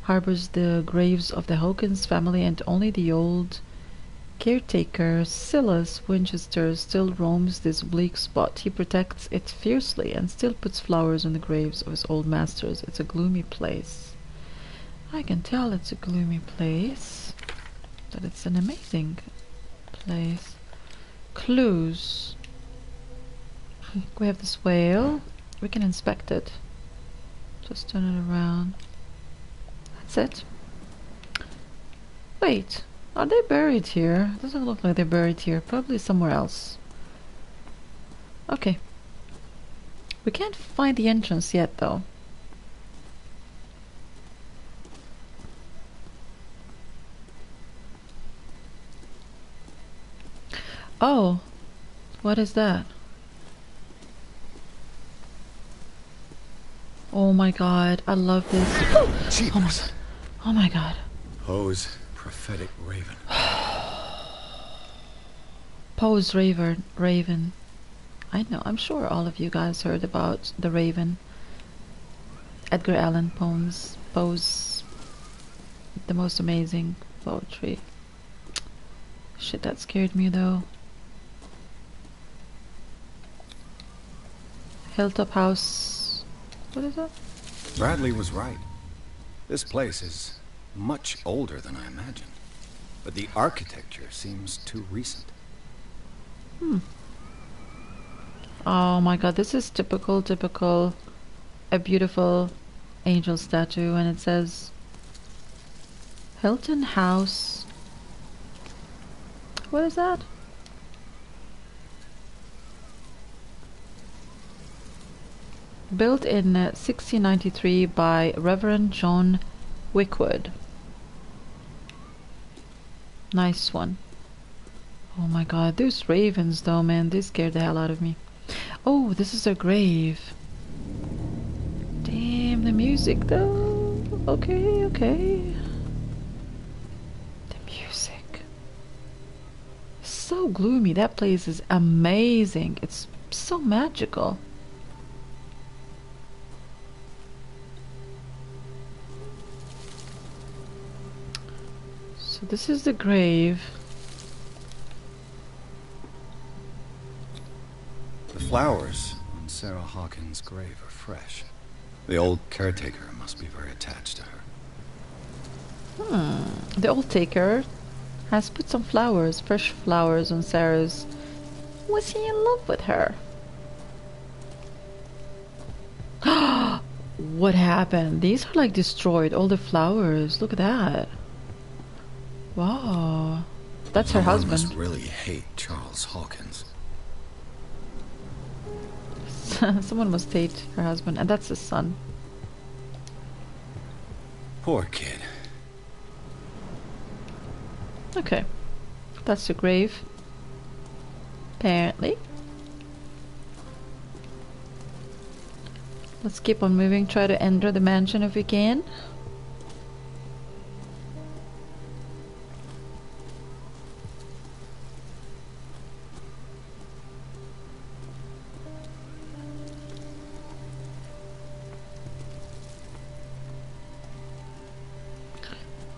harbors the graves of the Hawkins family, and only the old caretaker Silas Winchester still roams this bleak spot. He protects it fiercely and still puts flowers on the graves of his old masters. It's a gloomy place. I can tell it's a gloomy place, but it's an amazing place. Clues. We have this whale. We can inspect it. Just turn it around. That's it. Wait, are they buried here? Doesn't look like they're buried here. Probably somewhere else. Okay. We can't find the entrance yet, though. Oh, what is that? Oh my god, I love this. Oh my god. Poe's prophetic raven. Poe's raven. I know, I'm sure all of you guys heard about the Raven. Edgar Allan Poe's the most amazing poetry. Shit, that scared me though. Hilltop House. What is that? Bradley was right. This place is much older than I imagined. But the architecture seems too recent. Oh my god, this is typical, a beautiful angel statue, and it says Hilton House. What is that? Built in 1693 by Reverend John Wickwood. Nice one. Oh my god, those ravens though, man, they scared the hell out of me. Oh, this is a grave. Damn, the music though. Okay. The music. So gloomy. That place is amazing. It's so magical. So this is the grave. The flowers on Sarah Hawkins' grave are fresh. The old caretaker must be very attached to her. The old taker has put some flowers, fresh flowers on Sarah's. Was he in love with her? What happened? These are like destroyed, all the flowers. Look at that. Wow. That's her husband. Must really hate Charles Hawkins. Someone must hate her husband, and that's his son. Poor kid. Okay. That's the grave. Apparently. Let's keep on moving. Try to enter the mansion if we can.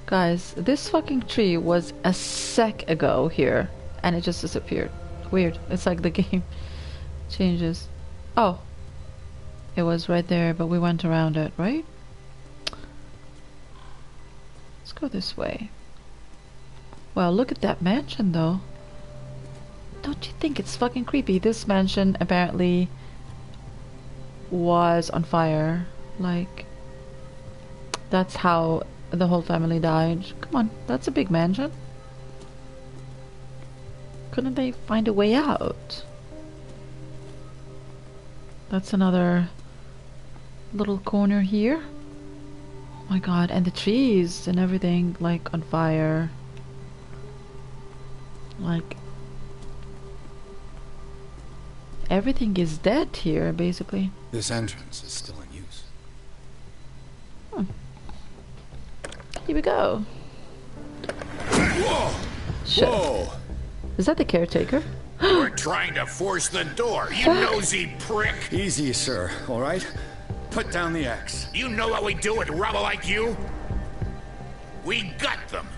Guys, this fucking tree was a sec ago here, and it just disappeared. Weird. It's like the game changes. Oh. It was right there, but we went around it, right? Let's go this way. Well, look at that mansion, though. Don't you think it's fucking creepy? This mansion apparently was on fire. Like, that's how the whole family died. Come on, that's a big mansion. Couldn't they find a way out? That's another little corner here. Oh my god, and the trees and everything like on fire. Like everything is dead here, basically. This entrance is still in use. Here we go. Whoa! Shit. Whoa! Is that the caretaker? We're trying to force the door, you nosy prick! Easy, sir, alright? Put down the axe. You know what we do with rubble like you? We gut them.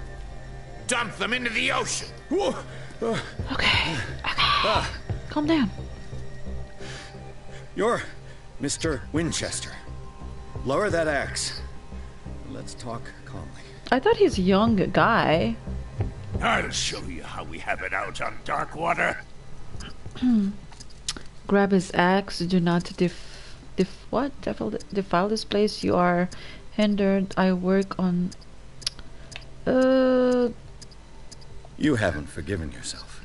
Dump them into the ocean. Whoa! Okay. Calm down. You're Mr. Winchester. Lower that axe. Let's talk calmly. I thought he's a young guy. I'll show you how we have it out on Darkwater. Grab his axe. Do not defile this place. You are hindered. I work on. You haven't forgiven yourself.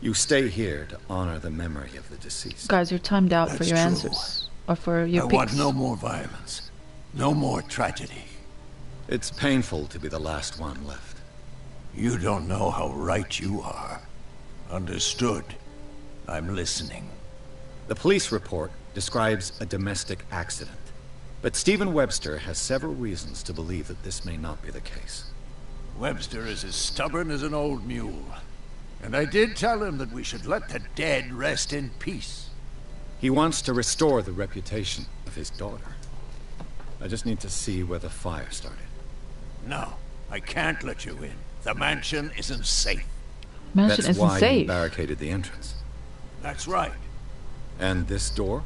You stay here to honor the memory of the deceased. Guys, you're timed out for That's your true. answers or for your I picks. want no more violence. No more tragedy. It's painful to be the last one left. You don't know how right you are. Understood. I'm listening. The police report describes a domestic accident, but Stephen Webster has several reasons to believe that this may not be the case. Webster is as stubborn as an old mule. And I did tell him that we should let the dead rest in peace. He wants to restore the reputation of his daughter. I just need to see where the fire started. No, I can't let you in. The mansion isn't safe. Mansion That's isn't why you safe. barricaded the entrance. That's right. And this door?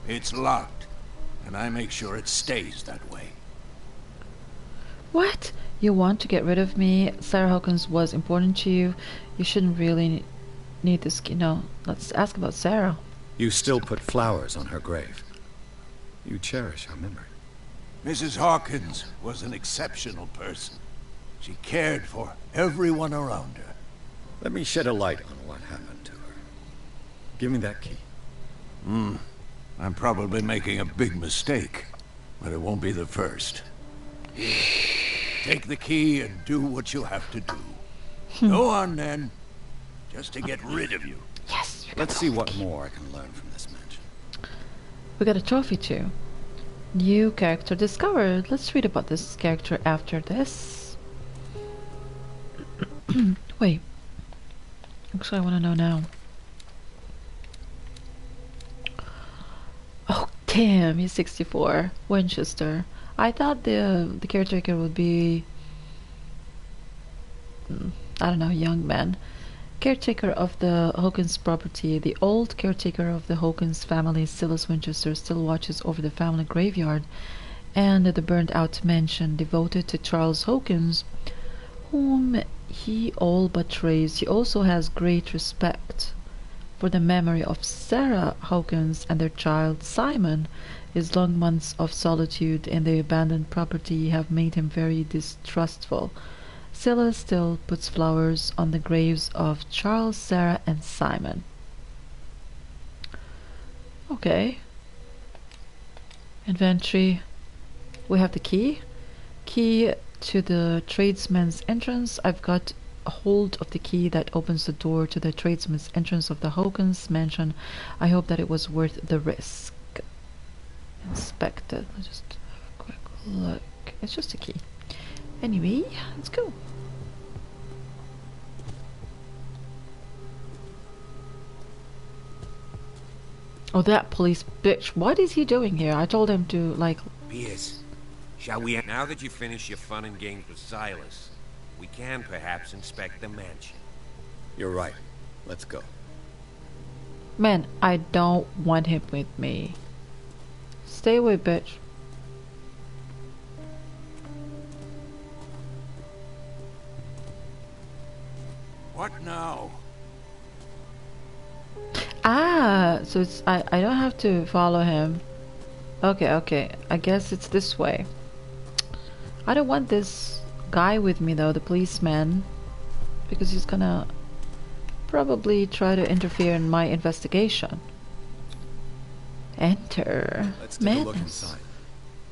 It's locked. And I make sure it stays that way. What? You want to get rid of me? Sarah Hawkins was important to you. You shouldn't really need this. No, let's ask about Sarah. You still put flowers on her grave. You cherish her memory. Mrs. Hawkins was an exceptional person. She cared for everyone around her. Let me shed a light on what happened to her. Give me that key. I'm probably making a big mistake, but it won't be the first. Here, take the key and do what you have to do. Go on then, just to get rid of you. Yes. Let's see what more I can learn from this mansion. We got a trophy too. New character discovered. Let's read about this character after this. Wait. Actually, I want to know now. Oh, damn, he's 64. Winchester. I thought the caretaker would be, I don't know, young man. Caretaker of the Hawkins property. The old caretaker of the Hawkins family, Silas Winchester, still watches over the family graveyard and the burned-out mansion devoted to Charles Hawkins, whom he all but raised. He also has great respect for the memory of Sarah Hawkins and their child Simon. His long months of solitude in the abandoned property have made him very distrustful. Silas still puts flowers on the graves of Charles, Sarah, and Simon. Okay. Inventory. We have the key. Key to the tradesman's entrance. I've got a hold of the key that opens the door to the tradesman's entrance of the Hawkins mansion. I hope that it was worth the risk. Inspect it. Let's just have a quick look. It's just a key. Anyway, let's go. Oh, that police bitch. What is he doing here? I told him to, like... Piers, Shall we... Now that you've finished your fun and games with Silas, we can perhaps inspect the mansion. You're right. Let's go. Man, I don't want him with me. Stay away, bitch. What now? Ah, so it's I don't have to follow him. Okay. I guess it's this way. I don't want this guy with me though, the policeman, because he's gonna probably try to interfere in my investigation. Enter. Let's take a look inside.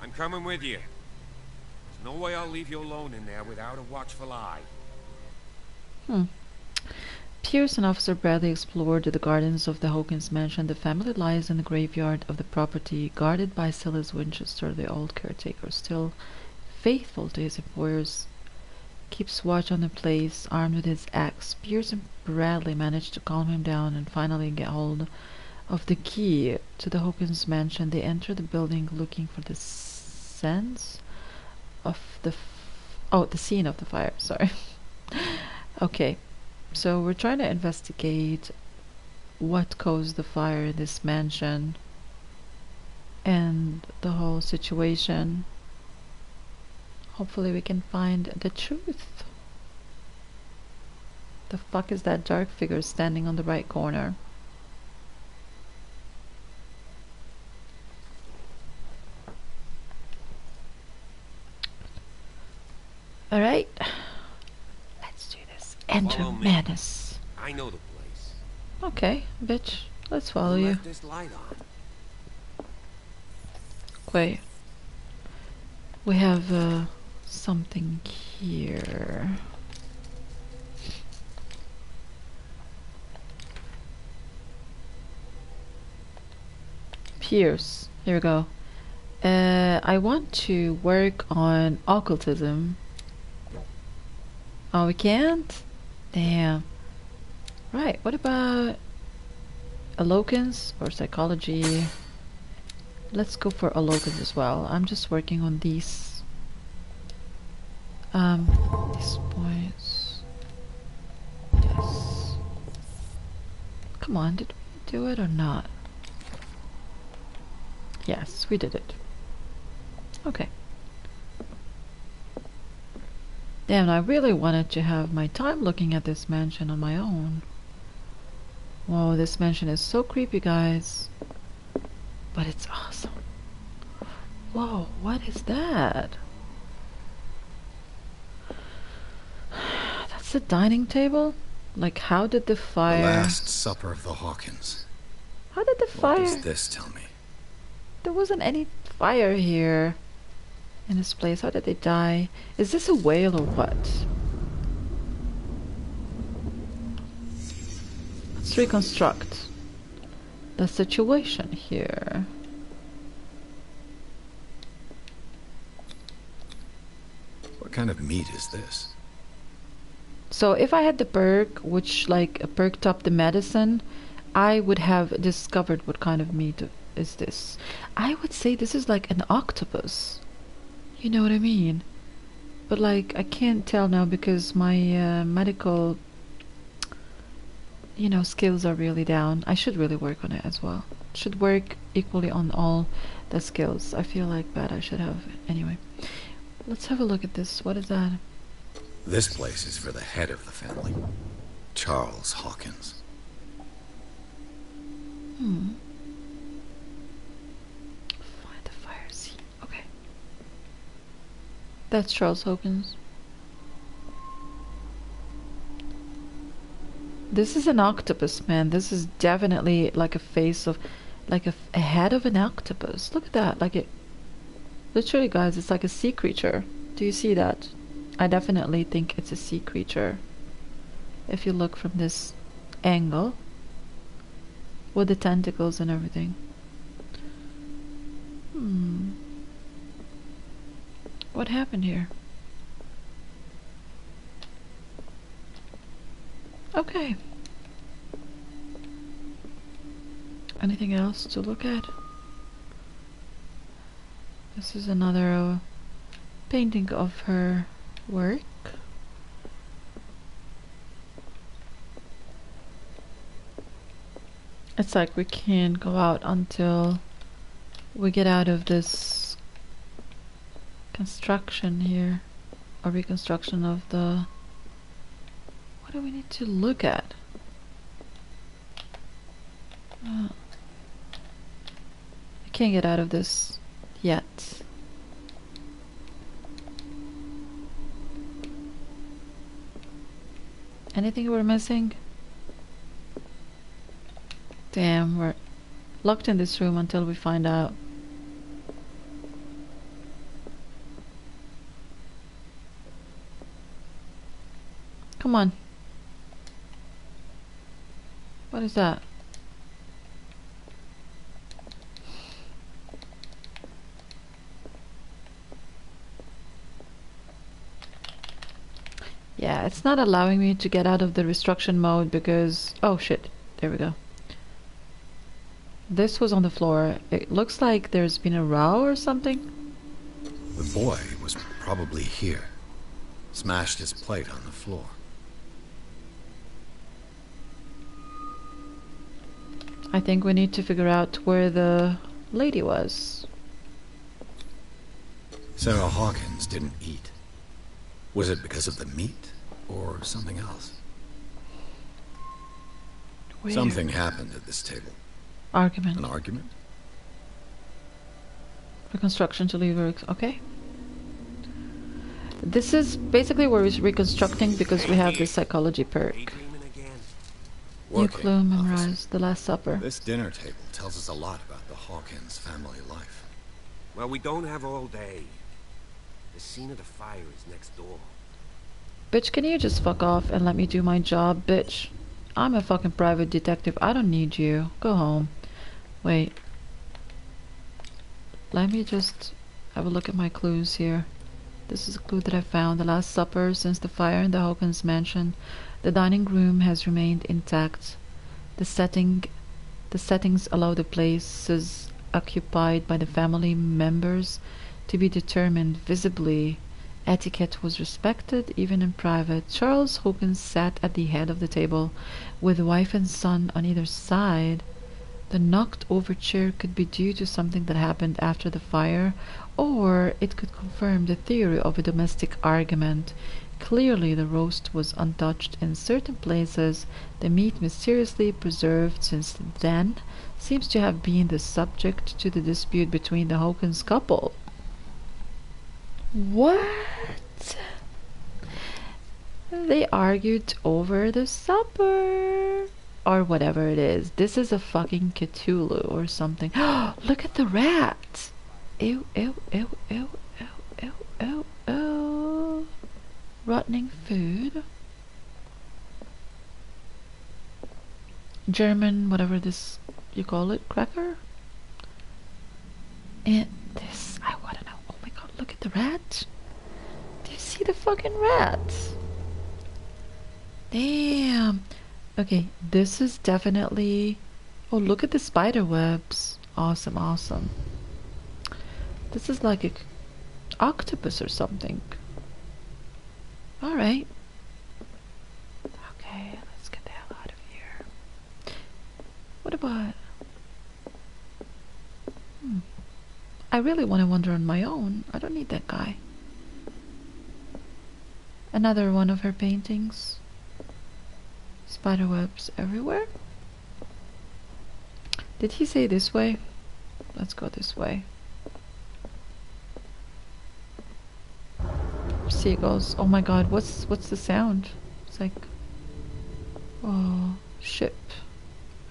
I'm coming with you. There's no way I'll leave you alone in there without a watchful eye. Pierce and Officer Bradley explored the gardens of the Hawkins mansion. The family lies in the graveyard of the property, guarded by Silas Winchester, the old caretaker, still faithful to his employers. Keeps watch on the place, armed with his axe. Pierce and Bradley managed to calm him down and finally get hold of the key to the Hawkins mansion. They enter the building looking for the sense of the the scene of the fire. Sorry. Okay. So we're trying to investigate what caused the fire in this mansion and the whole situation. Hopefully we can find the truth. The fuck is that dark figure standing on the right corner? Alright. Enter madness. I know the place. Okay, bitch. Let's follow you. Left this light on. Wait. We have something here. Pierce. Here we go. I want to work on occultism. Oh, we can't? Damn. Right, what about eloquence or psychology? Let's go for eloquence as well. I'm just working on these points. Yes. Come on, did we do it or not? Yes, we did it. Okay. Damn, I really wanted to have my time looking at this mansion on my own. Whoa, this mansion is so creepy, guys. But it's awesome. Whoa, what is that? That's the dining table? Like, how did the fire... The Last Supper of the Hawkins. How did the fire... What does this tell me? There wasn't any fire here. In this place. How did they die? Is this a whale or what? Let's reconstruct the situation here. What kind of meat is this? So if I had the perk, which like perked up the medicine, I would have discovered what kind of meat is this. I would say this is like an octopus. You know what I mean? But like, I can't tell now because my medical, skills are really down. I should really work on it as well. Should work equally on all the skills. I feel like that I should have. Anyway, let's have a look at this. What is that? This place is for the head of the family, Charles Hawkins. That's Charles Hawkins. This is an octopus, man. This is definitely like a face of, like a head of an octopus. Look at that. Like it, literally, guys, it's like a sea creature. Do you see that? I definitely think it's a sea creature. If you look from this angle, with the tentacles and everything. What happened here? Okay. Anything else to look at? This is another painting of her work. It's like we can't go out until we get out of this construction here, or reconstruction of the... What do we need to look at? I can't get out of this yet. Anything we're missing? Damn, we're locked in this room until we find out. Come on. What is that? Yeah, it's not allowing me to get out of the restriction mode because... Oh shit, there we go. This was on the floor. It looks like there's been a row or something. The boy was probably here. Smashed his plate on the floor. I think we need to figure out where the lady was. Sarah Hawkins didn't eat. Was it because of the meat or something else? Where? Something happened at this table. Argument. An argument? Reconstruction to leave works. Okay. This is basically where we're reconstructing because we have this psychology perk. New clue, memorize the Last Supper. This dinner table tells us a lot about the Hawkins family life. Well, we don't have all day. The scene of the fire is next door. Bitch, can you just fuck off and let me do my job, bitch? I'm a fucking private detective. I don't need you. Go home. Wait. Let me just have a look at my clues here. This is a clue that I found. The Last Supper. Since the fire in the Hawkins mansion, the dining room has remained intact. The settings allow the places occupied by the family members to be determined visibly. Etiquette was respected even in private. Charles Hawkins sat at the head of the table with wife and son on either side. The knocked over chair could be due to something that happened after the fire, or it could confirm the theory of a domestic argument. Clearly the roast was untouched in certain places. The meat mysteriously preserved since then seems to have been the subject to the dispute between the Hawkins couple. What? They argued over the supper. Or whatever it is. This is a fucking Cthulhu or something. Look at the rat! Ew, ew, ew, ew, ew, ew, ew, ew. Rotting food. German, whatever this you call it, cracker. And this, I wanna know. Oh my god, look at the rat. Do you see the fucking rat? Damn. Okay, this is definitely... Oh, look at the spider webs. Awesome, awesome. This is like a octopus or something. Alright. Okay, let's get the hell out of here. What about... I really want to wander on my own. I don't need that guy. Another one of her paintings. Spiderwebs everywhere. Did he say this way? Let's go this way. Seagulls. Oh my god, what's the sound? It's like... Oh, ship.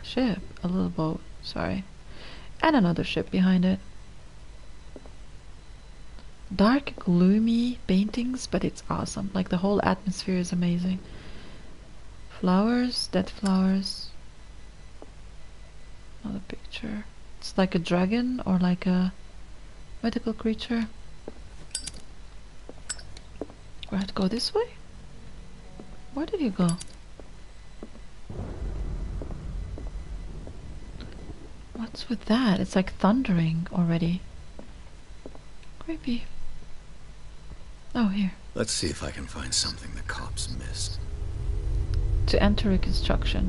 Ship. A little boat. Sorry. And another ship behind it. Dark, gloomy paintings, but it's awesome. Like the whole atmosphere is amazing. Flowers, dead flowers. Another picture. It's like a dragon or like a mythical creature. We have to go this way? Where did you go? What's with that? It's like thundering already. Creepy. Oh, here. Let's see if I can find something the cops missed. To enter reconstruction.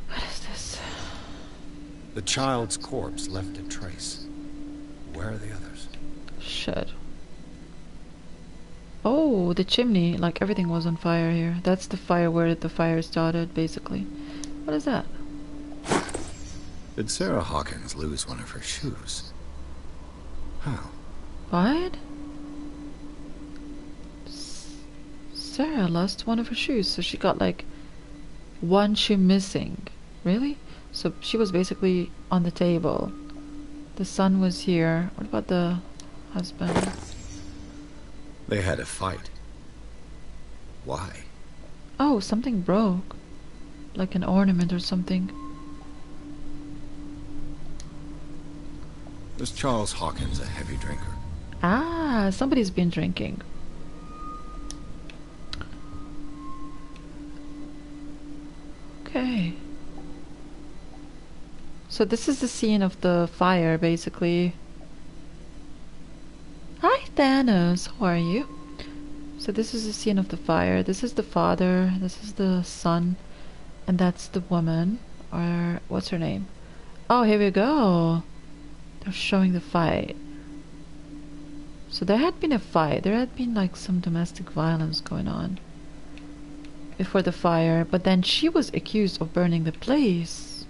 What is this? The child's corpse left a trace. Where are the others? Shit. Oh, the chimney. Like everything was on fire here. That's the fire where the fire started, basically. What is that? Did Sarah Hawkins lose one of her shoes? How? What? Sarah lost one of her shoes, so she got like one shoe missing. Really? So she was basically on the table. The son was here. What about the husband? They had a fight. Why? Oh, something broke. Like an ornament or something. Was Charles Hawkins a heavy drinker? Ah, somebody's been drinking. Okay. So this is the scene of the fire, basically. Hi, Thanos. How are you? So this is the scene of the fire. This is the father. This is the son. And that's the woman. Or what's her name? Oh, here we go. They're showing the fight. So there had been a fight. There had been like some domestic violence going on before the fire. But then she was accused of burning the place.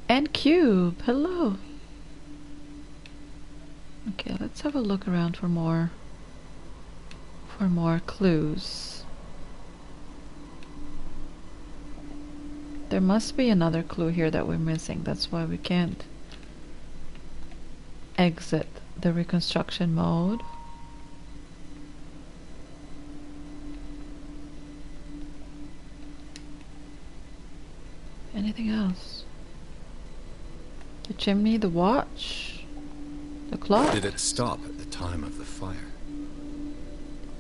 And Cube, hello. Okay, let's have a look around for more clues. There must be another clue here that we're missing. That's why we can't exit the reconstruction mode. Anything else? The chimney, the watch, the clock. Did it stop at the time of the fire?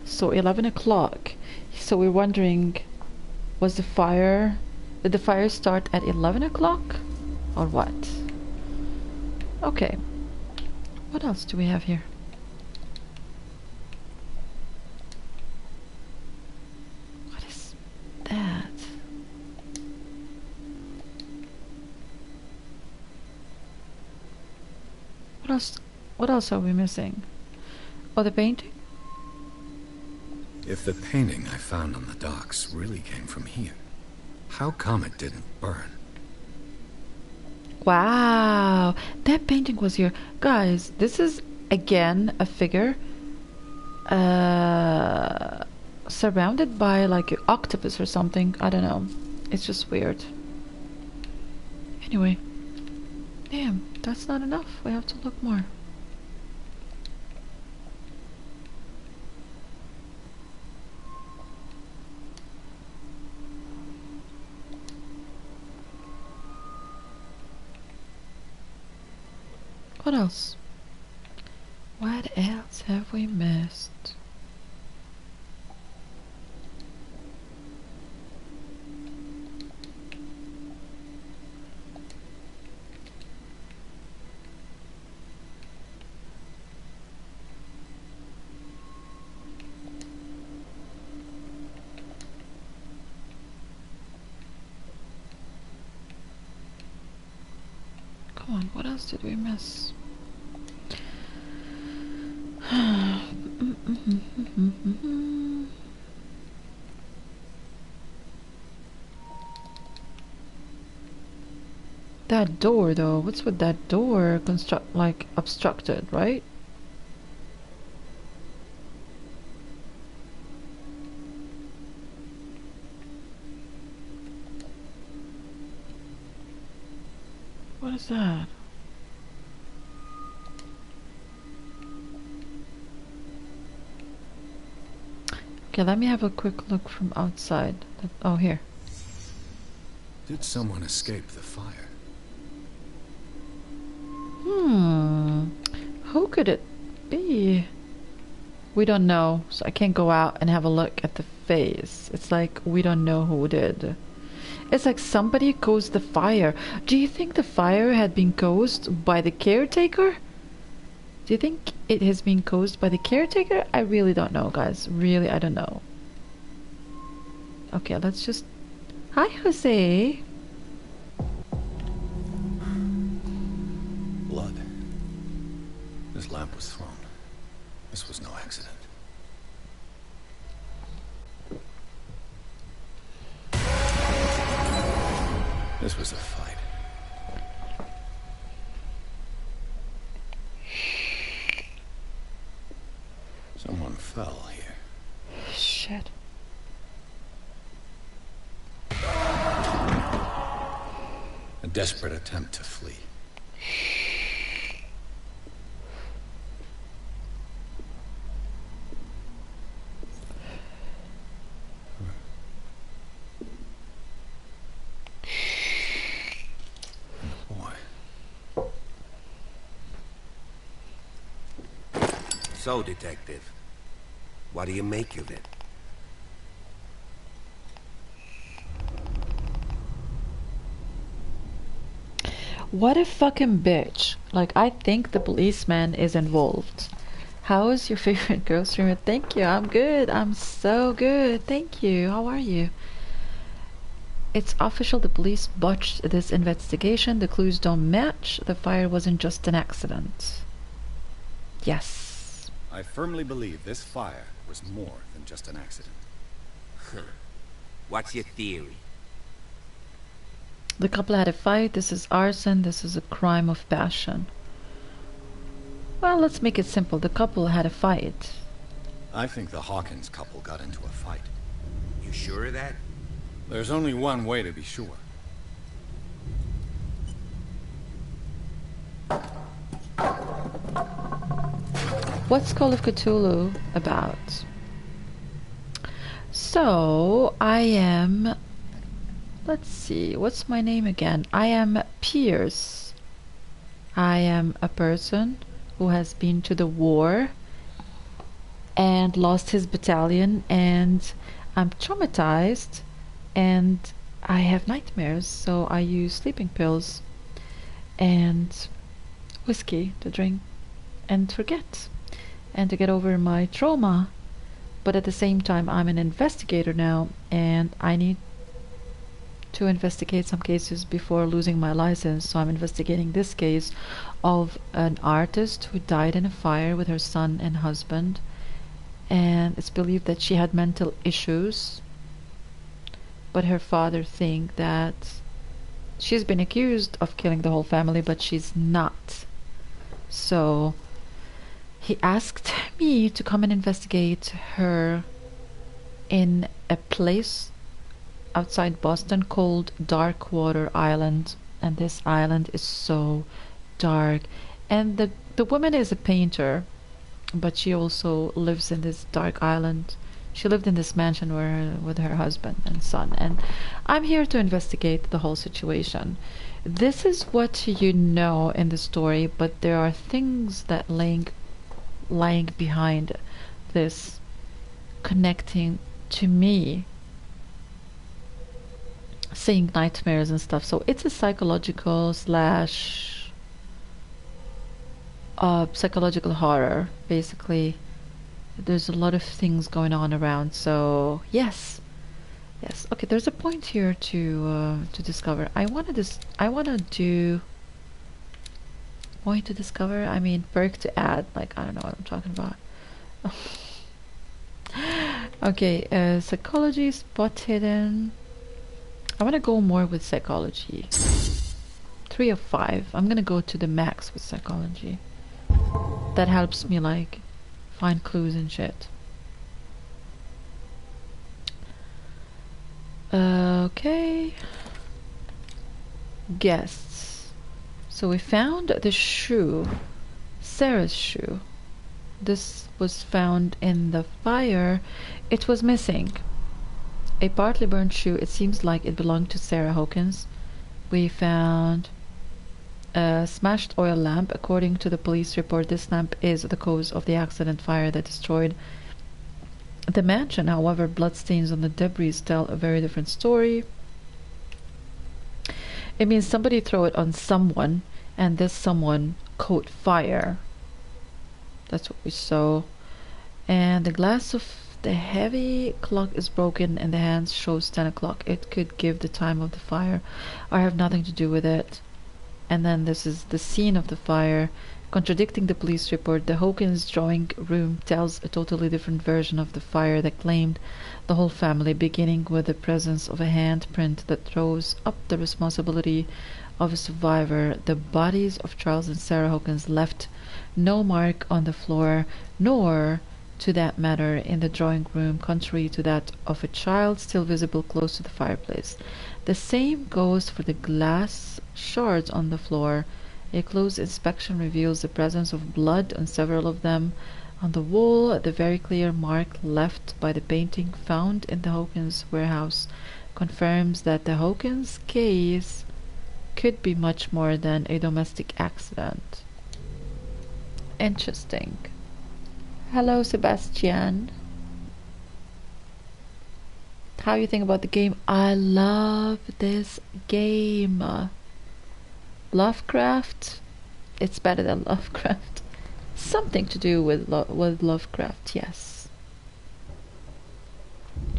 So 11 o'clock. So we're wondering, was the fire... Did the fire start at 11 o'clock? Or what? Okay. What else do we have here? What is that? What else are we missing? Oh, the painting? If the painting I found on the docks really came from here, how come it didn't burn? Wow, that painting was here. Guys, this is again a figure surrounded by like an octopus or something. I don't know. It's just weird. Anyway. Damn, that's not enough. We have to look more. What else? What else have we missed? Come on, what else did we miss? That door though, what's with that door obstructed, right? What is that? Okay, let me have a quick look from outside. Oh, here. Did someone escape the fire? Who could it be? We don't know, so I can't go out and have a look at the face. It's like we don't know who did. It's like somebody caused the fire. Do you think the fire had been caused by the caretaker? Do you think it has been caused by the caretaker? I really don't know, guys. Really, I don't know. Okay, let's just... Hi, Jose. Blood. This lamp was thrown. This was no accident. This was a fight. Someone fell here. Shit. A desperate attempt to flee. So, Detective, what do you make of it? What a fucking bitch. Like, I think the policeman is involved. How is your favorite girl streamer? Thank you, I'm good. I'm so good. Thank you. How are you? It's official, the police botched this investigation. The clues don't match. The fire wasn't just an accident. Yes. I firmly believe this fire was more than just an accident. What's your theory? The couple had a fight. This is arson. This is a crime of passion. Well, let's make it simple. The couple had a fight. I think the Hawkins couple got into a fight. You sure of that? There's only one way to be sure. What's Call of Cthulhu about? So, I am... Let's see, what's my name again? I am Pierce. I am a person who has been to the war and lost his battalion, and I'm traumatized and I have nightmares, so I use sleeping pills and whiskey to drink and forget and to get over my trauma. But at the same time, I'm an investigator now, and I need to investigate some cases before losing my license. So I'm investigating this case of an artist who died in a fire with her son and husband, and it's believed that she had mental issues, but her father think that she's been accused of killing the whole family, but she's not. So he asked me to come and investigate her in a place outside Boston called Darkwater Island, and this island is so dark. And the woman is a painter, but she also lives in this dark island. She lived in this mansion with her husband and son, and I'm here to investigate the whole situation. This is what you know in the story, but there are things that lying behind this, connecting to me, seeing nightmares and stuff. So it's a psychological slash psychological horror, basically. There's a lot of things going on around, so yes. Okay, there's a point here to discover. I want to do point to discover. I mean, perk to add. Like, I don't know what I'm talking about. Okay, psychology, spot hidden. I want to go more with psychology. 3 of 5. I'm gonna go to the max with psychology. That helps me, like, find clues and shit. Okay. Guests. So we found the shoe, Sarah's shoe. This was found in the fire. It was missing. A partly burned shoe. It seems like it belonged to Sarah Hawkins. We found a smashed oil lamp. According to the police report, this lamp is the cause of the accident fire that destroyed the mansion. However, bloodstains on the debris tell a very different story. It means somebody throw it on someone, and this someone caught fire. That's what we saw. And the glass of the heavy clock is broken, and the hands shows 10 o'clock. It could give the time of the fire. I have nothing to do with it. And then this is the scene of the fire. Contradicting the police report, the Hawkins drawing room tells a totally different version of the fire that claimed the whole family, beginning with the presence of a handprint that throws up the responsibility of a survivor. The bodies of Charles and Sarah Hawkins left no mark on the floor, nor, to that matter, in the drawing room, contrary to that of a child still visible close to the fireplace. The same goes for the glass shards on the floor. A close inspection reveals the presence of blood on several of them. On the wall, the very clear mark left by the painting found in the Hawkins warehouse confirms that the Hawkins case could be much more than a domestic accident. Interesting. Hello, Sebastian. How you think about the game? I love this game. Lovecraft? It's better than Lovecraft. Something to do with Lovecraft, yes.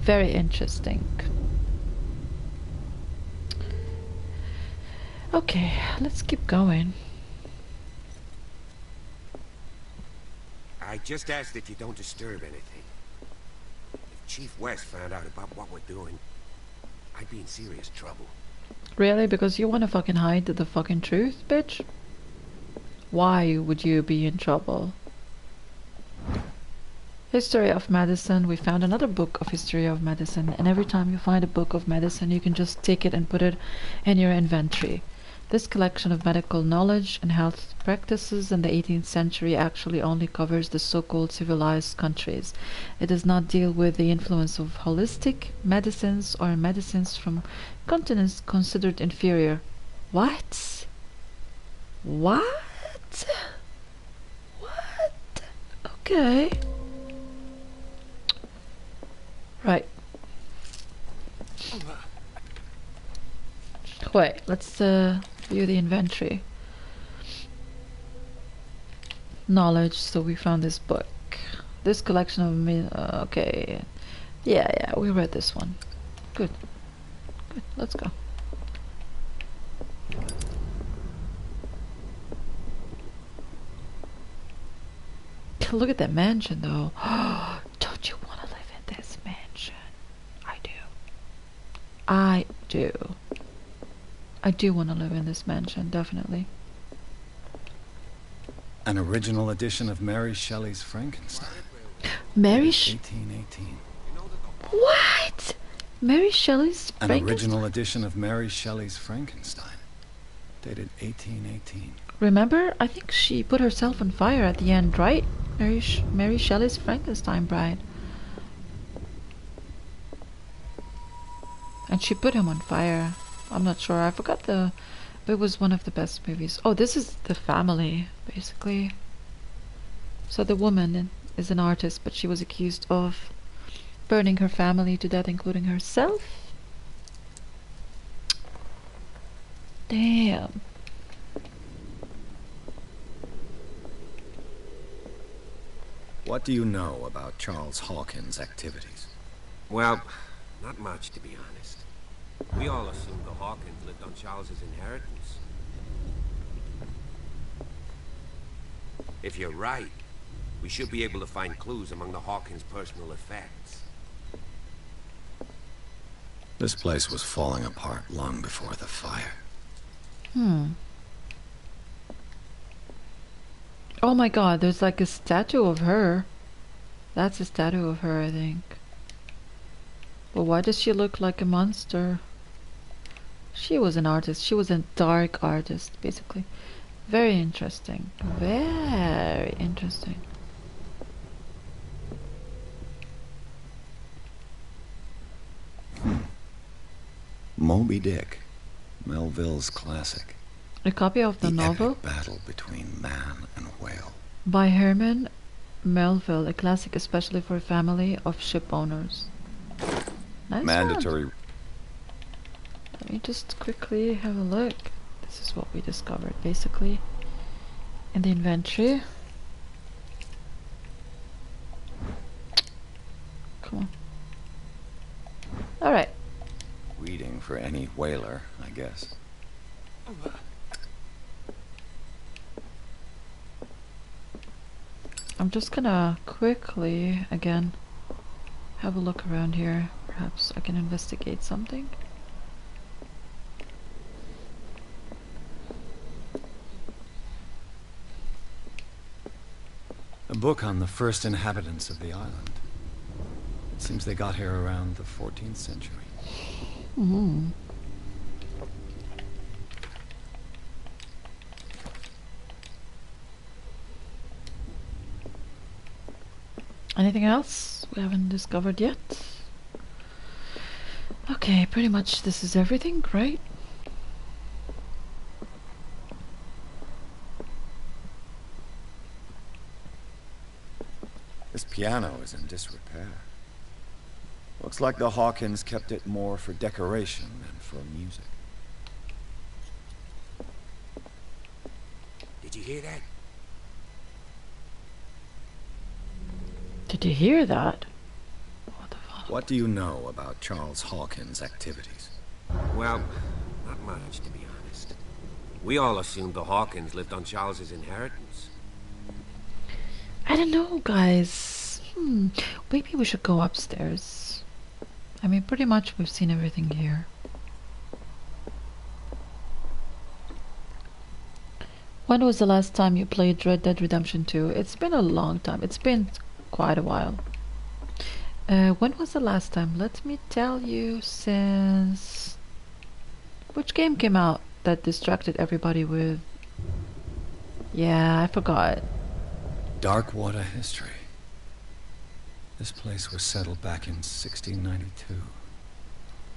Very interesting. Okay, let's keep going. I just ask that you don't disturb anything. If Chief West found out about what we're doing, I'd be in serious trouble. Really? Because you want to fucking hide the fucking truth, bitch? Why would you be in trouble? History of Medicine. We found another book of History of Medicine, and every time you find a book of medicine, you can just take it and put it in your inventory. This collection of medical knowledge and health practices in the 18th century actually only covers the so-called civilized countries. It does not deal with the influence of holistic medicines or medicines from continents considered inferior. What? What? What? Okay. Right. Wait, let's view the inventory. Knowledge, so we found this book. This collection of okay. Yeah, we read this one. Good. Good, let's go. Look at that mansion, though. Don't you want to live in this mansion? I do. I do. I do want to live in this mansion, definitely. An original edition of Mary Shelley's Frankenstein. Mary 1818. What? Mary Shelley's Frankenstein? An original edition of Mary Shelley's Frankenstein. Dated 1818. Remember? I think she put herself on fire at the end, right? Mary Shelley's Frankenstein bride. And she put him on fire. I'm not sure. I forgot the... It was one of the best movies. Oh, this is the family, basically. So the woman is an artist, but she was accused of burning her family to death, including herself. Damn. What do you know about Charles Hawkins' activities? Well, not much, to be honest. We all assumed the Hawkins lived on Charles's inheritance. If you're right, we should be able to find clues among the Hawkins' personal effects. This place was falling apart long before the fire. Oh my god, there's like a statue of her. That's a statue of her, I think. But why does she look like a monster? She was an artist. She was a dark artist, basically. Very interesting. Very interesting. Moby Dick, Melville's classic. A copy of the novel epic battle between man and whale. by Herman Melville, a classic especially for a family of ship owners. Nice Mandatory. one. Let me just quickly have a look. This is what we discovered basically in the inventory. Come on. Alright. Reading for any whaler, I guess. I'm just gonna quickly, again, have a look around here. Perhaps I can investigate something. A book on the first inhabitants of the island. It seems they got here around the 14th century. Mm-hmm. Anything else we haven't discovered yet? Okay, pretty much this is everything, right? This piano is in disrepair. Looks like the Hawkins kept it more for decoration than for music. Did you hear that? Did you hear that? What do you know about Charles Hawkins' activities? Well, not much, to be honest. We all assumed the Hawkins lived on Charles's inheritance. I don't know, guys. Maybe we should go upstairs. I mean, pretty much we've seen everything here. When was the last time you played Red Dead Redemption 2? It's been a long time. It's been quite a while. When was the last time? Let me tell you, since... Which game came out that distracted everybody with... Yeah, I forgot. Darkwater history. This place was settled back in 1692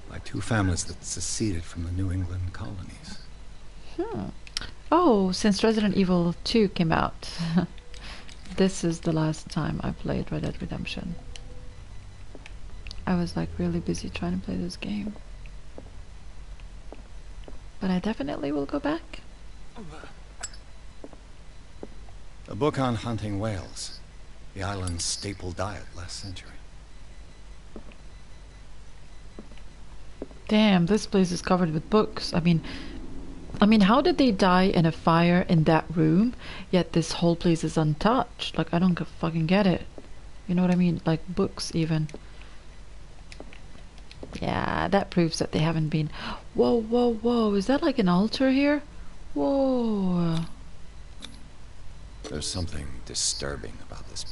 by two families that seceded from the New England colonies. Oh, since Resident Evil 2 came out. This is the last time I played Red Dead Redemption. I was like really busy trying to play this game. But I definitely will go back. A book on hunting whales. The island's staple diet last century. Damn, this place is covered with books. I mean, how did they die in a fire in that room, yet this whole place is untouched? Like, I don't fucking get it. You know what I mean? Like, books even. Yeah, that proves that they haven't been... Whoa, whoa, whoa. Is that like an altar here? Whoa. There's something disturbing about this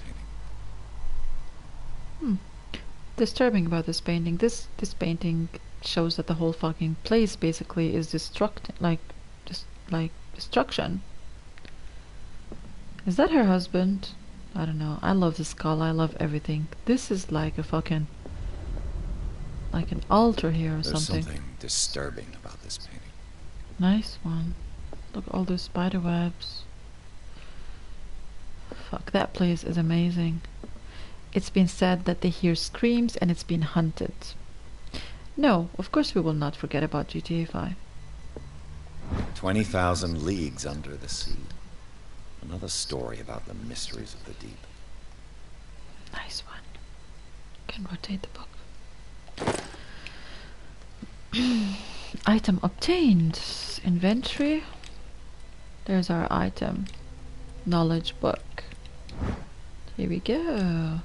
painting. Disturbing about this painting. This painting shows that the whole fucking place basically is destruction. Is that her husband? I don't know. I love the skull. I love everything. This is like a fucking... like an altar here or something. There's something disturbing about this painting. Nice one. Look, all those spider webs. Fuck, that place is amazing. It's been said that they hear screams and it's been hunted. No, of course we will not forget about GTA 5. 20,000 leagues under the sea. Another story about the mysteries of the deep. Nice one. Can rotate the book. Item obtained. Inventory. There's our item. Knowledge book. Here we go.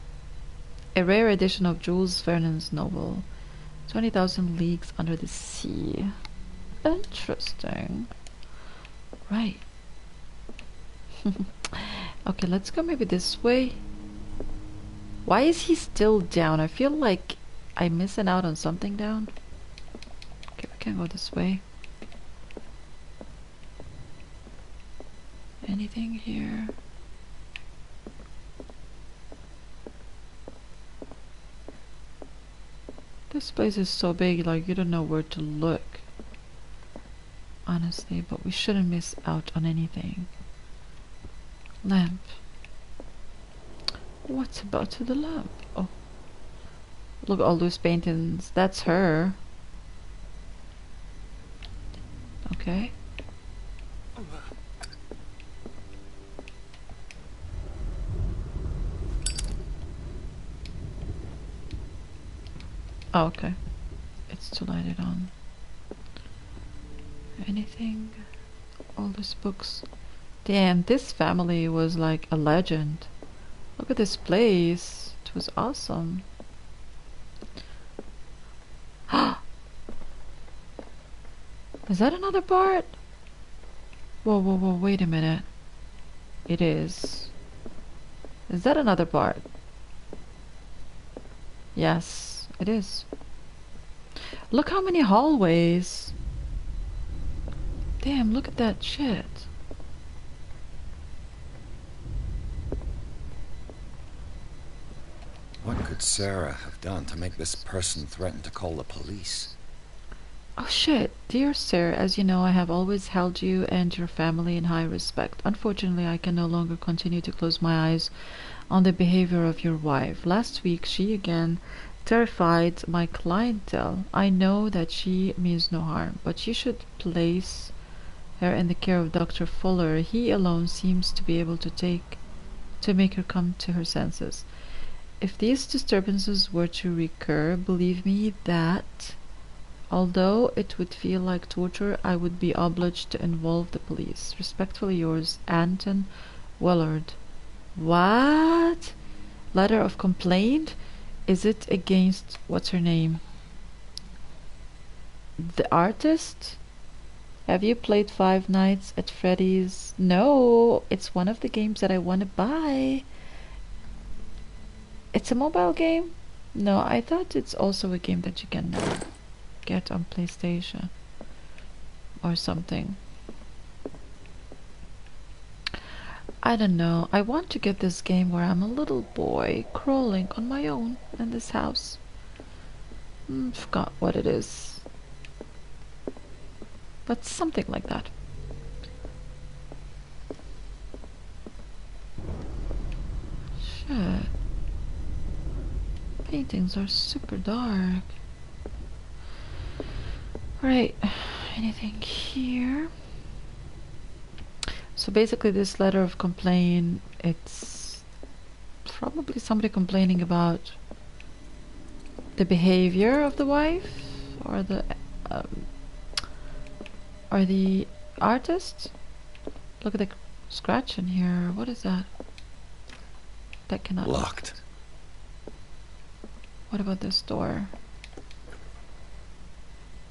A rare edition of Jules Vernon's novel. 20,000 Leagues Under the Sea. Interesting. Right. Okay, let's go maybe this way. Why is he still down? I feel like I'm missing out on something down. Okay, we can go this way. Anything here? This place is so big, like you don't know where to look. Honestly, but we shouldn't miss out on anything. Lamp. What's about to the lamp? Oh. Look at all those paintings. That's her. Okay. Oh, okay. It's to light it on. Anything? All these books. Damn, this family was like a legend. Look at this place. It was awesome. Is that another part? Whoa, whoa, whoa, wait a minute. It is. Is that another part? Yes, it is. Look how many hallways. Damn, look at that shit. What could Sarah have done to make this person threaten to call the police? Oh shit. Dear sir, as you know, I have always held you and your family in high respect. Unfortunately, I can no longer continue to close my eyes on the behavior of your wife. Last week, she again terrified my clientele. I know that she means no harm, but you should place her in the care of Dr. Fuller. He alone seems to be able to make her come to her senses. If these disturbances were to recur, believe me that, although it would feel like torture, I would be obliged to involve the police. Respectfully yours, Anton Willard. What? Letter of complaint? Is it against what's her name? The artist? Have you played Five Nights at Freddy's? No, it's one of the games that I want to buy. It's a mobile game? No, I thought it's also a game that you can get on PlayStation or something. I don't know. I want to get this game where I'm a little boy crawling on my own in this house. Forgot what it is. But something like that. Shit. Paintings are super dark. Right. Anything here? So basically this letter of complaint, it's probably somebody complaining about the behavior of the wife or the artist. Look at the scratch in here. What is that? That cannot locked. What about this door?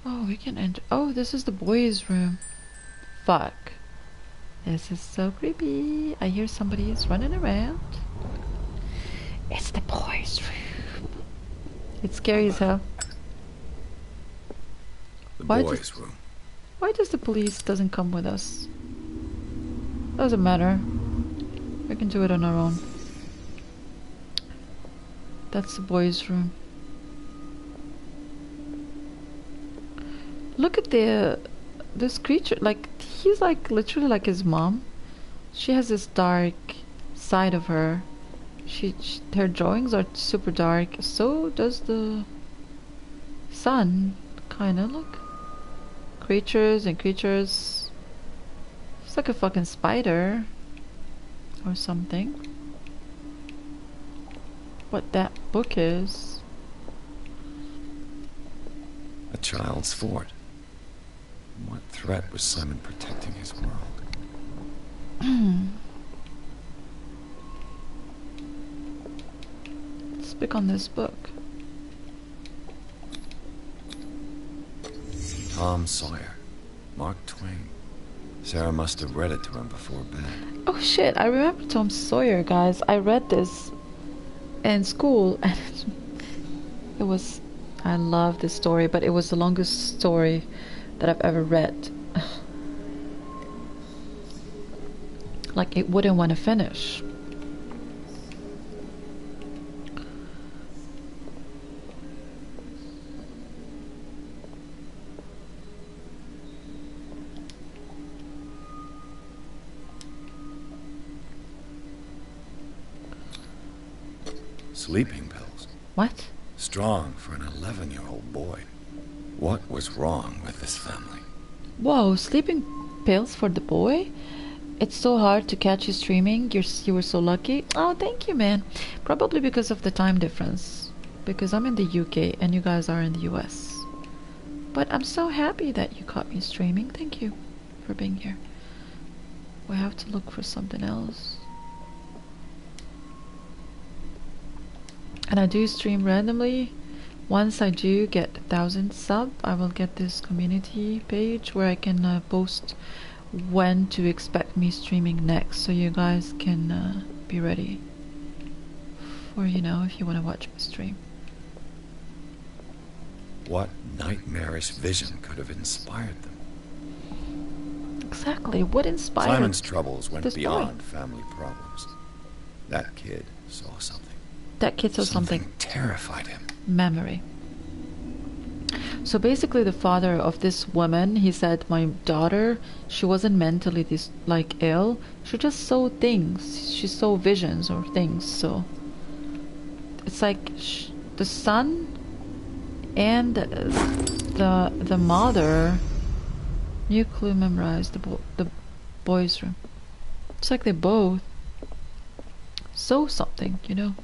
Oh, we can enter. Oh, this is the boys' room. Fuck. This is so creepy. I hear somebody is running around. It's the boys' room. It's scary as hell. The boys' room. Why does the police doesn't come with us? Doesn't matter. We can do it on our own. That's the boys' room. Look at this creature. Like, he's like literally like his mom. She has this dark side of her. Her drawings are super dark. So does the son. Kinda look. Creatures and creatures. It's like a fucking spider or something. What that book is. A child's fort. What threat was Simon protecting his world? Let's pick on this book. Tom Sawyer. Mark Twain. Sarah must have read it to him before bed. Oh shit, I remember Tom Sawyer, guys. I read this in school and it was, I love this story, but it was the longest story that I've ever read. Like, it wouldn't want to finish. Sleeping pills. What? Strong for an 11-year-old boy. What was wrong with this family? Whoa, sleeping pills for the boy? It's so hard to catch you streaming. You were so lucky. Oh, thank you, man. Probably because of the time difference. Because I'm in the UK and you guys are in the US. But I'm so happy that you caught me streaming. Thank you for being here. We have to look for something else. And I do stream randomly. Once I do get 1,000 subs, I will get this community page where I can post when to expect me streaming next, so you guys can be ready for, you know, if you want to watch me stream. What nightmarish vision could have inspired them? Exactly, what inspired Simon's troubles went this beyond boy? family problems. That kid saw something. That kid saw something. Terrified him. Memory. So basically the father of this woman, he said, my daughter, she wasn't mentally ill, she just saw things, she saw visions or things. So it's like the son and the mother, new clue memorized, the boys' room. It's like they both saw something, you know.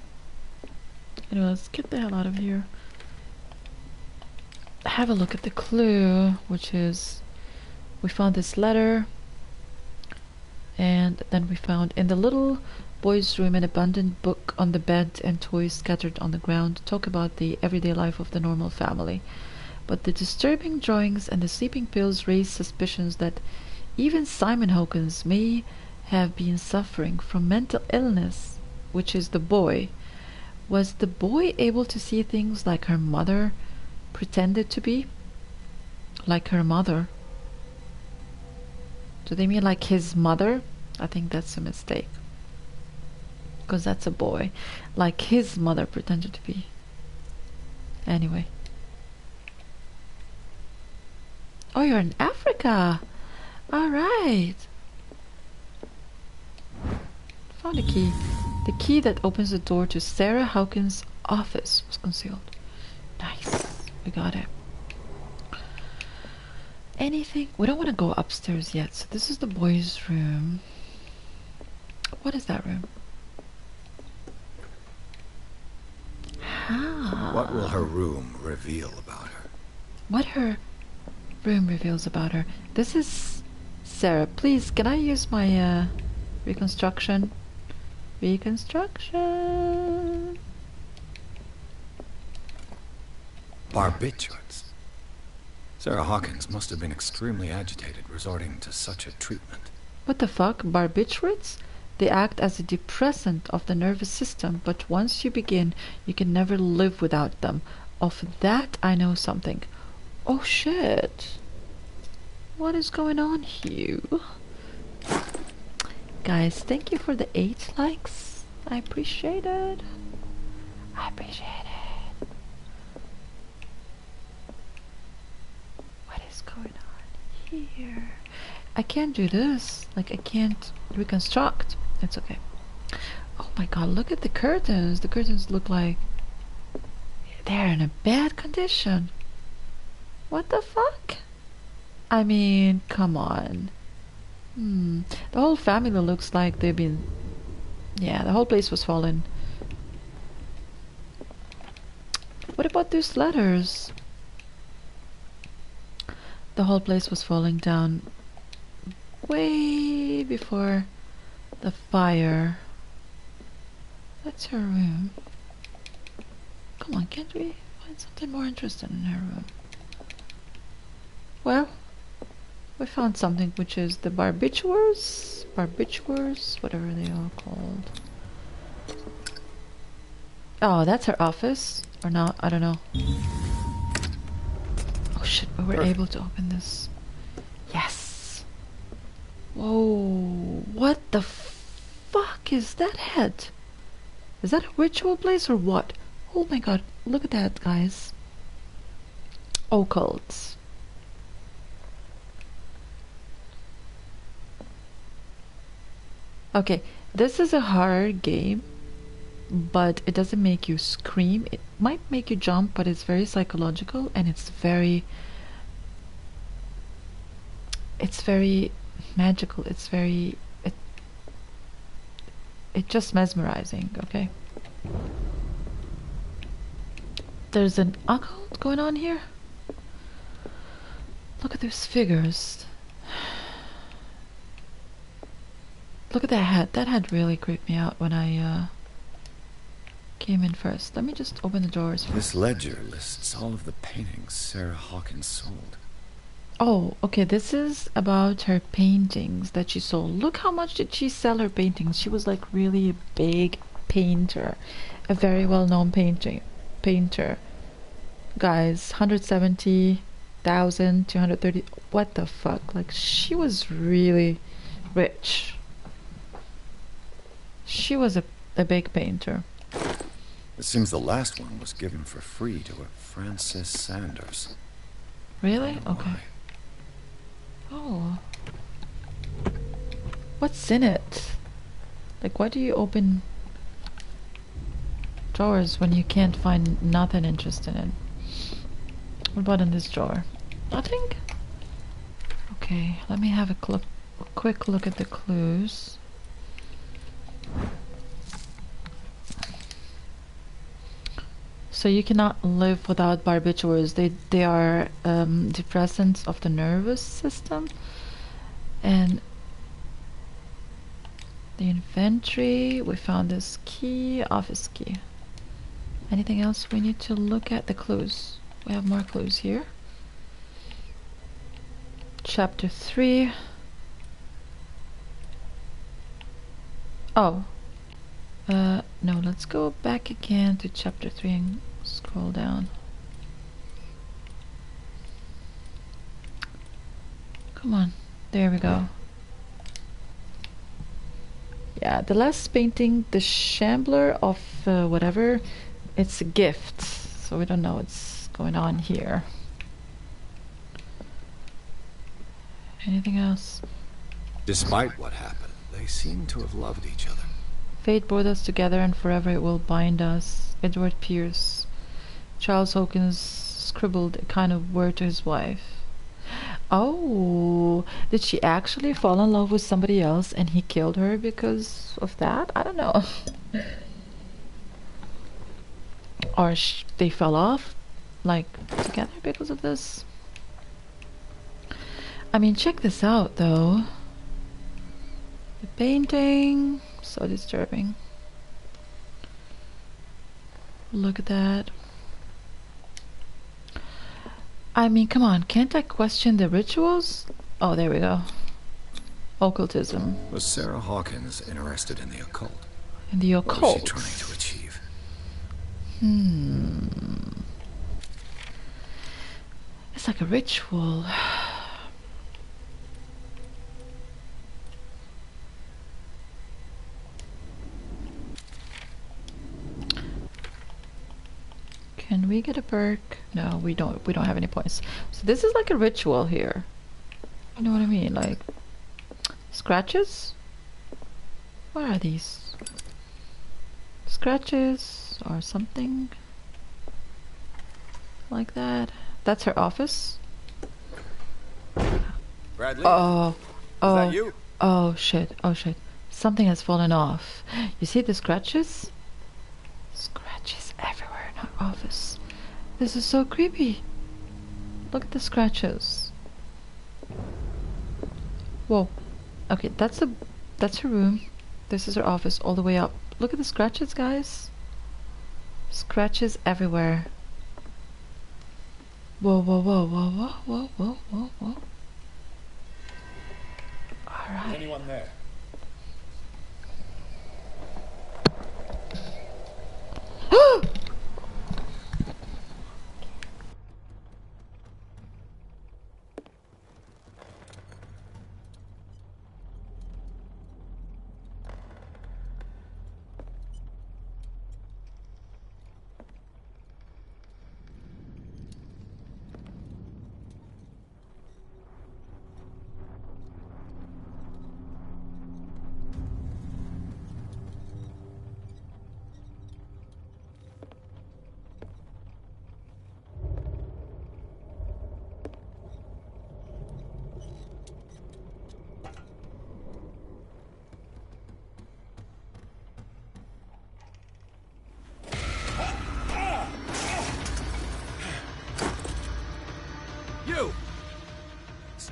Anyway, let's get the hell out of here. Have a look at the clue, which is we found this letter, and then we found in the little boy's room an abandoned book on the bed and toys scattered on the ground talk about the everyday life of the normal family. But the disturbing drawings and the sleeping pills raise suspicions that even Simon Hawkins may have been suffering from mental illness, which is the boy. Was the boy able to see things like her mother pretended to be? Like her mother? Do they mean like his mother? I think that's a mistake. Because that's a boy. Like his mother pretended to be. Anyway. Oh, you're in Africa! Alright! Found a key. The key that opens the door to Sarah Hawkins' office was concealed. Nice. We got it. Anything? We don't want to go upstairs yet. So this is the boys' room. What is that room? What will her room reveal about her? What her room reveals about her. This is Sarah. Please, can I use my reconstruction? Reconstruction. Barbiturates. Sarah Hawkins must have been extremely agitated resorting to such a treatment. What the fuck? Barbiturates? They act as a depressant of the nervous system, but once you begin, you can never live without them. Of that I know something. Oh shit. What is going on here? Guys, thank you for the 8 likes. I appreciate it. I appreciate it. What is going on here? I can't do this. Like, I can't reconstruct. It's okay. Oh my god, look at the curtains. The curtains look like they're in a bad condition. What the fuck? I mean, come on. The whole family looks like they've been... Yeah, the whole place was fallen. What about those letters? The whole place was falling down way before the fire. That's her room. Come on, can't we find something more interesting in her room? Well, we found something, which is the barbiturates, whatever they are called. Oh, that's her office, or not? I don't know. Oh shit, we were able to open this. Yes. Whoa, what the fuck is that head? Is that a ritual place or what? Oh my god, look at that, guys. Occult. Okay, this is a horror game, but it doesn't make you scream. It might make you jump, but it's very psychological and it's very it's very magical. It's very it's just mesmerizing. Okay. There's an occult going on here. Look at those figures. Look at that hat. That hat really creeped me out when I came in first. Let me just open the doors first. This ledger lists all of the paintings Sarah Hawkins sold. Oh, okay, this is about her paintings that she sold. Look how much did she sell her paintings. She was like really a big painter. A very well-known painter. Guys, 170,000, 230. What the fuck? Like, she was really rich. She was a big painter. It seems the last one was given for free to a Francis Sanders. Really? Okay. Oh. What's in it? Like, why do you open drawers when you can't find nothing interesting in? What about in this drawer? Nothing? Okay, let me have a quick look at the clues. So you cannot live without barbiturates. They are depressants of the nervous system. And the inventory, we found this key, office key. Anything else we need to look at? The clues. We have more clues here. Chapter 3. Oh. No, let's go back again to chapter 3 and scroll down. Come on. There we go. Yeah, the last painting, the Shambler of whatever, it's a gift. So we don't know what's going on here. Anything else? Despite what happened, they seem to have loved each other. Fate brought us together and forever it will bind us. Edward Pierce. Charles Hawkins scribbled a kind of word to his wife. Oh, did she actually fall in love with somebody else and he killed her because of that? I don't know. Or they fell off, like, together because of this? I mean, check this out, though. The painting, so disturbing. Look at that. I mean, come on, can't I question the rituals? Oh, there we go. Occultism. Was Sarah Hawkins interested in the occult? In the occult? What was she trying to achieve? It's like a ritual. Can we get a perk? No, we don't have any points. So this is like a ritual here. You know what I mean? Like scratches? What are these? Scratches or something like that. That's her office. Bradley? Oh, Is that you? Oh shit, oh shit. Something has fallen off. You see the scratches? Scratches everywhere in her office. This is so creepy. Look at the scratches. Whoa. Okay, that's her room. This is her office all the way up. Look at the scratches, guys. Scratches everywhere. Whoa, whoa, whoa, whoa, whoa, whoa, whoa, whoa, whoa. Alright. Is anyone there?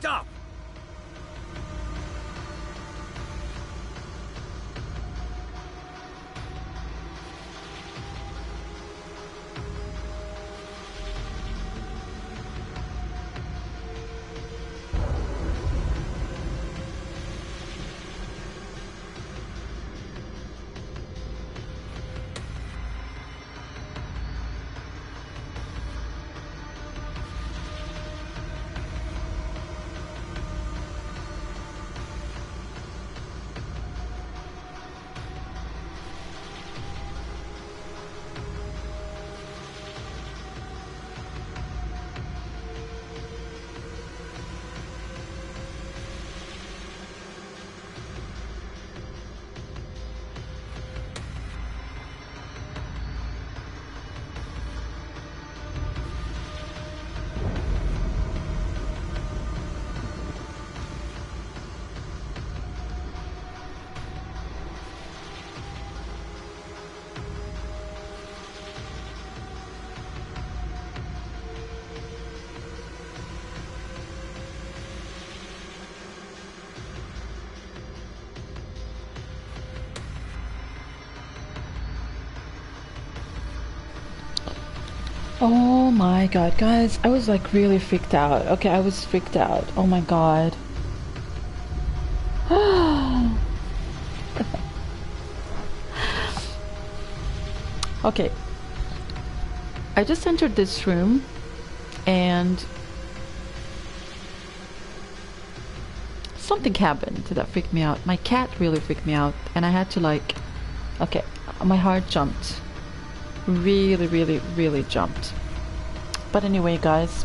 locked up! Oh my god, guys, I was like really freaked out. Okay, I was freaked out. Oh my god. Okay. I just entered this room and something happened that freaked me out. My cat really freaked me out and I had to like, okay, my heart jumped. Really jumped. But anyway, guys,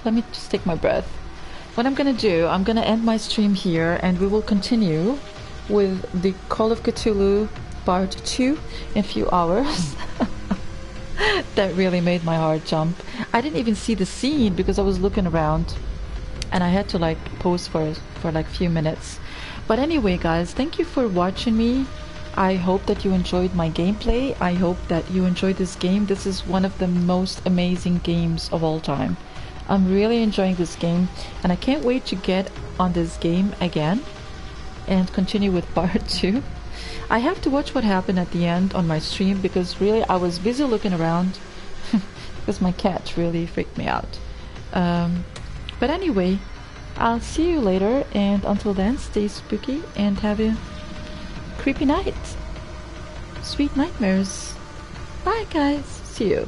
let me just take my breath. What I'm gonna do, I'm gonna end my stream here and we will continue with the Call of Cthulhu part 2 in a few hours. That really made my heart jump. I didn't even see the scene because I was looking around and I had to like pause for like a few minutes. But anyway, guys, thank you for watching me. I hope that you enjoyed my gameplay. I hope that you enjoyed this game. This is one of the most amazing games of all time. I'm really enjoying this game and I can't wait to get on this game again and continue with part 2. I have to watch what happened at the end on my stream because really I was busy looking around because my cat really freaked me out. But anyway, I'll see you later and until then, stay spooky and have a creepy night. Sweet nightmares. Bye guys. See you.